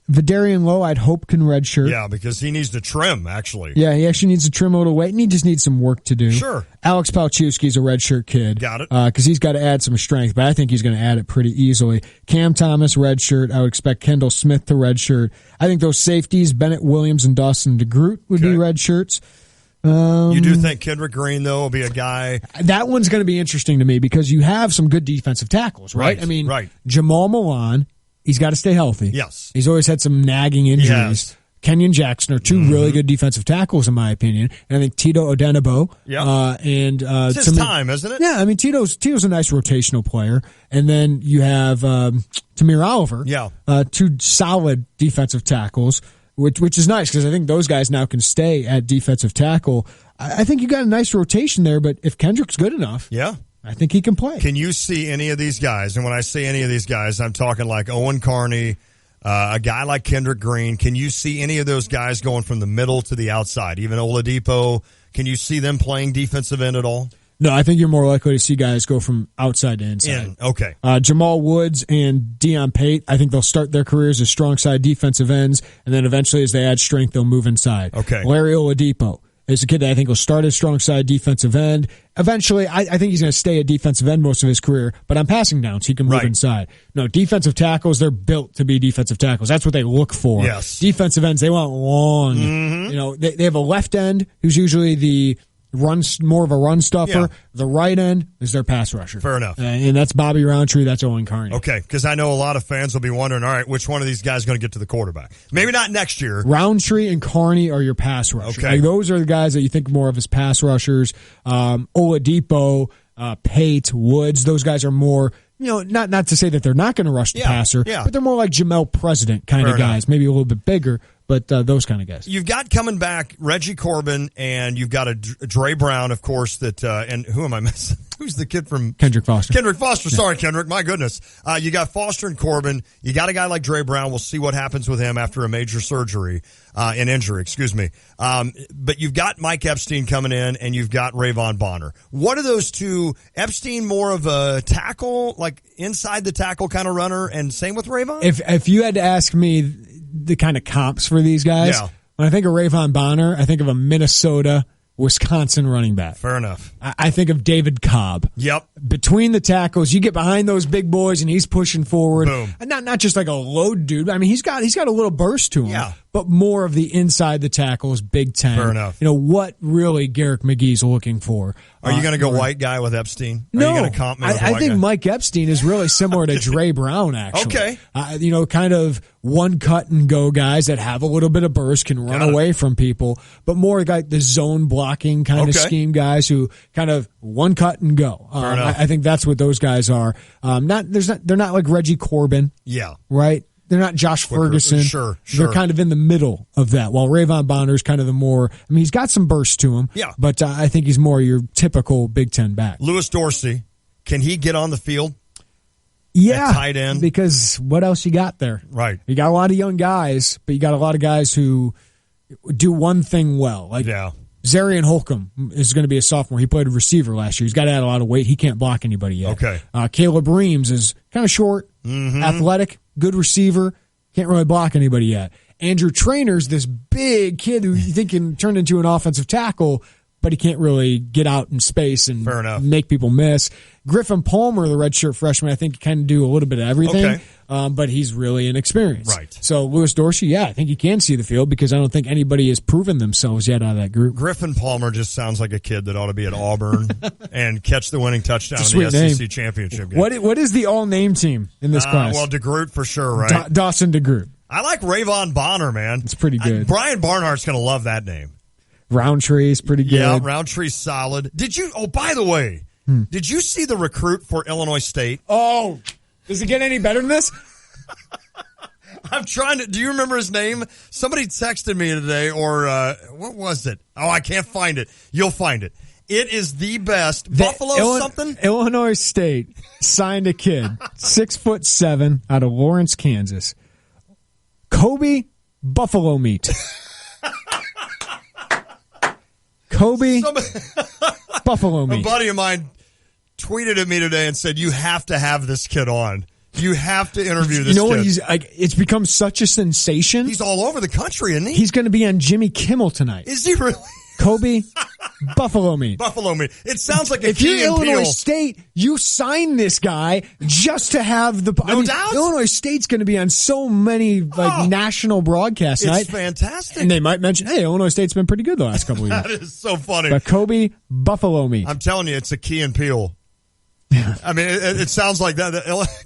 Vidarian Lowe, I'd hope can redshirt. Yeah, because he needs to trim, actually. Yeah, he actually needs to trim a little weight, and he just needs some work to do. Sure. Alex Palczewski's a redshirt kid. Got it. Because he's got to add some strength, but I think he's going to add it pretty easily. Cam Thomas, redshirt. I would expect Kendall Smith to redshirt. I think those safeties, Bennett Williams and Dawson DeGroot, would be redshirts. You do think Kendrick Green, though, will be a guy? That one's going to be interesting to me because you have some good defensive tackles, right? I mean, Jamal Milan, he's got to stay healthy. Yes. He's always had some nagging injuries. Yes. Kenyon Jackson are two really good defensive tackles, in my opinion. And I think Tito Odenigbo. It's his time, isn't it? Yeah, I mean, Tito's a nice rotational player. And then you have Tamir Oliver. Yeah. Two solid defensive tackles, which is nice because I think those guys now can stay at defensive tackle. I think you got a nice rotation there, but if Kendrick's good enough. Yeah. I think he can play. Can you see any of these guys? And when I say any of these guys, I'm talking like Owen Carney, a guy like Kendrick Green. Can you see any of those guys going from the middle to the outside? Even Oladipo, can you see them playing defensive end at all? No, I think you're more likely to see guys go from outside to inside. Okay. Jamal Woods and Deion Pate, I think they'll start their careers as strong side defensive ends, and then eventually as they add strength, they'll move inside. Okay. Larry Oladipo is a kid that I think will start as strong side defensive end. Eventually, I think he's going to stay a defensive end most of his career, but on passing downs, he can move inside. No, defensive tackles, they're built to be defensive tackles. That's what they look for. Yes. Defensive ends, they want long. You know, they have a left end who's usually the more of a run stuffer. Yeah. The right end is their pass rusher. Fair enough. And that's Bobby Roundtree. That's Owen Carney. Okay, because I know a lot of fans will be wondering, all right, which one of these guys is going to get to the quarterback? Maybe not next year. Roundtree and Carney are your pass rushers. Okay. Like, those are the guys that you think more of as pass rushers. Oladipo, Pate, Woods, those guys are more, not to say that they're not going to rush the passer, but they're more like Jamel President kind of guys, maybe a little bit bigger. But those kind of guys. You've got coming back Reggie Corbin, and you've got a Dre Brown, of course, that, and who am I missing? Who's the kid from? Kendrick Foster. Kendrick Foster. Sorry, Kendrick. My goodness. You got Foster and Corbin. You got a guy like Dre Brown. We'll see what happens with him after a major surgery, an injury, excuse me. But you've got Mike Epstein coming in, and you've got Rayvon Bonner. What are those two? Epstein more of a tackle, like inside the tackle kind of runner, and same with Rayvon? If you had to ask me the kind of comps for these guys, when I think of Rayvon Bonner, I think of a Minnesota, Wisconsin running back. Fair enough. I think of David Cobb. Yep. Between the tackles, you get behind those big boys and he's pushing forward. Boom. Not just like a load dude. I mean, he's got a little burst to him. Yeah. but more of the inside the tackles, Big Ten. Fair enough. What really Garrick McGee's looking for. Are you going to go white guy with Epstein? No. Are you going to comp me with a I white think guy? Mike Epstein is really similar to Dre Brown, actually. Okay. Kind of one cut and go guys that have a little bit of burst, can run away from people, but more like the zone blocking kind of scheme guys who kind of one cut and go. I think that's what those guys are. They're not like Reggie Corbin. Yeah. Right? They're not Josh Ferguson. Sure. They're kind of in the middle of that, while Rayvon Bonner's kind of the more, he's got some burst to him. Yeah. But I think he's more your typical Big Ten back. Lewis Dorsey, can he get on the field? Yeah. At tight end? Because what else you got there? Right. You got a lot of young guys, but you got a lot of guys who do one thing well. Like Zarian Holcomb is going to be a sophomore. He played a receiver last year. He's got to add a lot of weight. He can't block anybody yet. Okay. Caleb Reams is kind of short, athletic, good receiver. Can't really block anybody yet. Andrew Trainer's this big kid who you think can turn into an offensive tackle, but he can't really get out in space and make people miss. Griffin Palmer, the redshirt freshman, I think can do a little bit of everything, but he's really inexperienced. Right. So Lewis Dorsey, I think he can see the field because I don't think anybody has proven themselves yet out of that group. Griffin Palmer just sounds like a kid that ought to be at Auburn and catch the winning touchdown in the SEC championship game. What is the all-name team in this class? Well, DeGroot for sure, right? Dawson DeGroot. I like Rayvon Bonner, man. It's pretty good. Brian Barnhart's going to love that name. Roundtree's pretty good. Yeah, Roundtree's solid. By the way, did you see the recruit for Illinois State? Oh, does it get any better than this? I'm trying to. Do you remember his name? Somebody texted me today, or what was it? Oh, I can't find it. You'll find it. It is the best. Buffalo something? Illinois State signed a kid, 6'7", out of Lawrence, Kansas. Kobe Buffalo Meat. Kobe Buffalo Meat. A buddy of mine tweeted at me today and said, "You have to have this kid on. You have to interview this kid." What? He's like, it's become such a sensation. He's all over the country, isn't he? He's going to be on Jimmy Kimmel tonight. Is he really? Kobe Buffalo Meat. Buffalo Meat. It sounds like a if you're Illinois State, you sign this guy just to have the. No doubt. Illinois State's going to be on so many national broadcasts tonight. It's fantastic. And they might mention, hey, Illinois State's been pretty good the last couple of years. That is so funny. But Kobe Buffalo Meat. I'm telling you, it's a Key and Peele. I mean, it sounds like that.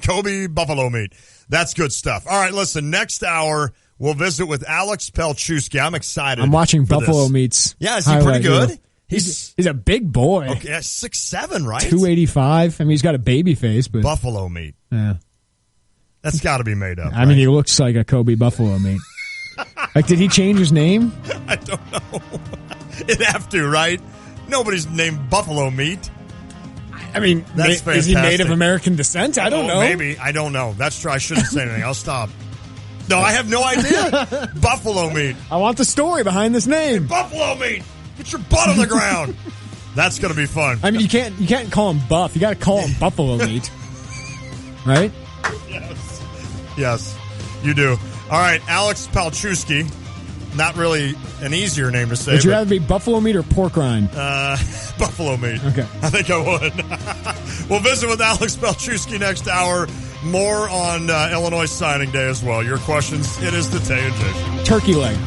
Kobe Buffalo Meat. That's good stuff. All right, listen, next hour, we'll visit with Alex Pelchewski. I'm excited. I'm watching Buffalo this. Meat's. Yeah, is he pretty good? Reel. He's a big boy. Okay, 6'7", right? 285. I mean, he's got a baby face, but Buffalo Meat. Yeah, that's got to be made up. I mean, he looks like a Kobe Buffalo Meat. Like, did he change his name? I don't know. It'd have to, right? Nobody's named Buffalo Meat. I mean, that's fantastic. Is he Native American descent? I don't know. Maybe. I don't know. That's true. I shouldn't say anything. I'll stop. No, I have no idea. Buffalo Meat. I want the story behind this name. Buffalo Meat. Get your butt on the ground. That's going to be fun. I mean, you can't call him Buff. You got to call him Buffalo Meat. Right? Yes, you do. All right, Alex Pelchewski. Not really an easier name to say. Would you rather be Buffalo Meat or pork rind? Buffalo Meat. Okay. I think I would. We'll visit with Alex Pelchewski next hour. More on Illinois signing day as well. Your questions, it is the Tay and J Show. Turkey leg.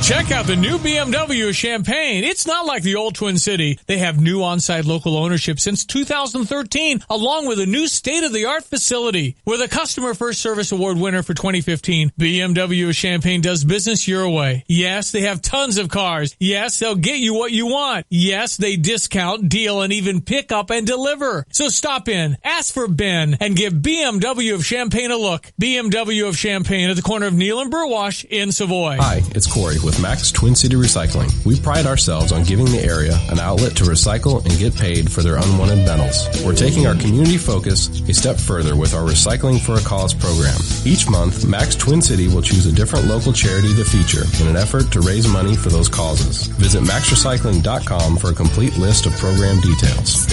Check out the new BMW Champaign. It's not like the old Twin City. They have new on-site local ownership since 2013, along with a new state-of-the-art facility. With a Customer First Service Award winner for 2015, BMW Champaign does business your way. Yes, they have tons of cars. Yes, they'll get you what you want. Yes, they discount, deal, and even pick up and deliver. So stop in, ask for Ben, and give BMW of Champaign a look. BMW of Champaign at the corner of Neal and Burwash in Savoy. Hi, it's Corey with Max Twin City Recycling. We pride ourselves on giving the area an outlet to recycle and get paid for their unwanted metals. We're taking our community focus a step further with our Recycling for a Cause program. Each month, Max Twin City will choose a different local charity to feature in an effort to raise money for those causes. Visit maxrecycling.com for a complete list of program details.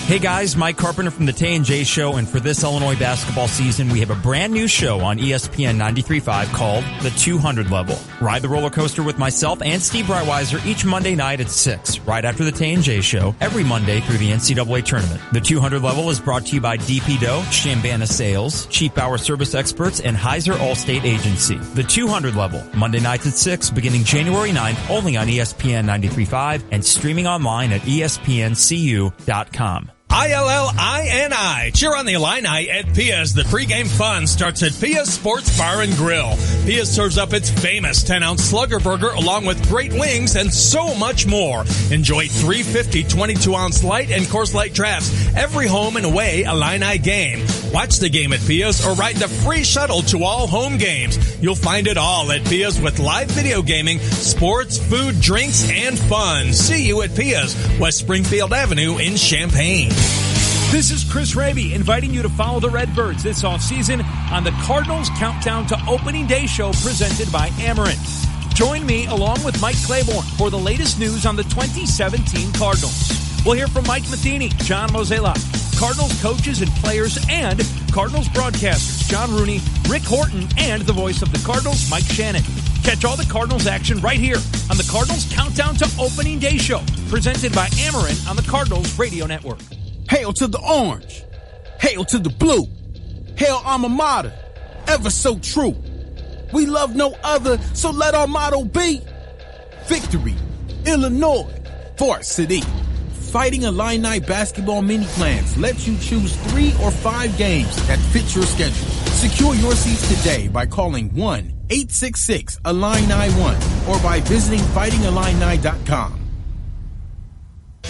Hey guys, Mike Carpenter from the Tay and J Show, and for this Illinois basketball season, we have a brand new show on ESPN 93.5 called The 200 Level. Ride the roller coaster with myself and Steve Breitweiser each Monday night at 6, right after the Tay and J Show, every Monday through the NCAA tournament. The 200 Level is brought to you by DP Dough, Shambana Sales, Cheap Hour Service Experts, and Heiser Allstate Agency. The 200 Level, Monday nights at 6, beginning January 9th, only on ESPN 93.5 and streaming online at espncu.com. ILLINI. Cheer on the Illini at Pia's. The pregame fun starts at Pia's Sports Bar and Grill. Pia serves up its famous 10-ounce Slugger Burger along with great wings and so much more. Enjoy 350 22-ounce light and Coors Light drafts every home and away Illini game. Watch the game at Pia's or ride the free shuttle to all home games. You'll find it all at Pia's with live video gaming, sports, food, drinks, and fun. See you at Pia's, West Springfield Avenue in Champaign. This is Chris Raby inviting you to follow the Redbirds this offseason on the Cardinals Countdown to Opening Day show presented by Amarin. Join me along with Mike Claiborne for the latest news on the 2017 Cardinals. We'll hear from Mike Matheny, John Mozeliak, Cardinals coaches and players, and Cardinals broadcasters John Rooney, Rick Horton, and the voice of the Cardinals, Mike Shannon. Catch all the Cardinals action right here on the Cardinals Countdown to Opening Day show presented by Amarin on the Cardinals Radio Network. Hail to the orange. Hail to the blue. Hail alma mater. Ever so true. We love no other, so let our motto be victory. Illinois. Varsity. Fighting Illini basketball mini plans lets you choose 3 or 5 games that fit your schedule. Secure your seats today by calling 1-866-ILLINI1 or by visiting fightingillini.com.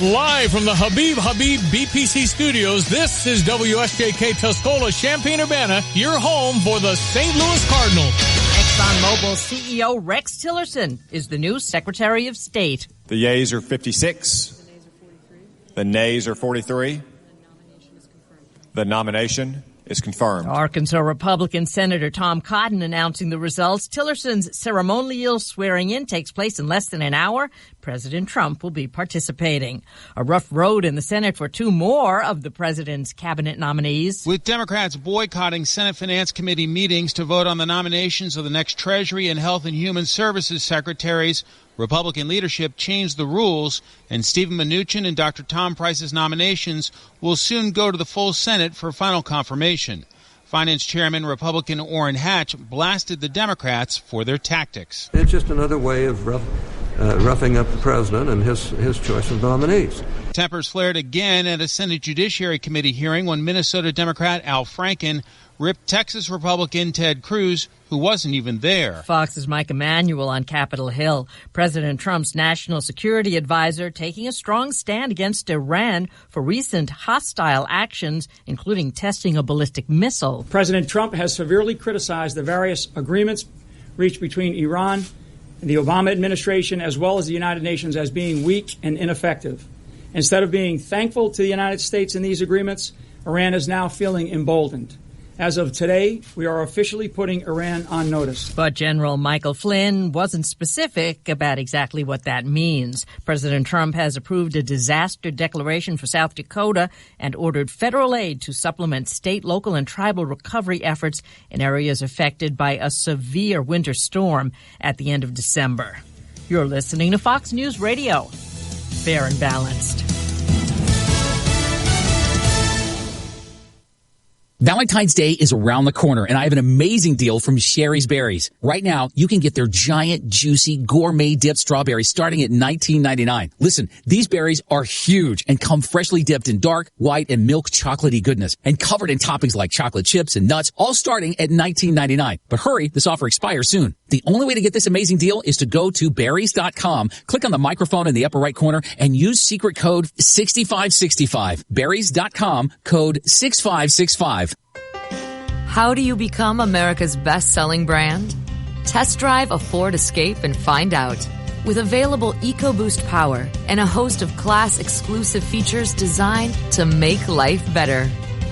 Live from the Habib BPC studios, this is WSJK Tuscola, Champaign-Urbana, your home for the St. Louis Cardinals. ExxonMobil CEO Rex Tillerson is the new Secretary of State. The yeas are 56. The nays are 43. The nomination is confirmed. Arkansas Republican Senator Tom Cotton announcing the results. Tillerson's ceremonial swearing-in takes place in less than an hour. President Trump will be participating. A rough road in the Senate for 2 more of the president's cabinet nominees. With Democrats boycotting Senate Finance Committee meetings to vote on the nominations of the next Treasury and Health and Human Services secretaries, Republican leadership changed the rules, and Stephen Mnuchin and Dr. Tom Price's nominations will soon go to the full Senate for final confirmation. Finance Chairman Republican Orrin Hatch blasted the Democrats for their tactics. It's just another way of roughing up the president and his choice of nominees. Tempers flared again at a Senate Judiciary Committee hearing when Minnesota Democrat Al Franken ripped Texas Republican Ted Cruz, who wasn't even there. Fox's Mike Emanuel on Capitol Hill. President Trump's national security advisor taking a strong stand against Iran for recent hostile actions, including testing a ballistic missile. President Trump has severely criticized the various agreements reached between Iran and the Obama administration, as well as the United Nations, as being weak and ineffective. Instead of being thankful to the United States in these agreements, Iran is now feeling emboldened. As of today, we are officially putting Iran on notice. But General Michael Flynn wasn't specific about exactly what that means. President Trump has approved a disaster declaration for South Dakota and ordered federal aid to supplement state, local, and tribal recovery efforts in areas affected by a severe winter storm at the end of December. You're listening to Fox News Radio. Fair and balanced. Valentine's Day is around the corner, and I have an amazing deal from Sherry's Berries. Right now, you can get their giant, juicy, gourmet dipped strawberries starting at $19.99. Listen, these berries are huge and come freshly dipped in dark, white, and milk chocolatey goodness, and covered in toppings like chocolate chips and nuts, all starting at $19.99. But hurry, this offer expires soon. The only way to get this amazing deal is to go to berries.com, click on the microphone in the upper right corner, and use secret code 6565. Berries.com, code 6565. How do you become America's best-selling brand? Test drive a Ford Escape and find out. With available EcoBoost power and a host of class-exclusive features designed to make life better.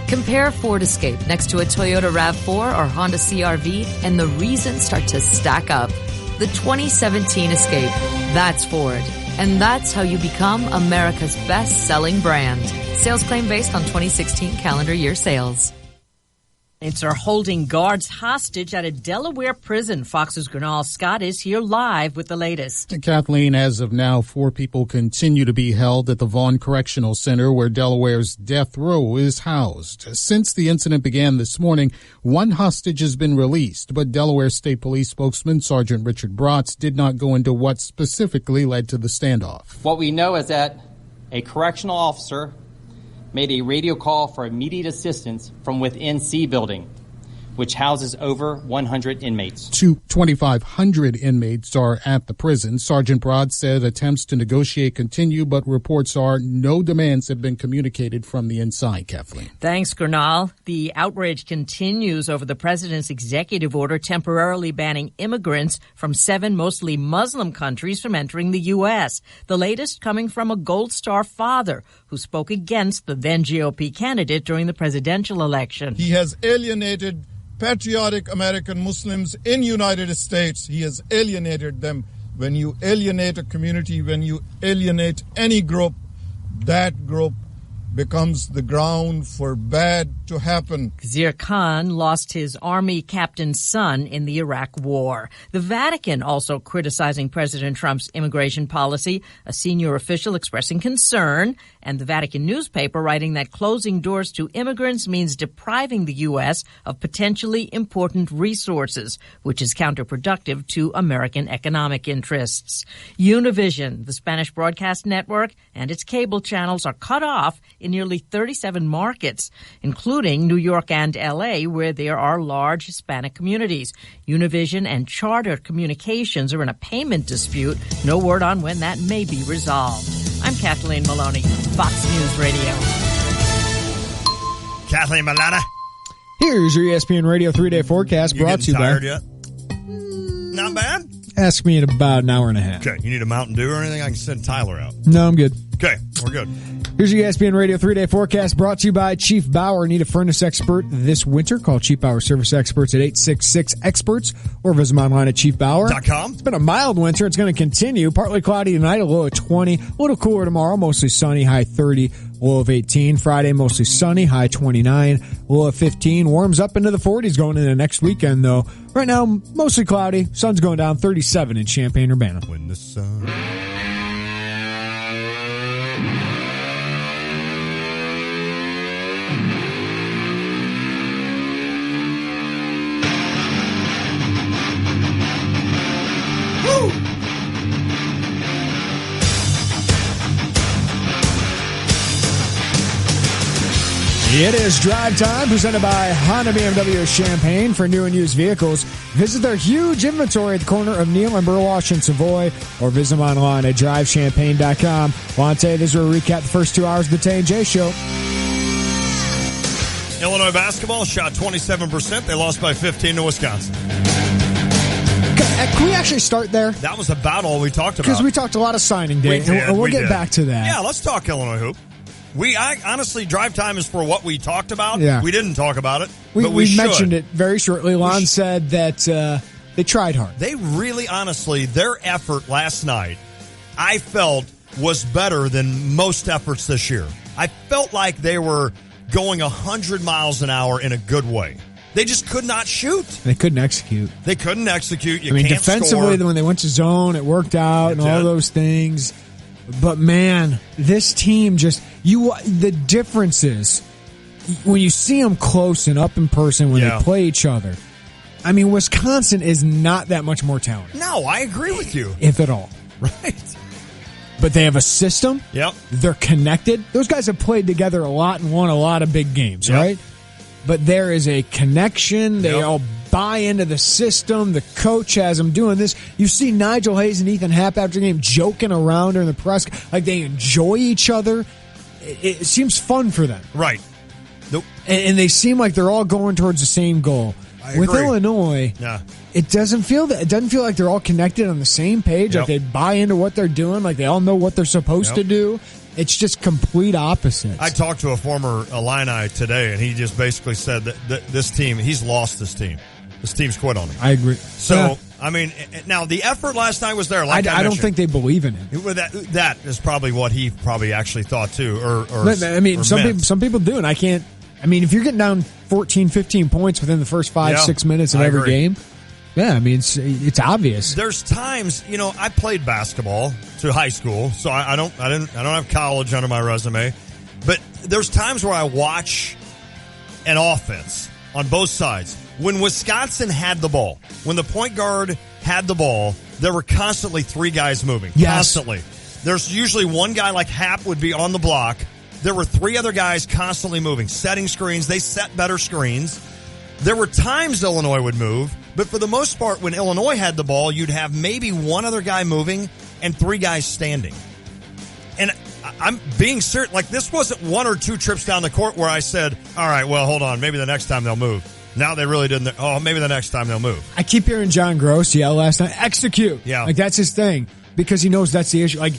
Compare Ford Escape next to a Toyota RAV4 or Honda CR-V, and the reasons start to stack up. The 2017 Escape. That's Ford. And that's how you become America's best-selling brand. Sales claim based on 2016 calendar year sales. It's are holding guards hostage at a Delaware prison. Fox's Gernal Scott is here live with the latest. Kathleen, as of now, 4 people continue to be held at the Vaughn Correctional Center where Delaware's death row is housed. Since the incident began this morning, 1 hostage has been released, but Delaware State Police spokesman Sergeant Richard Bratz did not go into what specifically led to the standoff. What we know is that a correctional officer made a radio call for immediate assistance from within C building, which houses over 100 inmates. 2,500 inmates are at the prison. Sergeant Broad said attempts to negotiate continue, but reports are no demands have been communicated from the inside, Kathleen. Thanks, Gernal. The outrage continues over the president's executive order temporarily banning immigrants from 7 mostly Muslim countries from entering the U.S. The latest coming from a Gold Star father who spoke against the then GOP candidate during the presidential election. He has alienated patriotic American Muslims in United States. He has alienated them. When you alienate a community, when you alienate any group, that group becomes the ground for bad to happen. Khizr Khan lost his army captain's son in the Iraq War. The Vatican also criticizing President Trump's immigration policy, a senior official expressing concern, and the Vatican newspaper writing that closing doors to immigrants means depriving the U.S. of potentially important resources, which is counterproductive to American economic interests. Univision, the Spanish broadcast network, and its cable channels are cut off in nearly 37 markets, including New York and L.A., where there are large Hispanic communities. Univision and Charter Communications are in a payment dispute. No word on when that may be resolved. I'm Kathleen Maloney, Fox News Radio. Kathleen Maloney. Here's your ESPN Radio 3-day forecast brought to you by... tired yet? Not bad. Ask me in about an hour and a half. Okay, you need a Mountain Dew or anything? I can send Tyler out. No, I'm good. Okay, we're good. Here's your ESPN Radio 3-day forecast brought to you by Chief Bauer. Need a furnace expert this winter? Call Chief Bauer Service Experts at 866-EXPERTS or visit them online at chiefbauer.com. It's been a mild winter. It's going to continue. Partly cloudy tonight, a low of 20. A little cooler tomorrow, mostly sunny, high 30, low of 18. Friday, mostly sunny, high 29, low of 15. Warms up into the 40s going into next weekend, though. Right now, mostly cloudy. Sun's going down, 37 in Champaign-Urbana. When the sun... It is Drive Time, presented by Honda BMW of Champaign for new and used vehicles. Visit their huge inventory at the corner of Neal and Burwash in Savoy, or visit them online at drivechampaign.com. Lonte, this will recap the first 2 hours of the Tay and J Show. Illinois basketball shot 27%. They lost by 15 to Wisconsin. Can we actually start there? That was about all we talked about. Because we talked a lot of signing day, and we'll get back to that. Yeah, let's talk Illinois hoop. Honestly, Drive Time is for what we talked about. Yeah. We didn't talk about it, but we should. mentioned it very shortly. Lon said that they tried hard. They really, honestly, their effort last night, I felt, was better than most efforts this year. I felt like they were going 100 miles an hour in a good way. They just could not shoot. They couldn't execute. You can't defensively, score. When they went to zone, it worked out and all those things. But, man, this team the differences, when you see them close and up in person when they play each other, I mean, Wisconsin is not that much more talented. No, I agree with you. If at all. Right. But they have a system. Yep. They're connected. Those guys have played together a lot and won a lot of big games, right? But there is a connection. They all buy into the system. The coach has them doing this. You see Nigel Hayes and Ethan Happ after the game joking around during the press. Like they enjoy each other. It seems fun for them. Right. Nope. And they seem like they're all going towards the same goal. With Illinois, it doesn't feel like they're all connected on the same page. Like they buy into what they're doing. Like they all know what they're supposed to do. It's just complete opposites. I talked to a former Illini today, and he just basically said that this team, he's lost this team. This team's quit on him. I agree. So, I mean, now the effort last night was there. Like I don't think they believe in him. That is probably what he probably actually thought too. I mean, some people do, and I can't. I mean, if you're getting down 14, 15 points within the first 5-6 minutes of every game, I mean, it's obvious. There's times, I played basketball to high school, so I don't have college under my resume, but there's times where I watch an offense on both sides. When Wisconsin had the ball, when the point guard had the ball, there were constantly 3 guys moving. Yes. Constantly. There's usually one guy like Happ would be on the block. There were 3 other guys constantly moving, setting screens. They set better screens. There were times Illinois would move, but for the most part, when Illinois had the ball, you'd have maybe one other guy moving and 3 guys standing. And I'm being certain, like this wasn't 1 or 2 trips down the court where I said, all right, well, hold on, maybe the next time they'll move. Now they really didn't. Oh, maybe the next time they'll move. I keep hearing John Gross yell last night, execute. Yeah. Like that's his thing because he knows that's the issue. Like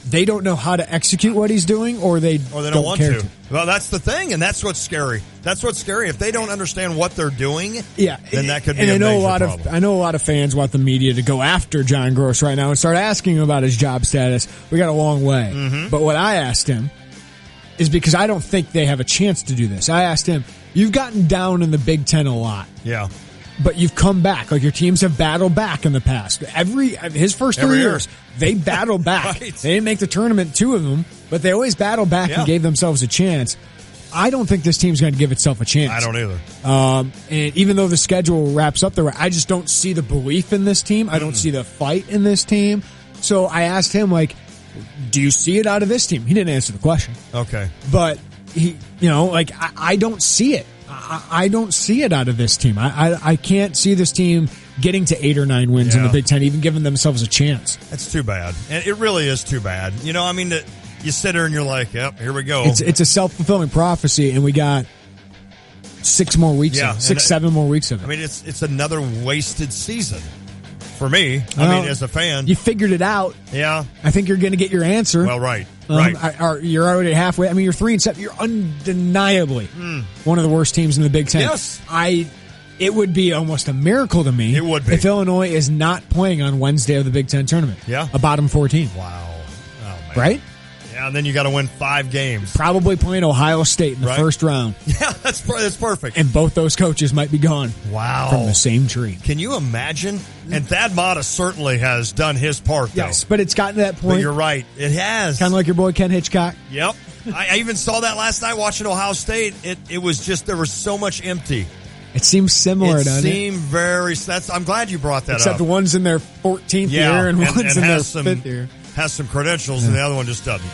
they don't know how to execute what he's doing or they don't want care to. Well, that's the thing, and that's what's scary. That's what's scary. If they don't understand what they're doing, then that could be a major problem. I know a lot of fans want the media to go after John Gross right now and start asking him about his job status. We got a long way. Mm-hmm. But what I asked him is because I don't think they have a chance to do this. I asked him, you've gotten down in the Big Ten a lot. Yeah. But you've come back. Like your teams have battled back in the past. His first 3 years, they battled back. Right. They didn't make the tournament, 2 of them, but they always battled back and gave themselves a chance. I don't think this team's going to give itself a chance. I don't either. And even though the schedule wraps up there, I just don't see the belief in this team. I don't see the fight in this team. So I asked him, like, do you see it out of this team? He didn't answer the question. Okay. But I don't see it. I don't see it out of this team. I can't see this team getting to 8 or 9 wins in the Big Ten, even giving themselves a chance. That's too bad. And it really is too bad. You sit there and you're like, yep, here we go. It's a self-fulfilling prophecy, and we got 6 more weeks of it. 7 more weeks of it. I mean, it's another wasted season. For me, as a fan. You figured it out. Yeah. I think you're going to get your answer. Well, right. You're already halfway. I mean, you're 3-7. You're undeniably one of the worst teams in the Big Ten. Yes. It would be almost a miracle to me. It would be. If Illinois is not playing on Wednesday of the Big Ten tournament. Yeah. A bottom 14. Wow. Oh, man. Right? Yeah, and then you got to win 5 games. Probably playing Ohio State in the first round. Yeah, that's perfect. And both those coaches might be gone. Wow. From the same tree. Can you imagine? And Thad Matta certainly has done his part, though. Yes, but it's gotten to that point. But you're right. It has. Kind of like your boy Ken Hitchcock. Yep. I even saw that last night watching Ohio State. It was just, there was so much empty. It seems similar, doesn't it? It seemed very, I'm glad you brought that up. Except the one's in their 14th year and one's in their 5th year. Has some credentials, and the other one just doesn't.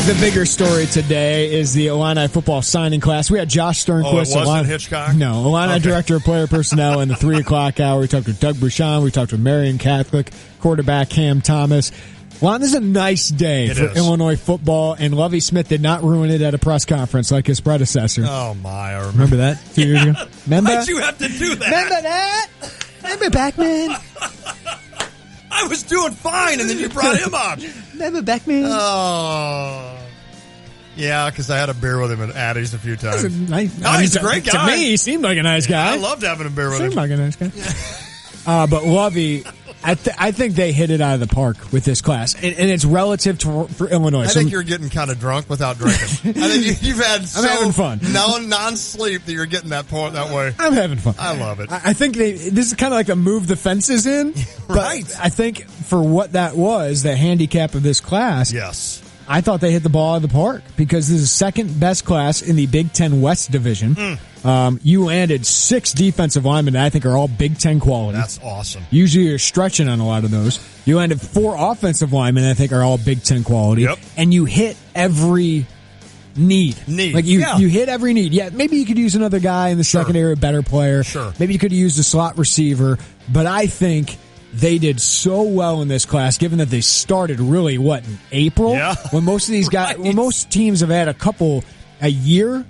The bigger story today is the Illini football signing class. We had Josh Sternquist. Oh, it wasn't Hitchcock? No, Illini Director of Player Personnel in the 3 o'clock hour. We talked to Doug Bouchon. We talked to Marion Catholic quarterback Cam Thomas. Lon, this is a nice day for Illinois football, and Lovie Smith did not ruin it at a press conference like his predecessor. Oh, my. I remember that 2 years ago? Remember? Why'd you have to do that? Remember that? Remember Backman? I was doing fine, and then you brought him up. Remember Beckman? Oh. Yeah, because I had a beer with him at Addie's a few times. He's a great guy. To me, he seemed like a nice guy. I loved having a beer with him. Seemed like a nice guy. But Lovie, I think they hit it out of the park with this class, and it's relative for Illinois. I think you're getting kind of drunk without drinking. I think you've had I'm having fun. non-sleep that you're getting that way. I'm having fun. I love it. I think this is kind of like a move the fences in. Right. But I think for what that was, the handicap of this class. Yes. I thought they hit the ball out of the park because this is the second best class in the Big Ten West Division. You landed 6 defensive linemen that I think are all Big Ten quality. That's awesome. Usually you're stretching on a lot of those. You landed 4 offensive linemen that I think are all Big Ten quality. Yep. And you hit every need. Like you hit every need. Yeah, maybe you could use another guy in the secondary, a better player. Sure. Maybe you could use a slot receiver. But I think they did so well in this class, given that they started really, in April? Yeah. When most of these guys, when most teams have had a year,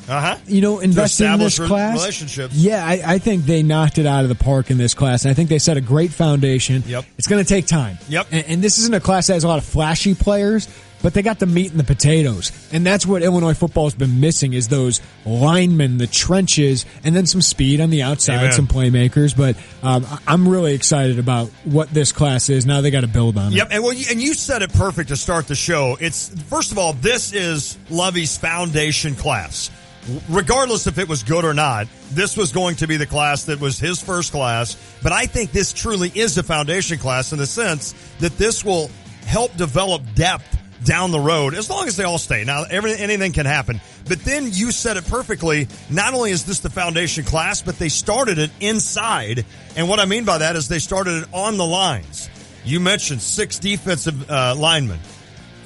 investing in this class. Relationships. Yeah, I think they knocked it out of the park in this class. And I think they set a great foundation. Yep. It's going to take time. Yep. And this isn't a class that has a lot of flashy players, but they got the meat and the potatoes. And that's what Illinois football has been missing, is those linemen, the trenches, and then some speed on the outside, Amen. some playmakers. But I'm really excited about what this class is. Now they got to build on it. Yep, and you said it perfect to start the show. It's, first of all, this is Lovey's foundation class. Regardless if it was good or not, this was going to be the class that was his first class. But I think this truly is a foundation class in the sense that this will help develop depth down the road, as long as they all stay. Now, anything can happen. But then you said it perfectly. Not only is this the foundation class, but they started it inside. And what I mean by that is they started it on the lines. You mentioned 6 defensive linemen,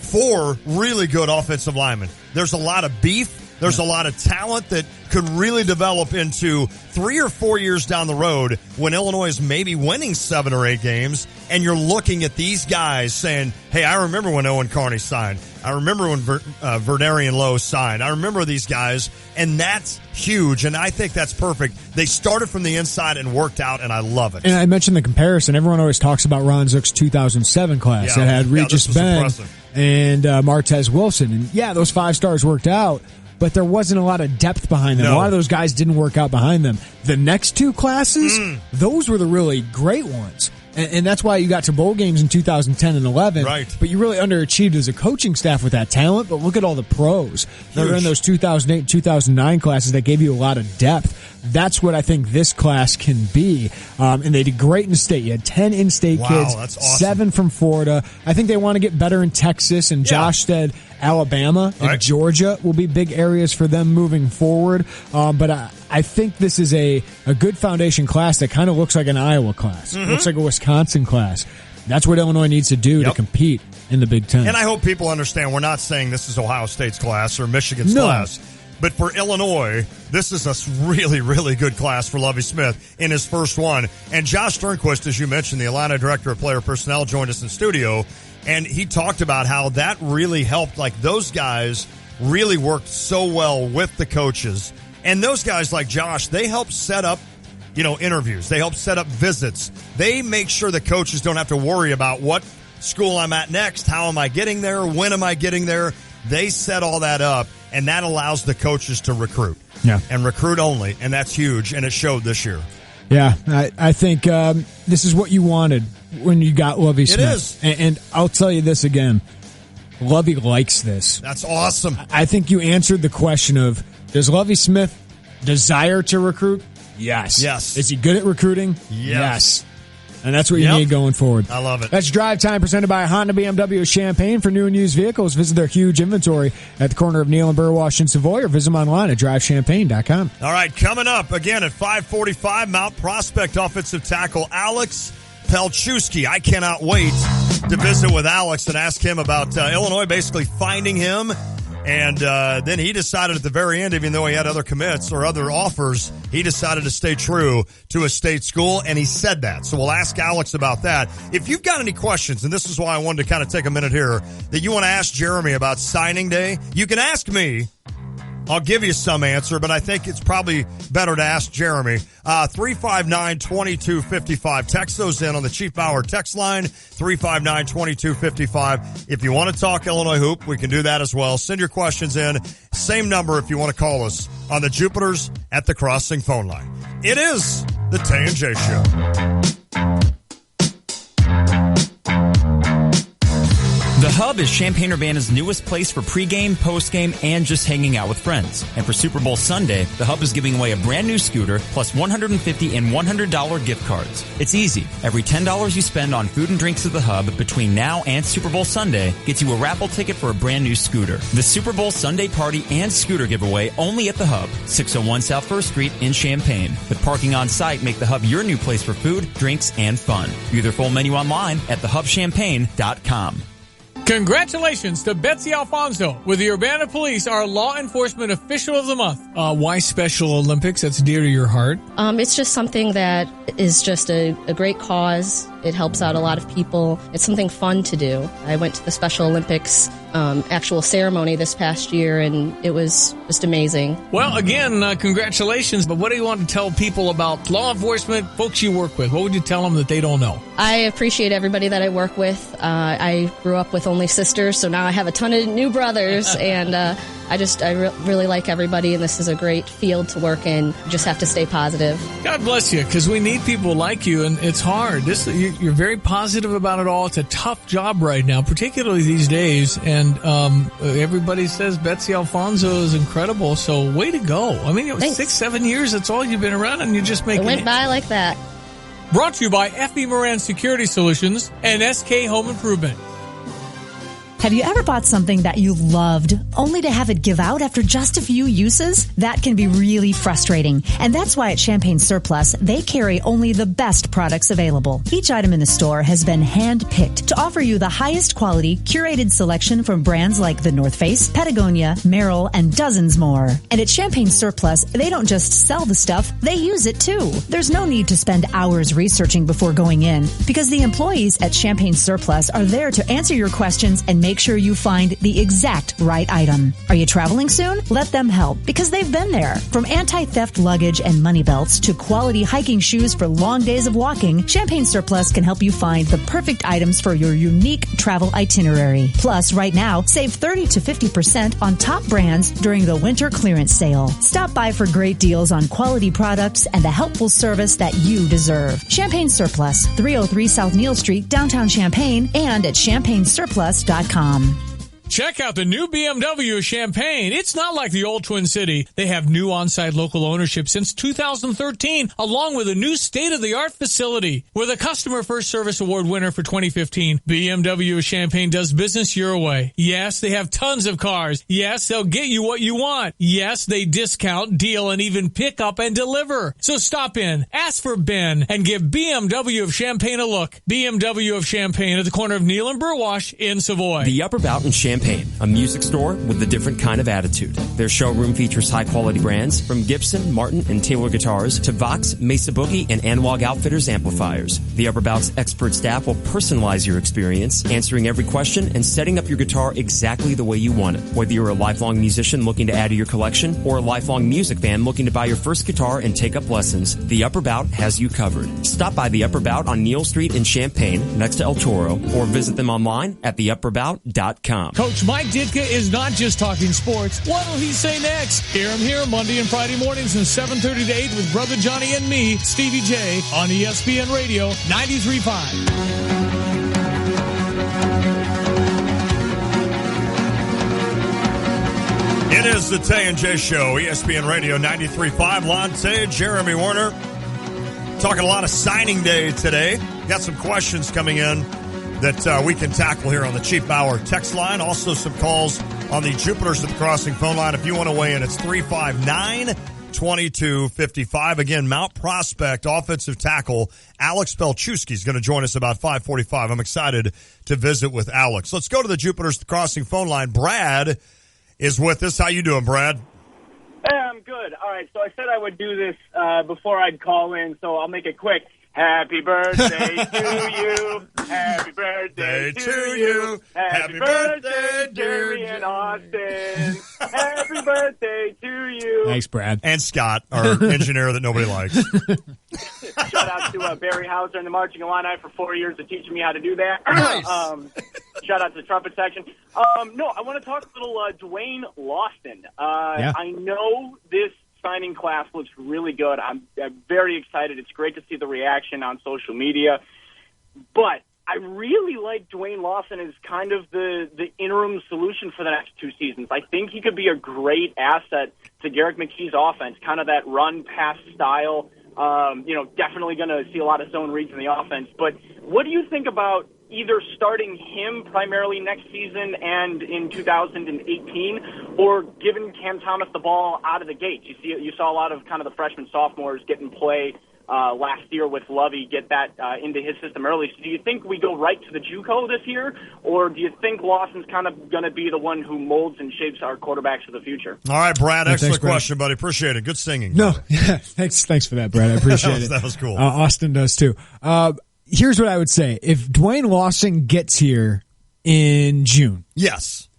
4 really good offensive linemen. There's a lot of beef. There's a lot of talent that could really develop into 3 or 4 years down the road when Illinois is maybe winning 7 or 8 games, and you're looking at these guys saying, hey, I remember when Owen Carney signed. I remember when Verdarian Lowe signed. I remember these guys, and that's huge, and I think that's perfect. They started from the inside and worked out, and I love it. And I mentioned the comparison. Everyone always talks about Ron Zook's 2007 class that had Regis Ben and Martez Wilson. And, those 5 stars worked out. But there wasn't a lot of depth behind them. No. A lot of those guys didn't work out behind them. The next 2 classes, those were the really great ones. And that's why you got to bowl games in 2010 and 11. Right. But you really underachieved as a coaching staff with that talent. But look at all the pros that are in those 2008 and 2009 classes that gave you a lot of depth. That's what I think this class can be. And they did great in state. You had 10 in-state kids, that's awesome. 7 from Florida. I think they want to get better in Texas, and Josh said Alabama and Georgia will be big areas for them moving forward. But I think this is a good foundation class that kind of looks like an Iowa class. Looks like a Wisconsin class. That's what Illinois needs to do to compete in the Big Ten. And I hope people understand we're not saying this is Ohio State's class or Michigan's class. But for Illinois, this is a really, really good class for Lovie Smith in his first one. And Josh Sternquist, as you mentioned, the Atlanta Director of Player Personnel, joined us in studio. And he talked about how that really helped. Like, those guys really worked so well with the coaches. And those guys like Josh, they help set up, interviews. They help set up visits. They make sure the coaches don't have to worry about what school I'm at next. How am I getting there? When am I getting there? They set all that up, and that allows the coaches to recruit. Yeah. And recruit only, and that's huge, and it showed this year. Yeah, I think this is what you wanted when you got Lovie Smith. It is. And I'll tell you this again. Lovie likes this. That's awesome. I think you answered the question of, does Lovie Smith desire to recruit? Yes. Yes. Is he good at recruiting? Yes. And that's what you need going forward. I love it. That's Drive Time, presented by Honda BMW of Champaign. For new and used vehicles, visit their huge inventory at the corner of Neal and Burwash and Savoy, or visit them online at drivechampaign.com. All right, coming up again at 5:45, Mount Prospect offensive tackle Alex Pelchewski. I cannot wait to visit with Alex and ask him about Illinois basically finding him. And then he decided at the very end, even though he had other commits or other offers, he decided to stay true to a state school, and he said that. So we'll ask Alex about that. If you've got any questions, and this is why I wanted to kind of take a minute here, that you want to ask Jeremy about signing day, you can ask me. I'll give you some answer, but I think it's probably better to ask Jeremy. 359-2255. Text those in on the Chief Bauer text line, 359-2255. If you want to talk Illinois Hoop, we can do that as well. Send your questions in. Same number if you want to call us on the Jupiters at the Crossing phone line. It is the Tay and J Show. The Hub is Champaign-Urbana's newest place for pregame, postgame, and just hanging out with friends. And for Super Bowl Sunday, the Hub is giving away a brand new scooter plus $150 and $100 gift cards. It's easy. Every $10 you spend on food and drinks at the Hub between now and Super Bowl Sunday gets you a raffle ticket for a brand new scooter. The Super Bowl Sunday party and scooter giveaway only at the Hub, 601 South 1st Street in Champaign. With parking on site, make the Hub your new place for food, drinks, and fun. View their full menu online at thehubchampaign.com. Congratulations to Betsy Alfonso with the Urbana Police, our law enforcement official of the month. Why Special Olympics? That's dear to your heart. It's just something that is just a great cause. It helps out a lot of people. It's something fun to do. I went to the Special Olympics actual ceremony this past year, and it was just amazing. Well, again, congratulations. But what do you want to tell people about law enforcement, folks you work with? What would you tell them that they don't know? I appreciate everybody that I work with. I grew up with only sisters, so now I have a ton of new brothers, and I really like everybody, and this is a great field to work in. You just have to stay positive. God bless you, because we need people like you, and it's hard. You're very positive about it all. It's a tough job right now, particularly these days, and everybody says Betsy Alfonso is incredible, so way to go. I mean, it was 6-7 years, that's all you've been around, and you're just making it. Went by like that. Brought to you by F.E. Moran Security Solutions and SK Home Improvement. Have you ever bought something that you loved only to have it give out after just a few uses? That can be really frustrating. And that's why at Champagne Surplus, they carry only the best products available. Each item in the store has been hand-picked to offer you the highest quality, curated selection from brands like The North Face, Patagonia, Merrell, and dozens more. And at Champagne Surplus, they don't just sell the stuff, they use it too. There's no need to spend hours researching before going in, because the employees at Champagne Surplus are there to answer your questions and make sure you find the exact right item. Are you traveling soon? Let them help, because they've been there. From anti-theft luggage and money belts to quality hiking shoes for long days of walking, Champagne Surplus can help you find the perfect items for your unique travel itinerary. Plus, right now, save 30 to 50% on top brands during the winter clearance sale. Stop by for great deals on quality products and the helpful service that you deserve. Champagne Surplus, 303 South Neal Street, downtown Champaign, and at champagnesurplus.com. Check out the new BMW of Champaign. It's not like the old Twin City. They have new on-site local ownership since 2013, along with a new state-of-the-art facility. With a Customer First Service Award winner for 2015, BMW of Champaign does business your way. Yes, they have tons of cars. Yes, they'll get you what you want. Yes, they discount, deal, and even pick up and deliver. So stop in, ask for Ben, and give BMW of Champaign a look. BMW of Champaign at the corner of Neal and Burwash in Savoy. The Upper Bout in Champaign, a music store with a different kind of attitude. Their showroom features high-quality brands from Gibson, Martin, and Taylor guitars to Vox, Mesa Boogie, and Analog Outfitters amplifiers. The Upper Bout's expert staff will personalize your experience, answering every question and setting up your guitar exactly the way you want it. Whether you're a lifelong musician looking to add to your collection or a lifelong music fan looking to buy your first guitar and take up lessons, the Upper Bout has you covered. Stop by the Upper Bout on Neal Street in Champaign next to El Toro, or visit them online at theupperbout.com. Coach Mike Ditka is not just talking sports. What'll he say next? Hear him here Monday and Friday mornings from 7:30 to 8 with Brother Johnny and me, Stevie J, on ESPN Radio 93.5. It is the Tay and J Show, ESPN Radio 93.5. Lonte, Jeremy Warner. Talking a lot of signing day today. Got some questions coming in that we can tackle here on the Cheap Hour text line. Also some calls on the Jupiters at the Crossing phone line. If you want to weigh in, it's 359-2255. Again, Mount Prospect offensive tackle Alex Belchewski is going to join us about 5:45. I'm excited to visit with Alex. Let's go to the Jupiters at the Crossing phone line. Brad is with us. How you doing, Brad? Hey, I'm good. All right, so I said I would do this before I'd call in, so I'll make it quick. Happy birthday to you. Happy birthday to you. Happy birthday, Jerry and Austin. Happy birthday to you. Thanks, Brad. And Scott, our engineer that nobody likes. Shout out to Barry Hauser and the Marching Illini for 4 years of teaching me how to do that. Nice. Shout out to the trumpet section. No, I want to talk a little Dwayne Lawson. Yeah. I know this signing class looks really good. I'm very excited. It's great to see the reaction on social media. But I really like Dwayne Lawson as kind of the interim solution for the next 2 seasons. I think he could be a great asset to Garrick McKee's offense, kind of that run-pass style. Definitely going to see a lot of zone reads in the offense. But what do you think about either starting him primarily next season and in 2018, or giving Cam Thomas the ball out of the gate? You saw a lot of kind of the freshmen, sophomores get in play last year with Lovey, get that into his system early. So do you think we go right to the JUCO this year, or do you think Lawson's kind of going to be the one who molds and shapes our quarterbacks of the future? All right, Brad, excellent thanks, Brad. question, buddy. Appreciate it. Good singing. No, yeah, thanks for that, Brad. I appreciate it. That was cool. Austin does too. here's what I would say. If Dwayne Lawson gets here in June, yes,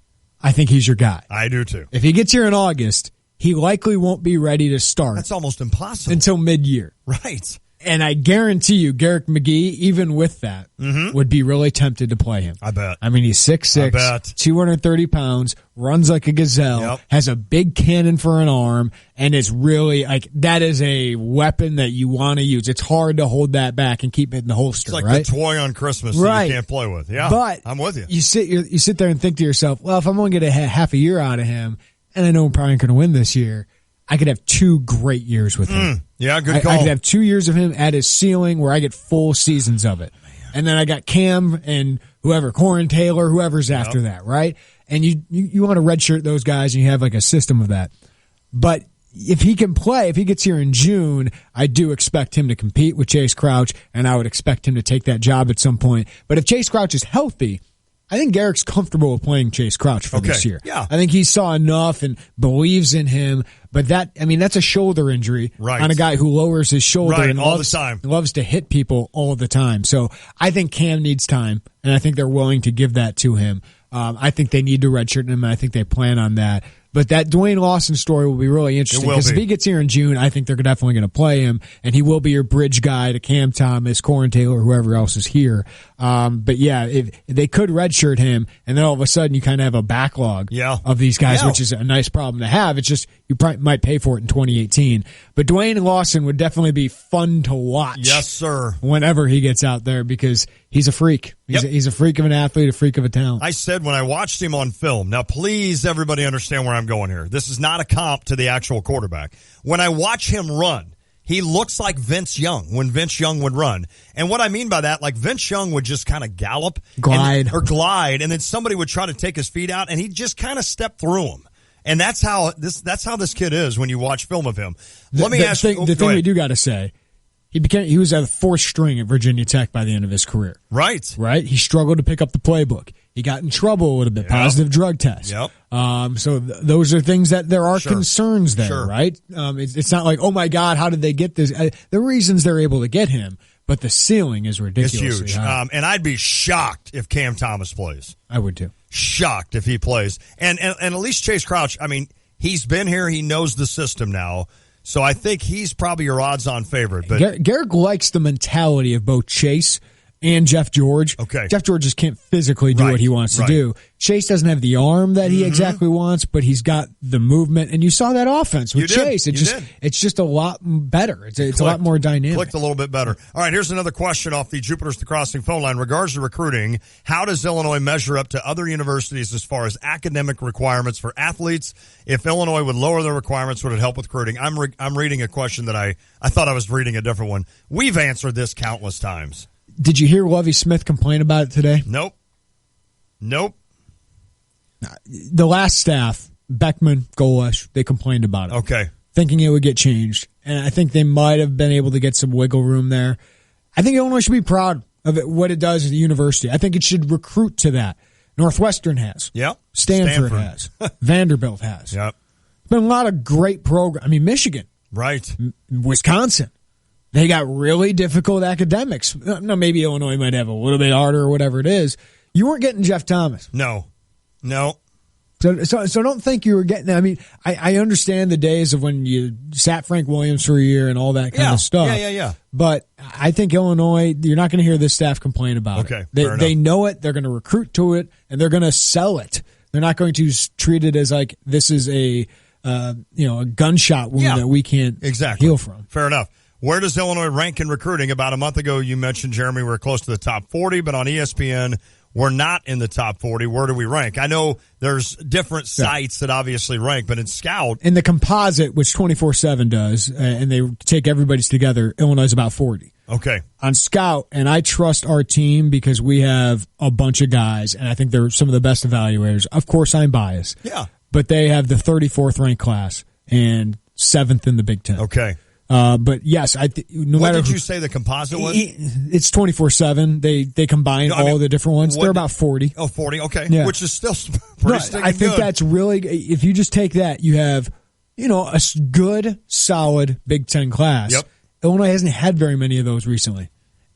I think he's your guy. I do too. If he gets here in August, he likely won't be ready to start. That's almost impossible. Until mid-year. Right. And I guarantee you, Garrick McGee, even with that, would be really tempted to play him. I bet. I mean, he's 6'6", 230 pounds, runs like a gazelle, has a big cannon for an arm, and is really like that is a weapon that you want to use. It's hard to hold that back and keep it in the holster. It's like right? the toy on Christmas that you can't play with. Yeah, but I'm with you. You sit there and think to yourself, well, if I'm going to get half a year out of him, and I know I'm probably going to win this year, I could have 2 great years with him. Yeah, good call. I could have 2 years of him at his ceiling where I get full seasons of it. And then I got Cam and whoever, Corin Taylor, whoever's after that, right? And you want to redshirt those guys and you have like a system of that. But if he can play, if he gets here in June, I do expect him to compete with Chase Crouch, and I would expect him to take that job at some point. But if Chase Crouch is healthy, I think Garrick's comfortable with playing Chase Crouch for this year. Yeah. I think he saw enough and believes in him. But that's a shoulder injury on a guy who lowers his shoulder and all the time. Loves to hit people all the time. So I think Cam needs time, and I think they're willing to give that to him. I think they need to redshirt him, and I think they plan on that. But that Dwayne Lawson story will be really interesting because if he gets here in June, I think they're definitely going to play him, and he will be your bridge guy to Cam Thomas, Corin Taylor, whoever else is here. But yeah, if they could redshirt him, and then all of a sudden you kind of have a backlog of these guys, which is a nice problem to have. It's just you probably might pay for it in 2018. But Dwayne Lawson would definitely be fun to watch. Yes, sir. Whenever he gets out there because he's a freak. He's a freak of an athlete, a freak of a talent. I said when I watched him on film, now please everybody understand where I'm going here. This is not a comp to the actual quarterback. When I watch him run, he looks like Vince Young when Vince Young would run. And what I mean by that, like Vince Young would just kind of gallop. Glide. And then somebody would try to take his feet out and he'd just kind of step through him. And that's how this kid is when you watch film of him. Let me ask you. The thing we do got to say, he was at a 4th string at Virginia Tech by the end of his career. Right. He struggled to pick up the playbook. He got in trouble a little bit, positive drug test. So those are things that there are concerns there, right? It's not like, oh my God, how did they get this? The reasons they're able to get him, but the ceiling is ridiculously huge. high. And I'd be shocked if Cam Thomas plays. I would too. Shocked if he plays. And at least Chase Crouch, I mean, he's been here. He knows the system now. So I think he's probably your odds-on favorite. But Garrick likes the mentality of both Chase and Jeff George. Jeff George just can't physically do what he wants to do. Chase doesn't have the arm that he exactly wants, but he's got the movement. And you saw that offense with Chase. It's just a lot better. It's a lot more dynamic. Clicked a little bit better. All right, here's another question off the Jupiter's The Crossing phone line. Regards to recruiting, how does Illinois measure up to other universities as far as academic requirements for athletes? If Illinois would lower their requirements, would it help with recruiting? I'm reading a question that I thought I was reading a different one. We've answered this countless times. Did you hear Lovie Smith complain about it today? Nope. The last staff, Beckman, Golesh, they complained about it. Okay. Thinking it would get changed. And I think they might have been able to get some wiggle room there. I think Illinois should be proud of what it does at the university. I think it should recruit to that. Northwestern has. Yep. Stanford has. Vanderbilt has. Yep. Been a lot of great programs. I mean, Michigan. Right. Wisconsin. They got really difficult academics. No, maybe Illinois might have a little bit harder or whatever it is. You weren't getting Jeff Thomas. No. So don't think you were getting. I mean, I understand the days of when you sat Frank Williams for a year and all that kind of stuff. Yeah. But I think Illinois, you're not going to hear this staff complain about it. They know it. They're going to recruit to it, and they're going to sell it. They're not going to treat it as like this is a gunshot wound that we can't heal from. Fair enough. Where does Illinois rank in recruiting? About a month ago, you mentioned, Jeremy, we're close to the top 40, but on ESPN, we're not in the top 40. Where do we rank? I know there's different sites that obviously rank, but in Scout. In the composite, which 24/7 does, and they take everybody's together, Illinois is about 40. Okay. On Scout, and I trust our team because we have a bunch of guys, and I think they're some of the best evaluators. Of course, I'm biased. Yeah. But they have the 34th ranked class and 7th in the Big Ten. Okay. But yes, what did you say the composite was? It's 24/7. They combine all the different ones. They're about 40. Oh, 40. Okay. Yeah. Which is still pretty stinking I think good. that's really, if you just take that, you have, a good, solid Big Ten class. Yep. Illinois hasn't had very many of those recently.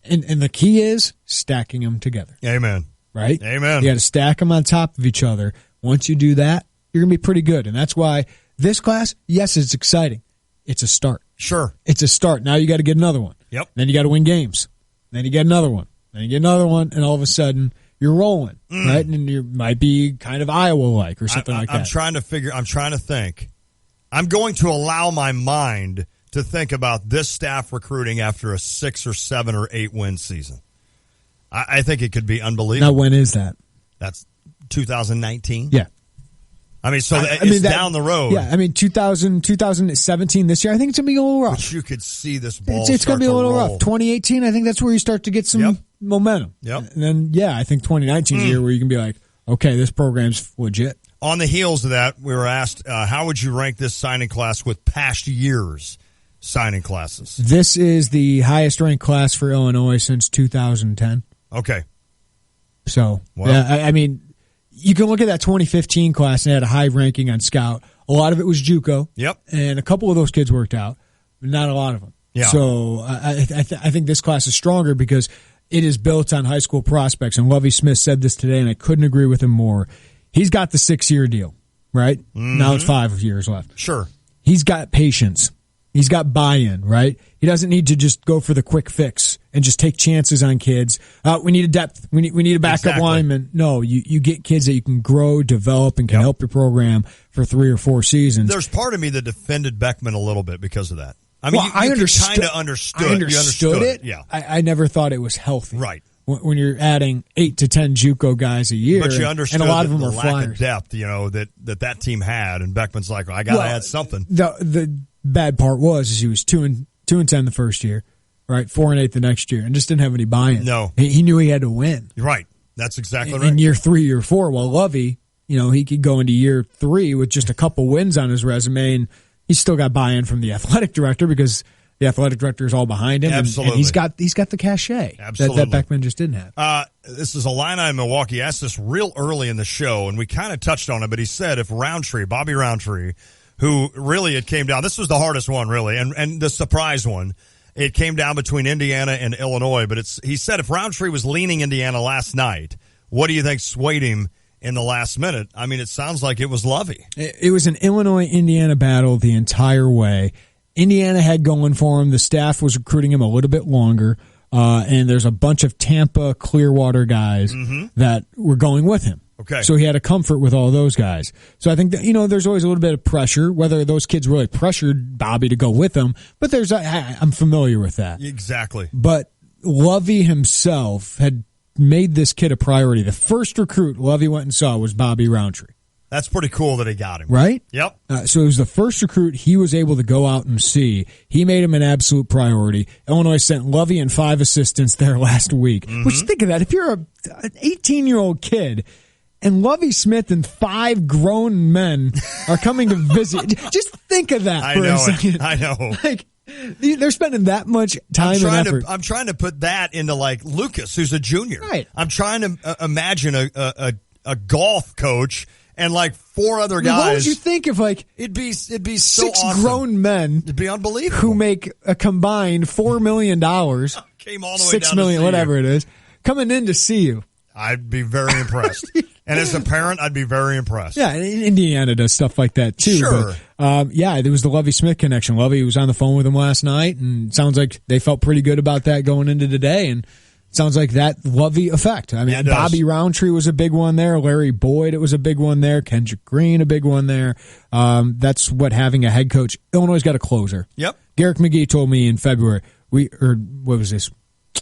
And the key is stacking them together. Amen. Right? Amen. You got to stack them on top of each other. Once you do that, you're going to be pretty good. And that's why this class, yes, it's exciting. It's a start. Sure. It's a start. Now you got to get another one. Yep. Then you got to win games. Then you get another one. Then you get another one, and all of a sudden you're rolling, right? And you might be kind of Iowa-like or something like that. I'm trying to think. I'm going to allow my mind to think about this staff recruiting after a 6 or 7 or 8 win season. I think it could be unbelievable. Now, when is that? That's 2019. Yeah. I mean, it's down the road. Yeah, I mean, 2017 this year, I think it's going to be a little rough. But you could see this ball It's going to be a little roll. rough. 2018, I think that's where you start to get some momentum. Yep. And then, I think 2019 is the year where you can be like, okay, this program's legit. On the heels of that, we were asked, how would you rank this signing class with past years' signing classes? This is the highest ranked class for Illinois since 2010. Okay. So, I mean, you can look at that 2015 class and it had a high ranking on Scout. A lot of it was JUCO. Yep. And a couple of those kids worked out, but not a lot of them. Yeah. So I think this class is stronger because it is built on high school prospects. And Lovie Smith said this today, and I couldn't agree with him more. He's got the 6-year deal, right? Mm-hmm. Now it's 5 years left. Sure. He's got patience. He's got buy-in, right? He doesn't need to just go for the quick fix and just take chances on kids. We need a depth. We need a backup lineman. No, you get kids that you can grow, develop, and can help your program for 3 or 4 seasons. There's part of me that defended Beckman a little bit because of that. I mean, I kind of understood. I understood it. Yeah. I never thought it was healthy. Right. When you're adding 8 to 10 JUCO guys a year, but you understood and a lot of them the are lack flyers. of depth, that team had, and Beckman's like, I got to add something. The bad part was he was 2 and 10 the first year, right? 4 and 8 the next year, and just didn't have any buy-in. No, he knew he had to win. Right, that's exactly right. In year 3, year 4, while Lovie, he could go into year 3 with just a couple wins on his resume, and he's still got buy-in from the athletic director because the athletic director is all behind him. Absolutely. And he's got the cachet that Beckman just didn't have. This is Illini in Milwaukee. He asked this real early in the show, and we kind of touched on it, but he said if Bobby Roundtree, who really it came down, this was the hardest one really, and the surprise one, it came down between Indiana and Illinois, but he said if Roundtree was leaning Indiana last night, what do you think swayed him in the last minute? I mean, it sounds like it was Lovie. It was an Illinois-Indiana battle the entire way. Indiana had going for him. The staff was recruiting him a little bit longer, and there's a bunch of Tampa, Clearwater guys that were going with him. Okay. So he had a comfort with all those guys. So I think that, there's always a little bit of pressure, whether those kids really pressured Bobby to go with them, but I'm familiar with that. Exactly. But Lovie himself had made this kid a priority. The first recruit Lovie went and saw was Bobby Roundtree. That's pretty cool that he got him. Right? Yep. So it was the first recruit he was able to go out and see. He made him an absolute priority. Illinois sent Lovie and 5 assistants there last week. Which, think of that. If you're an 18-year-old kid and Lovie Smith and 5 grown men are coming to visit, just think of that for a second. I know. Like, they're spending that much time and effort. I'm trying to put that into, like, Lucas, who's a junior. Right. I'm trying to imagine a golf coach and like 4 other guys. What would you think if it'd be so 6 awesome. grown men? It'd be unbelievable. Who make a combined $4 million, came all the way $6 down million, to see whatever you. it is, coming in to see you. I'd be very impressed. And as a parent, I'd be very impressed. Yeah, and Indiana does stuff like that too. Sure. But, there was the Lovie Smith connection. Lovie was on the phone with him last night, and it sounds like they felt pretty good about that going into today. And sounds like that Lovie effect. I mean, Bobby Roundtree was a big one there. Larry Boyd, it was a big one there. Kendrick Green, a big one there. That's what having a head coach. Illinois got a closer. Yep. Garrick McGee told me in February,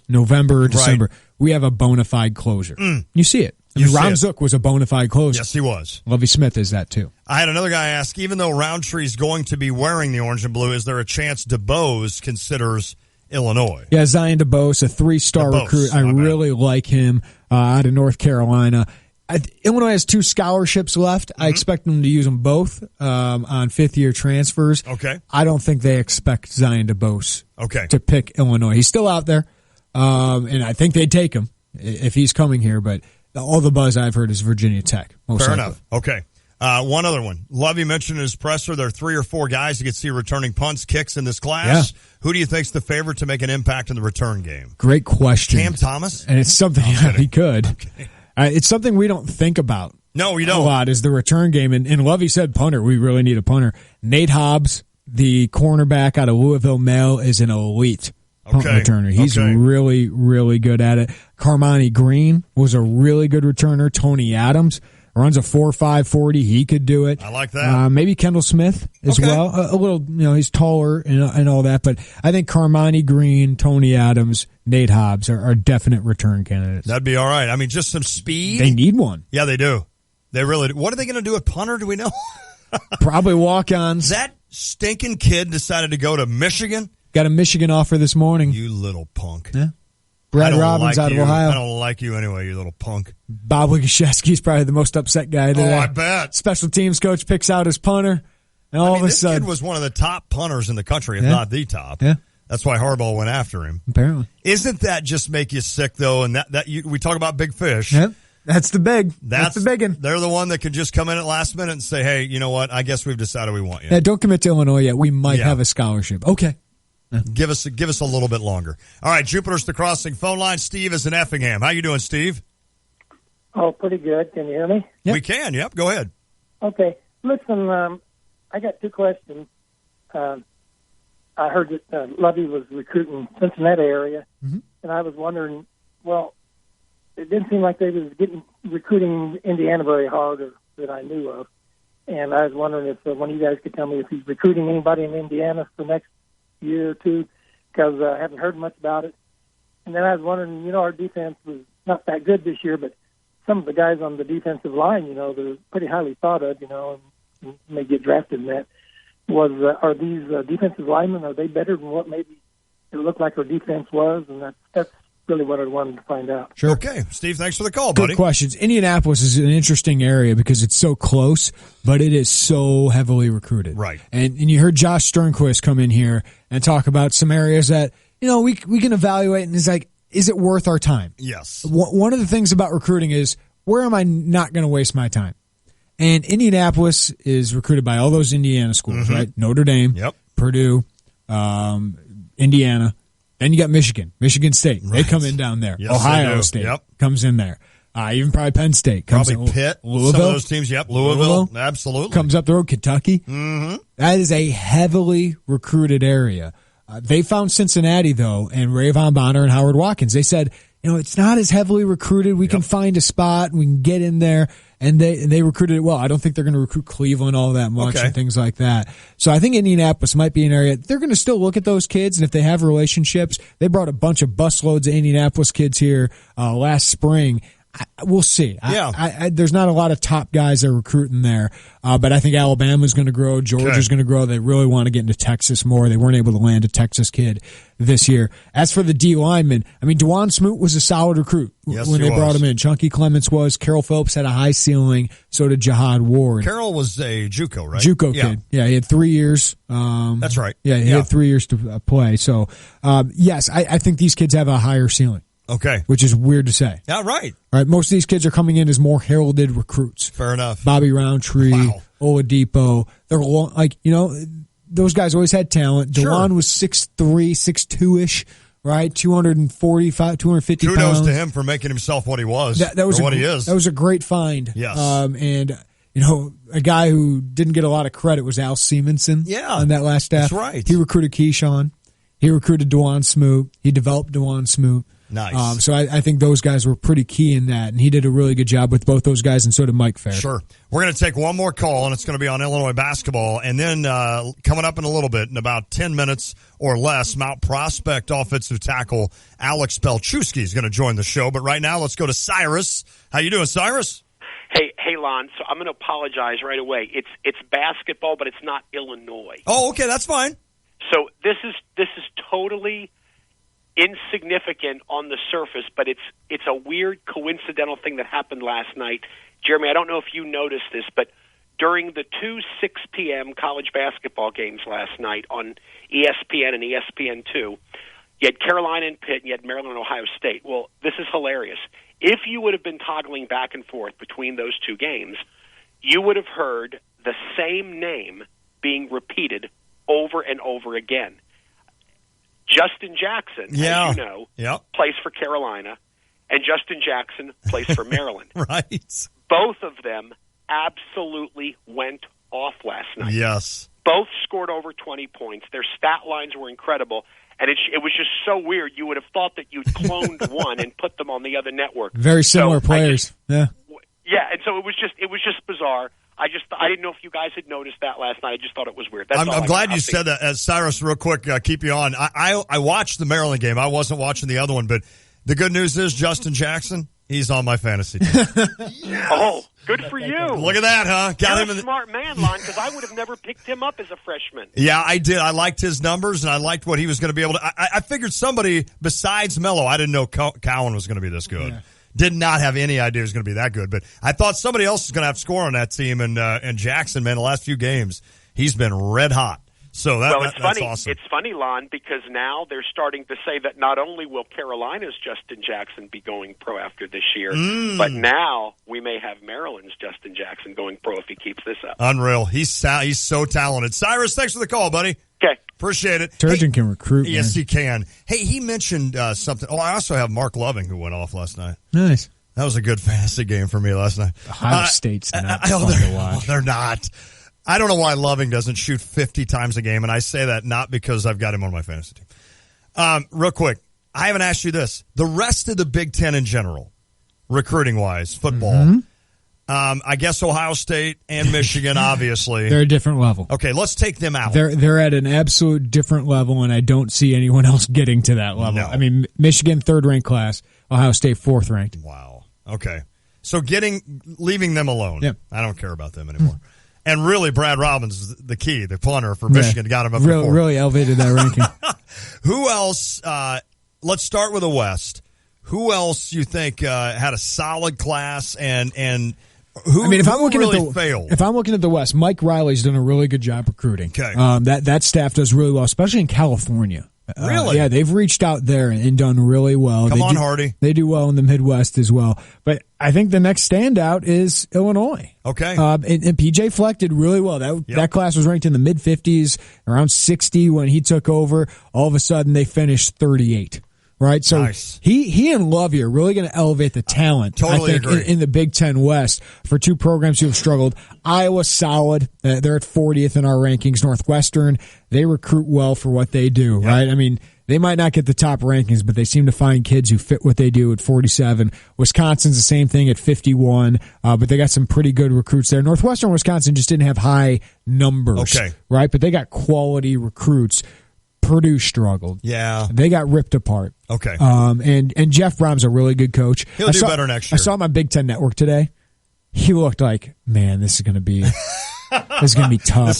November or December, Right. we have a bona fide closer. You see it. Ron Zook was a bona fide closer. Yes, he was. Lovie Smith is that too. I had another guy ask, even though Roundtree's going to be wearing the orange and blue, is there a chance DeBose considers Illinois? Yeah, Zion DeBose, a 3-star recruit. I really like him out of North Carolina. Illinois has 2 scholarships left. I expect them to use them both on 5th-year transfers. Okay. I don't think they expect Zion DeBose Okay. to pick Illinois. He's still out there, and I think they'd take him if he's coming here, but all the buzz I've heard is Virginia Tech. Most Fair likely. enough. Okay. One other one. Lovey mentioned in his presser there are 3 or 4 guys you could see returning punts, kicks in this class. Yeah. Who do you think's the favorite to make an impact in the return game? Great question. Cam Thomas? And it's something he could. Okay. It's something we don't think about. No, we don't. A lot is the return game. And Lovey said punter. We really need a punter. Nate Hobbs, the cornerback out of Louisville Male, is an elite punt returner. He's really, really good at it. Carmani Green was a really good returner. Tony Adams runs a 4.5 40. He could do it. I like that. Maybe Kendall Smith as well. A little, he's taller and all that. But I think Carmani Green, Tony Adams, Nate Hobbs are definite return candidates. That'd be all right. I mean, just some speed. They need one. Yeah, they do. They really do. What are they going to do at punter? Do we know? Probably walk-ons. That stinking kid decided to go to Michigan. Got a Michigan offer this morning. You little punk. Yeah. Brad Robbins out of Ohio. I don't like you anyway, you little punk. Bob Wigaszewski's probably the most upset guy today. Oh, I bet. Special teams coach picks out his punter, and all of a sudden, this kid was one of the top punters in the country, if not the top. Yeah. That's why Harbaugh went after him. Apparently. Isn't that just make you sick, though? And we talk about big fish. Yep. That's the big. That's the big one. They're the one that can just come in at last minute and say, hey, you know what? I guess we've decided we want you. Yeah, don't commit to Illinois yet. We might have a scholarship. Okay. Give us a little bit longer. All right, Jupiter's the Crossing phone line. Steve is in Effingham. How you doing, Steve? Oh, pretty good. Can you hear me? Yep. We can. Yep. Go ahead. Okay. Listen, I got 2 questions. I heard that Lovey was recruiting Cincinnati area, and I was wondering, well, it didn't seem like they was recruiting Indiana very hard, or that I knew of. And I was wondering if one of you guys could tell me if he's recruiting anybody in Indiana for next year or 2, because I haven't heard much about it. And then I was wondering, our defense was not that good this year, but some of the guys on the defensive line, they're pretty highly thought of, and may get drafted in that. Are these defensive linemen, are they better than what maybe it looked like our defense was? And that's really what I wanted to find out. Sure. Okay. Steve, thanks for the call, buddy. Good questions. Indianapolis is an interesting area because it's so close, but it is so heavily recruited. Right. And you heard Josh Sternquist come in here and talk about some areas that, we can evaluate, and it's like, is it worth our time? Yes. One of the things about recruiting is, where am I not going to waste my time? And Indianapolis is recruited by all those Indiana schools, right? Notre Dame, Purdue, Indiana. Then you got Michigan State. Right. They come in down there. Yes, Ohio State comes in there. Even probably Penn State comes probably in. Pitt. Louisville. Some of those teams, Louisville. Absolutely. Comes up the road. Kentucky. Mm-hmm. That is a heavily recruited area. They found Cincinnati, though, and Ray Von Bonner and Howard Watkins. They said, it's not as heavily recruited. We can find a spot and we can get in there. And they recruited it well. I don't think they're going to recruit Cleveland all that much and things like that. So I think Indianapolis might be an area. They're going to still look at those kids, and if they have relationships, they brought a bunch of busloads of Indianapolis kids here last spring. We'll see. There's not a lot of top guys that are recruiting there, but I think Alabama's going to grow. Georgia's going to grow. They really want to get into Texas more. They weren't able to land a Texas kid this year. As for the D linemen, Dewan Smoot was a solid recruit when they brought him in. Chunky Clements was. Carroll Phillips had a high ceiling. So did Jihad Ward. Carroll was a JUCO, right? JUCO kid. Yeah, he had 3 years. That's right. Yeah, he had 3 years to play. So, yes, I think these kids have a higher ceiling. Okay. Which is weird to say. Yeah, right. Right. Most of these kids are coming in as more heralded recruits. Fair enough. Bobby Roundtree, Oladipo. They're those guys always had talent. Dewan was 6'3", 6'2"-ish, right? 245, 250 Kudos pounds. to him for making himself what he was, what he is. That was a great find. Yes. And a guy who didn't get a lot of credit was Al Simonson on that last staff. That's right. He recruited Keyshawn. He recruited Dewan Smoot. He developed Dewan Smoot. Nice. So I think those guys were pretty key in that, and he did a really good job with both those guys, and so did Mike Fair. Sure. We're going to take one more call, and it's going to be on Illinois basketball. And then coming up in a little bit, in about 10 minutes or less, Mount Prospect offensive tackle Alex Pelchewski is going to join the show. But right now, let's go to Cyrus. How you doing, Cyrus? Hey, Lon. So I'm going to apologize right away. It's basketball, but it's not Illinois. Oh, okay, that's fine. So this is totally insignificant on the surface, but it's a weird coincidental thing that happened last night. Jeremy, I don't know if you noticed this, but during the 2 6 p.m. college basketball games last night on ESPN and ESPN2, you had Carolina and Pitt, and you had Maryland and Ohio State. Well, this is hilarious. If you would have been toggling back and forth between those two games, you would have heard the same name being repeated over and over again. Justin Jackson, as you know, plays for Carolina, and Justin Jackson plays for Maryland. Right. Both of them absolutely went off last night. Yes. Both scored over 20 points. Their stat lines were incredible, and it was just so weird. You would have thought that you'd cloned one and put them on the other network. Very similar players. Yeah, and so it was just bizarre. I didn't know if you guys had noticed that last night. I just thought it was weird. I'm glad you said that. Cyrus, real quick, keep you on. I watched the Maryland game. I wasn't watching the other one, but the good news is Justin Jackson, he's on my fantasy team. Oh, good for you. Look at that, huh? Got him a smart man, Lon, because I would have never picked him up as a freshman. Yeah, I did. I liked his numbers, and I liked what he was going to be able to. I figured somebody besides Mello, I didn't know Cowan was going to be this good. Yeah. Did not have any idea it was going to be that good, but I thought somebody else was going to have to score on that team. And Jackson, man, the last few games, he's been red hot. So it's that's funny. awesome. It's funny, Lon, because now they're starting to say that not only will Carolina's Justin Jackson be going pro after this year, but now we may have Maryland's Justin Jackson going pro if he keeps this up. Unreal. He's so talented. Cyrus, thanks for the call, buddy. Okay. Appreciate it. Turgeon can recruit. Yes, man. he can. Hey, he mentioned something. Oh, I also have Mark Loving who went off last night. Nice. That was a good fantasy game for me last night. Ohio State's not fun to watch. They're not. I don't know why Loving doesn't shoot 50 times a game, and I say that not because I've got him on my fantasy team. Real quick, I haven't asked you this. The rest of the Big Ten in general, recruiting-wise, football, I guess Ohio State and Michigan, obviously. They're a different level. Okay, let's take them out. They're at an absolute different level, and I don't see anyone else getting to that level. No. I mean, Michigan, 3rd-ranked class. Ohio State, 4th-ranked. Wow. Okay. So leaving them alone. Yep. I don't care about them anymore. And really, Brad Robbins is the key, the punter for Michigan. Got him up before. Really elevated that ranking. Who else? Let's start with the West. Who else you think had a solid class and who? I mean, if I'm looking really at the failed? If I'm looking at the West, Mike Riley's done a really good job recruiting. Okay. That staff does really well, especially in California. Really? Yeah, they've reached out there and done really well. Come on, Hardy. They do well in the Midwest as well. But I think the next standout is Illinois. Okay. And PJ Fleck did really well. That class was ranked in the mid-50s, around 60 when he took over. All of a sudden, they finished 38. Right, so nice. he and Lovey are really going to elevate the talent. Totally I think agree. in the Big Ten West for two programs who have struggled. Iowa's solid; they're at 40th in our rankings. Northwestern, they recruit well for what they do. Yep. Right, I mean they might not get the top rankings, but they seem to find kids who fit what they do at 47. Wisconsin's the same thing at 51, but they got some pretty good recruits there. Northwestern, Wisconsin just didn't have high numbers. Okay, right, but they got quality recruits. Purdue struggled. Yeah. They got ripped apart. Okay. And Jeff Brom's a really good coach. He'll do better next year. I saw him on Big Ten Network today. He looked like, man, this is going to be tough. This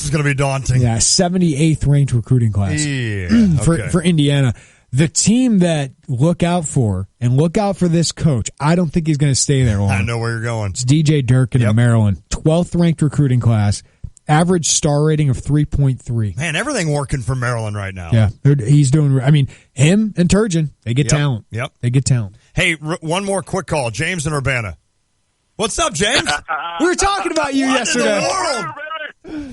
is going to be daunting. Yeah, 78th ranked recruiting class. Yeah. For Indiana. The team that look out for this coach, I don't think he's going to stay there long. I know where you're going. It's DJ Durkin in Maryland. 12th ranked recruiting class. Average star rating of 3.3. Man, everything working for Maryland right now. Yeah, he's doing. I mean, him and Turgeon, they get talent. Yep, they get talent. Hey, one more quick call, James in Urbana. What's up, James? We were talking about you yesterday. We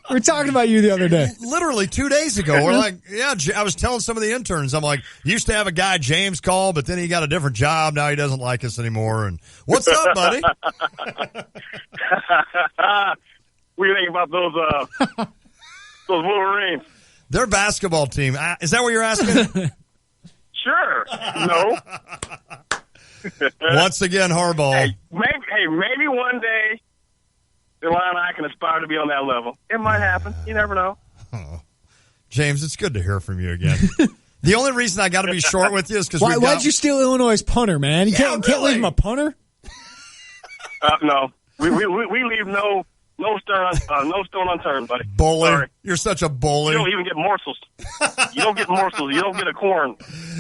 were talking about you the other day. Literally 2 days ago. We're like, I was telling some of the interns, I'm like, used to have a guy, James, call, but then he got a different job. Now he doesn't like us anymore. And what's up, buddy? What do you think about those Wolverines? Their basketball team. Is that what you're asking? Sure. No. Once again, Harbaugh. Maybe one day Delon and I can aspire to be on that level. It might happen. You never know. Oh. James, it's good to hear from you again. The only reason I got to be short with you is because why'd you steal Illinois' punter, man? You can't leave him a punter? No. We leave no stone unturned, buddy. Bully. Sorry. You're such a bully. You don't even get morsels. You don't get morsels. You don't get a corn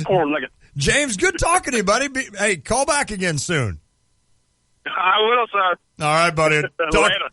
nugget. James, good talking to you, buddy. Hey, call back again soon. I will, sir. All right, buddy. Later.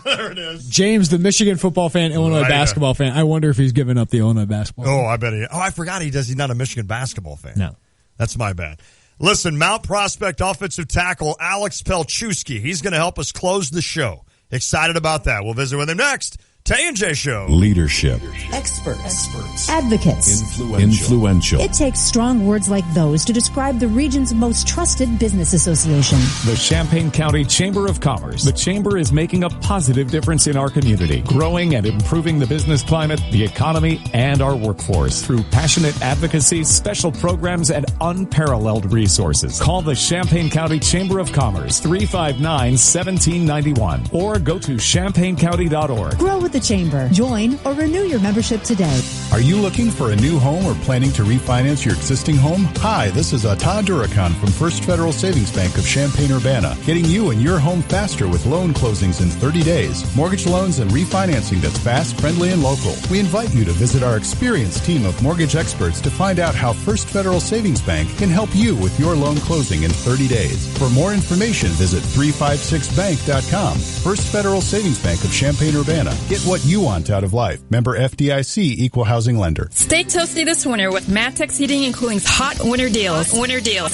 There it is. James, the Michigan football fan, Illinois basketball fan. I wonder if he's given up the Illinois basketball. Oh, I bet he. Oh, I forgot he does. He's not a Michigan basketball fan. No. That's my bad. Listen, Mount Prospect offensive tackle Alex Pelchewski, he's going to help us close the show. Excited about that. We'll visit with him next. Tay and J Show. Leadership. Experts. Advocates. Influential. It takes strong words like those to describe the region's most trusted business association. The Champaign County Chamber of Commerce. The Chamber is making a positive difference in our community, growing and improving the business climate, the economy, and our workforce through passionate advocacy, special programs, and unparalleled resources. Call the Champaign County Chamber of Commerce, 359-1791, or go to champaigncounty.org. Grow with the Chamber. Join or renew your membership today. Are you looking for a new home or planning to refinance your existing home? Hi, this is Todd Durakan from First Federal Savings Bank of Champaign-Urbana, getting you and your home faster with loan closings in 30 days, mortgage loans, and refinancing that's fast, friendly, and local. We invite you to visit our experienced team of mortgage experts to find out how First Federal Savings Bank can help you with your loan closing in 30 days. For more information, visit 356bank.com. First Federal Savings Bank of Champaign-Urbana. Get what you want out of life. Member FDIC, Equal Housing Lender. Stay toasty this winter with Matex Heating and Cooling's hot winter deals.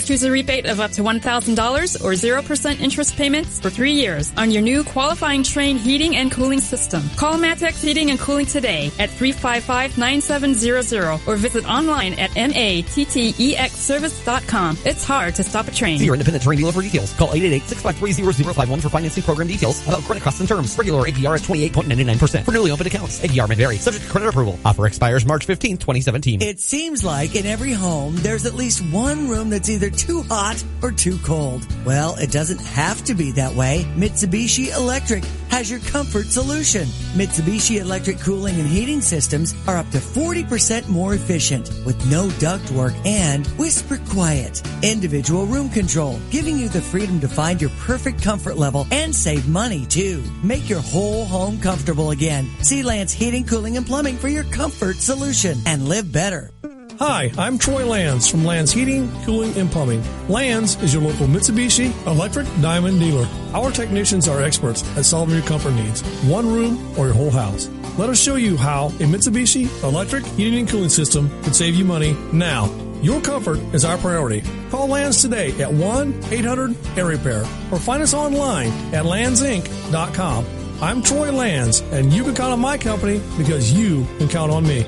Choose a rebate of up to $1,000 or 0% interest payments for 3 years on your new qualifying Trane heating and cooling system. Call Matex Heating and Cooling today at 355-9700 or visit online at mattexservice.com. It's hard to stop a train. See your independent Trane dealer for details. Call 888-653-0051 for financing program details. About credit costs and terms. Regular APR is 28.99%. For newly opened accounts, APR may vary. Subject to credit approval. Offer expires March 15, 2017. It seems like in every home, there's at least one room that's either too hot or too cold. Well, it doesn't have to be that way. Mitsubishi Electric has your comfort solution. Mitsubishi Electric cooling and heating systems are up to 40% more efficient with no ductwork and whisper quiet. Individual room control, giving you the freedom to find your perfect comfort level and save money too. Make your whole home comfortable again. See Lance Heating, Cooling, and Plumbing for your comfort solution and live better. Hi, I'm Troy Lands from Lands Heating, Cooling, and Plumbing. Lands is your local Mitsubishi Electric Diamond dealer. Our technicians are experts at solving your comfort needs, one room or your whole house. Let us show you how a Mitsubishi Electric Heating and Cooling System can save you money now. Your comfort is our priority. Call Lands today at 1-800-AIR-REPAIR or find us online at landsinc.com. I'm Troy Lands, and you can count on my company because you can count on me.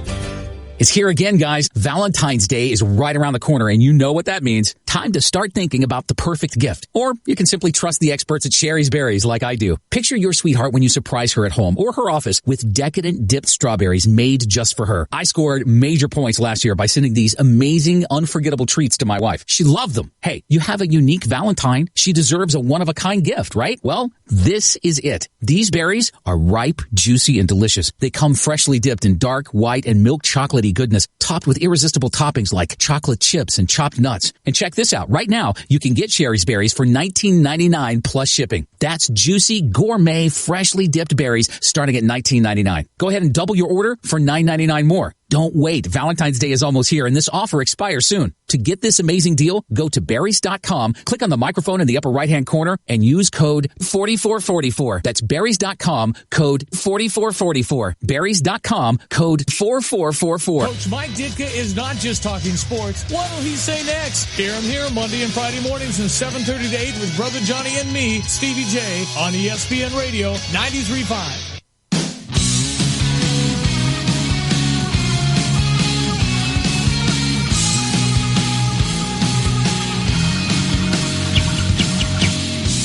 It's here again, guys. Valentine's Day is right around the corner, and you know what that means. Time to start thinking about the perfect gift. Or you can simply trust the experts at Sherry's Berries like I do. Picture your sweetheart when you surprise her at home or her office with decadent dipped strawberries made just for her. I scored major points last year by sending these amazing, unforgettable treats to my wife. She loved them. Hey, you have a unique Valentine. She deserves a one-of-a-kind gift, right? Well, this is it. These berries are ripe, juicy, and delicious. They come freshly dipped in dark, white, and milk chocolatey goodness, topped with irresistible toppings like chocolate chips and chopped nuts. And check this out. Right now, you can get Sherry's Berries for $19.99 plus shipping. That's juicy, gourmet, freshly dipped berries starting at $19.99. Go ahead and double your order for $9.99 more. Don't wait. Valentine's Day is almost here, and this offer expires soon. To get this amazing deal, go to berries.com, click on the microphone in the upper right-hand corner, and use code 4444. That's berries.com, code 4444. Berries.com, code 4444. Coach Mike Ditka is not just talking sports. What will he say next? Hear him here Monday and Friday mornings from 7:30 to 8 with Brother Johnny and me, Stevie J, on ESPN Radio 93.5.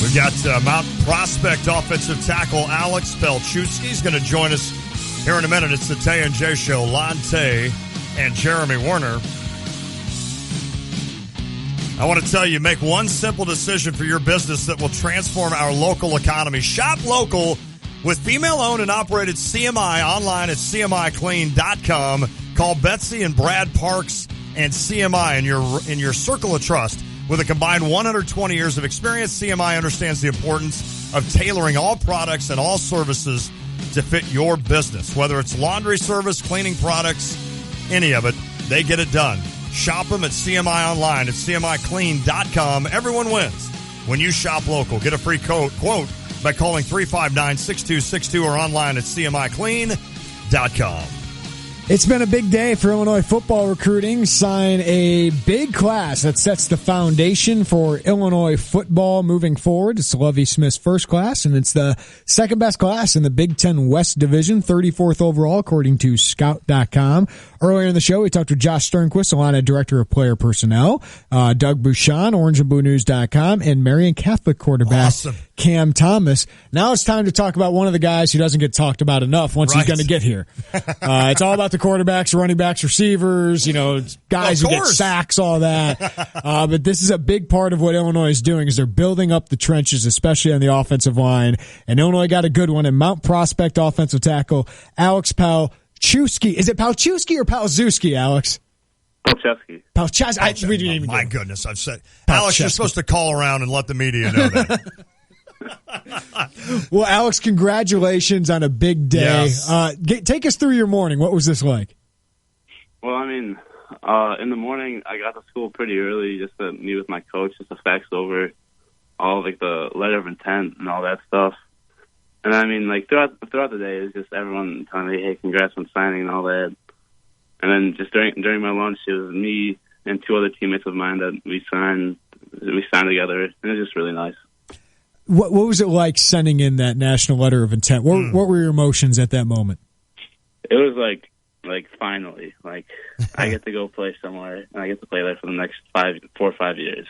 We've got Mount Prospect offensive tackle Alex Pelchewski. He's going to join us here in a minute. It's the Tay and J Show. Lante and Jeremy Warner. I want to tell you, make one simple decision for your business that will transform our local economy. Shop local with female-owned and operated CMI online at CMIclean.com. Call Betsy and Brad Parks and CMI in your circle of trust. With a combined 120 years of experience, CMI understands the importance of tailoring all products and all services to fit your business. Whether it's laundry service, cleaning products, any of it, they get it done. Shop them at CMI online at CMIclean.com. Everyone wins when you shop local. Get a free quote by calling 359-6262 or online at CMIclean.com. It's been a big day for Illinois football recruiting. Sign a big class that sets the foundation for Illinois football moving forward. It's Lovie Smith's first class, and it's the second best class in the Big Ten West Division, 34th overall, according to Scout.com. Earlier in the show, we talked to Josh Sternquist, Illini Director of Player Personnel, Doug Bouchon, OrangeandBlueNews.com, and Marian Catholic quarterback Cam Thomas. Now it's time to talk about one of the guys who doesn't get talked about enough once he's going to get here. It's all about the quarterbacks, running backs, receivers, guys who get sacks, all that. But this is a big part of what Illinois is doing is they're building up the trenches, especially on the offensive line. And Illinois got a good one in Mount Prospect offensive tackle, Alex Palczewski. Is it Palczewski or Palczewski, Alex? Palczewski. Palczewski. My goodness, I've said. Alex, you're supposed to call around and let the media know that. Well, Alex, congratulations on a big day. Yes. Take us through your morning. What was this like? Well, in the morning, I got to school pretty early just to meet with my coach, just to fax over all the letter of intent and all that stuff. And throughout the day, it's just everyone telling me, hey, congrats on signing and all that. And then just during my lunch, it was me and two other teammates of mine that we signed together, and it was just really nice. What was it like sending in that national letter of intent? What were your emotions at that moment? It was like finally, I get to go play somewhere, and I get to play there for the next 4 or 5 years.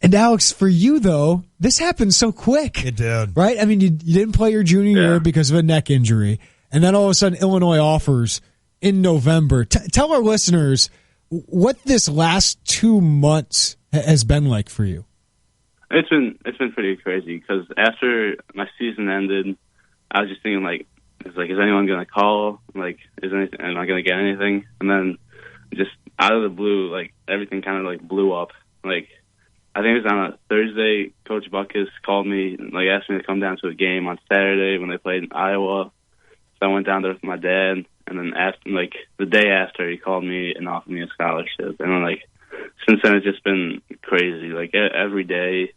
And Alex, for you though, this happened so quick. It did, right? You didn't play your junior year because of a neck injury, and then all of a sudden, Illinois offers in November. Tell our listeners what this last 2 months has been like for you. It's been pretty crazy because after my season ended, I was just thinking is anyone gonna call? Am I gonna get anything? And then just out of the blue, everything kind of blew up. I think it was on a Thursday. Coach Buckus called me, asked me to come down to a game on Saturday when they played in Iowa. So I went down there with my dad, and then the day after, he called me and offered me a scholarship. And then since then, it's just been crazy. Every day,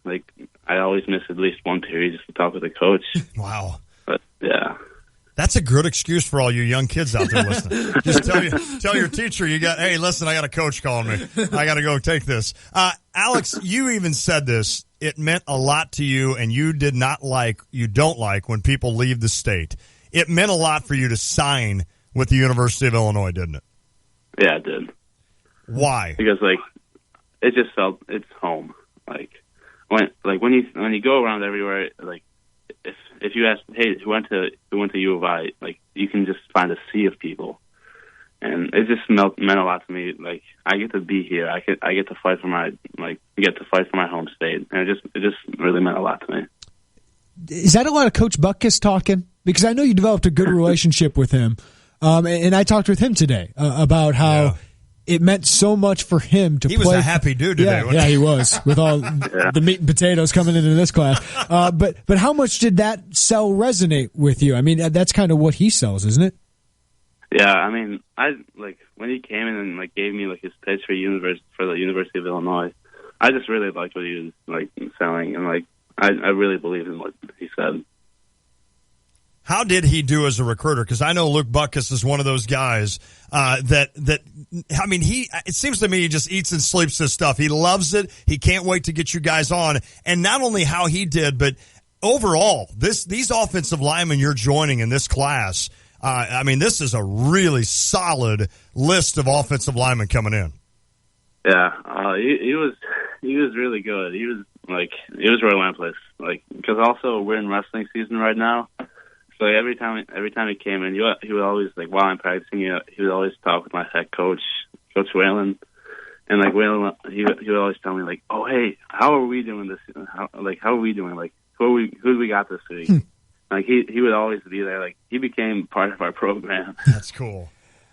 I always miss at least one period just to talk with the coach. Wow. But yeah. That's a good excuse for all you young kids out there listening. Just tell your teacher hey, listen, I got a coach calling me. I got to go take this. Alex, you even said this. It meant a lot to you, and you don't like when people leave the state. It meant a lot for you to sign with the University of Illinois, didn't it? Yeah, it did. Why? Because it just felt it's home. When you go around everywhere, if you ask, hey, who went to U of I, you can just find a sea of people, and it just meant a lot to me. I get to be here. I get to fight for my home state, and it just really meant a lot to me. Is that a lot of Coach Buckus talking? Because I know you developed a good relationship with him, and I talked with him today about how it meant so much for him to play. He was a happy dude today. Yeah, he was, with all the meat and potatoes coming into this class. But how much did that sell resonate with you? That's kind of what he sells, isn't it? Yeah, I when he came in and gave me his pitch for the University of Illinois, I just really liked what he was selling, and I really believed in what he said. How did he do as a recruiter? Because I know Luke Buckus is one of those guys it seems to me he just eats and sleeps this stuff. He loves it. He can't wait to get you guys on. And not only how he did, but overall, these offensive linemen you're joining in this class, this is a really solid list of offensive linemen coming in. Yeah, he was really good. He was it was relentless. Because also we're in wrestling season right now. So every time he came in, he would always while I'm practicing, he would always talk with my head coach, Coach Whalen, and Whalen, he would always tell me oh, hey, how are we doing this? How are we doing? Who we got this week? He would always be there. He became part of our program. That's cool.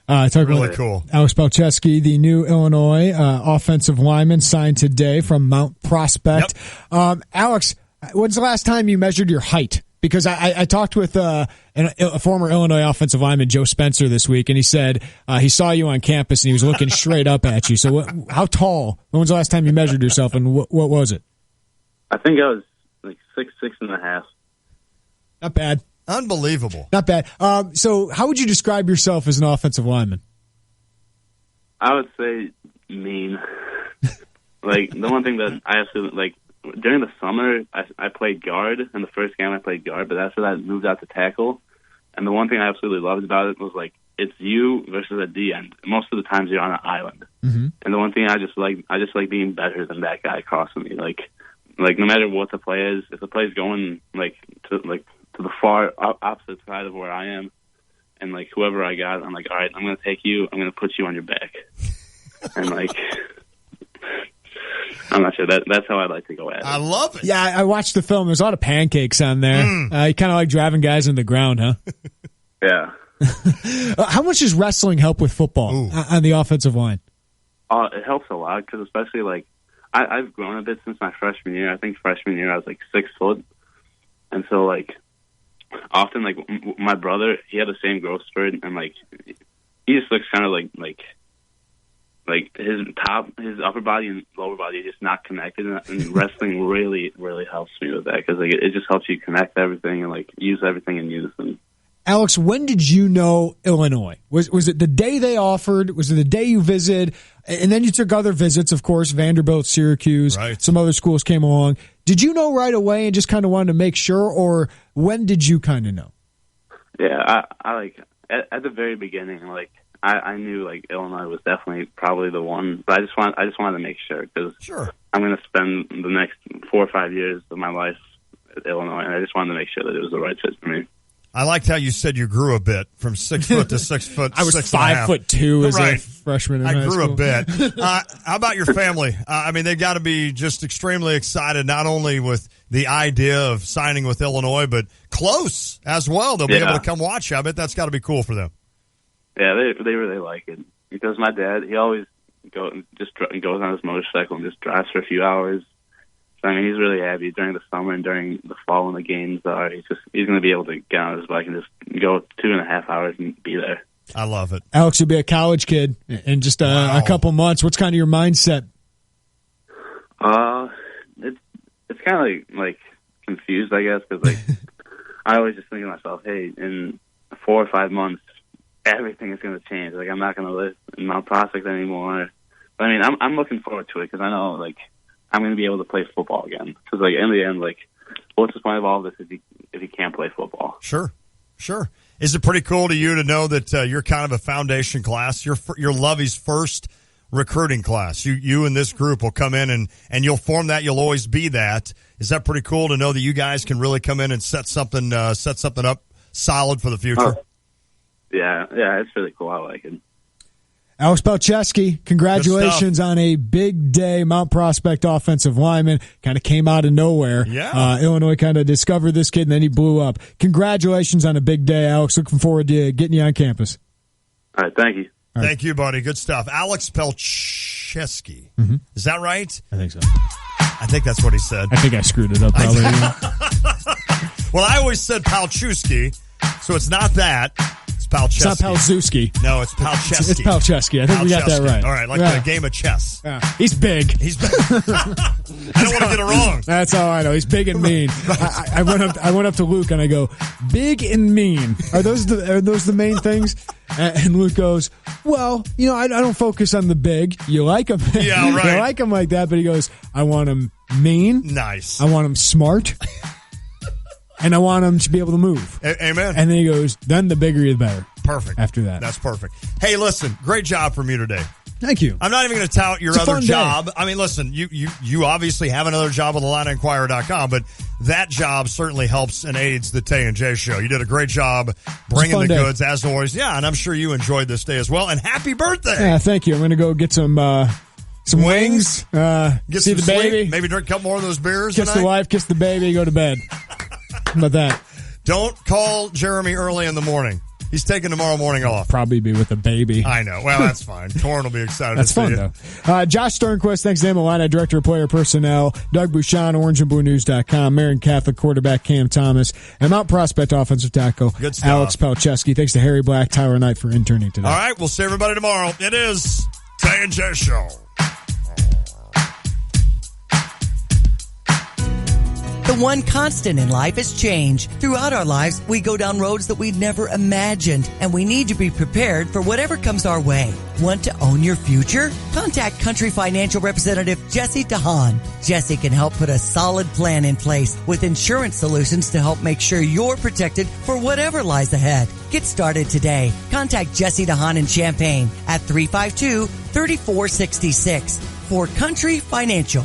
Really cool. Alex Palczewski, the new Illinois offensive lineman, signed today from Mount Prospect. Yep. Alex, when's the last time you measured your height? Because I talked with a former Illinois offensive lineman, Joe Spencer, this week, and he said he saw you on campus and he was looking straight up at you. So how tall? When was the last time you measured yourself, and what was it? I think I was 6'6.5". Not bad. Unbelievable. Not bad. So how would you describe yourself as an offensive lineman? I would say mean. Like, the one thing that I absolutely, like, during the summer, I played guard. In the first game, I played guard, but after that, I moved out to tackle. And the one thing I absolutely loved about it was, like, it's you versus a D end. Most of the times you're on an island. Mm-hmm. And the one thing I just like being better than that guy across from me. Like no matter what the play is, if the play is going, to the far opposite side of where I am, and, like, whoever I got, I'm like, all right, I'm going to take you, I'm going to put you on your back. And, like, I'm not sure. That's how I like to go at it. I love it. Yeah, I watched the film. There's a lot of pancakes on there. You kind of like driving guys in the ground, huh? Yeah. How much does wrestling help with football on the offensive line? It helps a lot because especially, like, I've grown a bit since my freshman year. I think freshman year I was, like, 6 foot. And so, like, often, like, my brother, he had the same growth spurt, and, like, he just looks kind of like his upper body and lower body is just not connected, and wrestling really, really helps me with that because, like, it just helps you connect everything and, like, use everything in unison. Alex, when did you know Illinois? Was it the day they offered? Was it the day you visited? And then you took other visits, of course, Vanderbilt, Syracuse, right. Some other schools came along. Did you know right away and just kind of wanted to make sure, or when did you kind of know? Yeah, I like, at the very beginning, like, I knew, like, Illinois was definitely probably the one, but I just wanted to make sure because I'm going to spend the next 4 or 5 years of my life at Illinois, and I just wanted to make sure that it was the right fit for me. I liked how you said you grew a bit from 6 foot to 6 foot. I was 5'2" as a freshman in high school. I grew a bit. How about your family? I mean, they've got to be just extremely excited, not only with the idea of signing with Illinois, but close as well. They'll be able to come watch you. I bet that's got to be cool for them. Yeah, they really like it because my dad, he always goes on his motorcycle and just drives for a few hours. So, I mean, he's really happy during the summer and during the fall when the games are. He's going to be able to get on his bike and just go 2.5 hours and be there. I love it. Alex, you'll be a college kid in just a couple months. What's kind of your mindset? It's kind of like confused, I guess, because like I always just think to myself, hey, in 4 or 5 months, everything is going to change. Like, I'm not going to live in Mount Prospect anymore. But I mean, I'm looking forward to it because I know, like, I'm going to be able to play football again. Because, like, in the end, like, what's the point of all this if you can't play football? Sure. Is it pretty cool to you to know that you're kind of a foundation class? You're Lovey's first recruiting class. You and this group will come in and you'll form that. You'll always be that. Is that pretty cool to know that you guys can really come in and set something up solid for the future? Yeah, it's really cool. I like it. Alex Palczewski, congratulations on a big day. Mount Prospect offensive lineman, kind of came out of nowhere. Yeah. Illinois kind of discovered this kid, and then he blew up. Congratulations on a big day, Alex. Looking forward to getting you on campus. All right, thank you. Thank you, buddy. Good stuff. Alex Palczewski. Mm-hmm. Is that right? I think so. I think that's what he said. I think I screwed it up probably. Well, I always said Palczewski, so it's not that. Palczewski. It's not Palczewski. No, it's Palczewski. It's Palczewski. I think we got that right. All right, like the game of chess. Yeah. He's big. I don't want to get it wrong. That's all I know. He's big and mean. I went up to Luke and I go, big and mean. Are those the main things? And Luke goes, well, I don't focus on the big. You like him. Yeah, right. You like him like that, but he goes, I want him mean. Nice. I want him smart. And I want him to be able to move. Amen. And then he goes, then the bigger the better. Perfect. After that. That's perfect. Hey, listen, great job from you today. Thank you. I'm not even going to tout your other job. Day. I mean, listen, you obviously have another job on TheLineInquirer.com, but that job certainly helps and aids the Tay and J Show. You did a great job bringing the goods, as always. Yeah, and I'm sure you enjoyed this day as well. And happy birthday. Yeah, thank you. I'm going to go get some wings. Get see the baby. Sleep. Maybe drink a couple more of those beers Kiss tonight. The wife, kiss the baby, go to bed. How about that? Don't call Jeremy early in the morning. He's taking tomorrow morning off. Probably be with a baby. I know. Well, that's fine. Torrin will be excited that's to see fun, though. Josh Sternquist, thanks to him, Illini Director of Player Personnel. Doug Bouchon, OrangeandBlueNews.com. Marion Catholic quarterback Cam Thomas. And Mount Prospect offensive tackle Good stuff. Alex Palczewski. Thanks to Harry Black, Tyler Knight for interning today. All right. We'll see everybody tomorrow. It is Tay and J Show. The one constant in life is change. Throughout our lives, we go down roads that we never imagined, and we need to be prepared for whatever comes our way. Want to own your future? Contact Country Financial Representative Jesse DeHaan. Jesse can help put a solid plan in place with insurance solutions to help make sure you're protected for whatever lies ahead. Get started today. Contact Jesse DeHaan in Champaign at 352-3466 for Country Financial.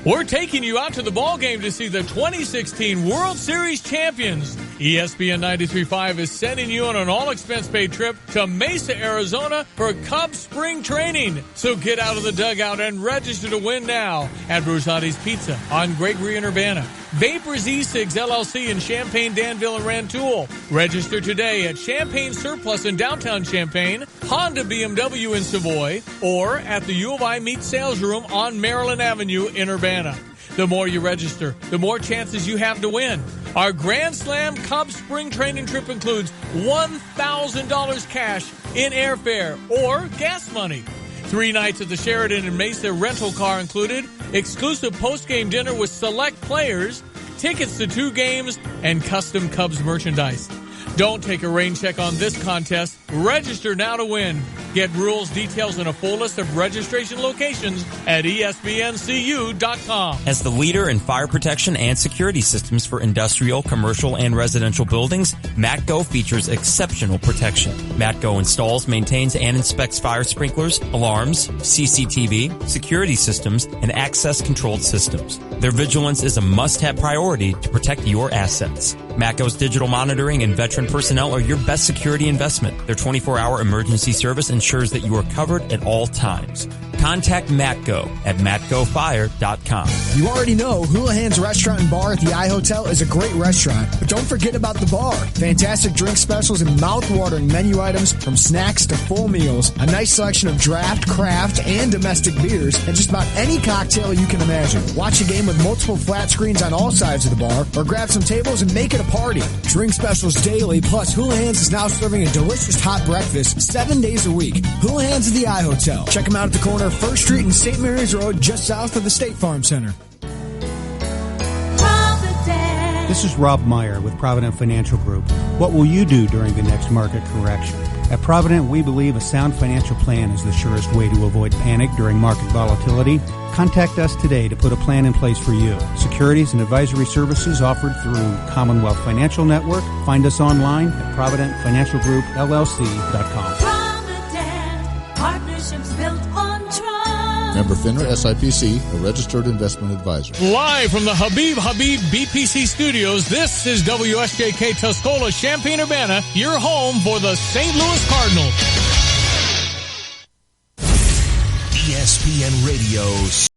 We're taking you out to the ball game to see the 2016 World Series champions. ESPN 93.5 is sending you on an all-expense-paid trip to Mesa, Arizona for Cubs spring training. So get out of the dugout and register to win now at Brusati's Pizza on Gregory and Urbana. Vapors E-Cigs LLC in Champaign, Danville, and Rantoul. Register today at Champaign Surplus in downtown Champaign, Honda BMW in Savoy, or at the U of I Meat Sales Room on Maryland Avenue in Urbana. The more you register, the more chances you have to win. Our Grand Slam Cubs spring training trip includes $1,000 cash in airfare or gas money. 3 nights at the Sheraton in Mesa, rental car included, exclusive post-game dinner with select players, tickets to 2 games, and custom Cubs merchandise. Don't take a rain check on this contest. Register now to win. Get rules, details, and a full list of registration locations at espncu.com. As the leader in fire protection and security systems for industrial, commercial, and residential buildings, Matco features exceptional protection. Matco installs, maintains, and inspects fire sprinklers, alarms, CCTV, security systems, and access-controlled systems. Their vigilance is a must-have priority to protect your assets. Matco's digital monitoring and veteran personnel are your best security investment. Their 24-hour emergency service ensures that you are covered at all times. Contact Matco at matcofire.com. You already know Houlihan's Restaurant and Bar at the iHotel is a great restaurant, but don't forget about the bar. Fantastic drink specials and mouth-watering menu items from snacks to full meals, a nice selection of draft, craft, and domestic beers, and just about any cocktail you can imagine. Watch a game with multiple flat screens on all sides of the bar, or grab some tables and make it a party. Drink specials daily, plus Houlihan's is now serving a delicious hot breakfast 7 days a week. Houlihan's at the iHotel. Check them out at the corner of 1st Street and St. Mary's Road, just south of the State Farm Center. This is Rob Meyer with Provident Financial Group. What will you do during the next market correction? At Provident, we believe a sound financial plan is the surest way to avoid panic during market volatility. Contact us today to put a plan in place for you. Securities and advisory services offered through Commonwealth Financial Network. Find us online at ProvidentFinancialGroupLLC.com. Provident, partnerships built on trust. Member FINRA SIPC, a registered investment advisor. Live from the Habib BPC studios, this is WSJK Tuscola, Champaign-Urbana, your home for the St. Louis Cardinals. ESPN Radio.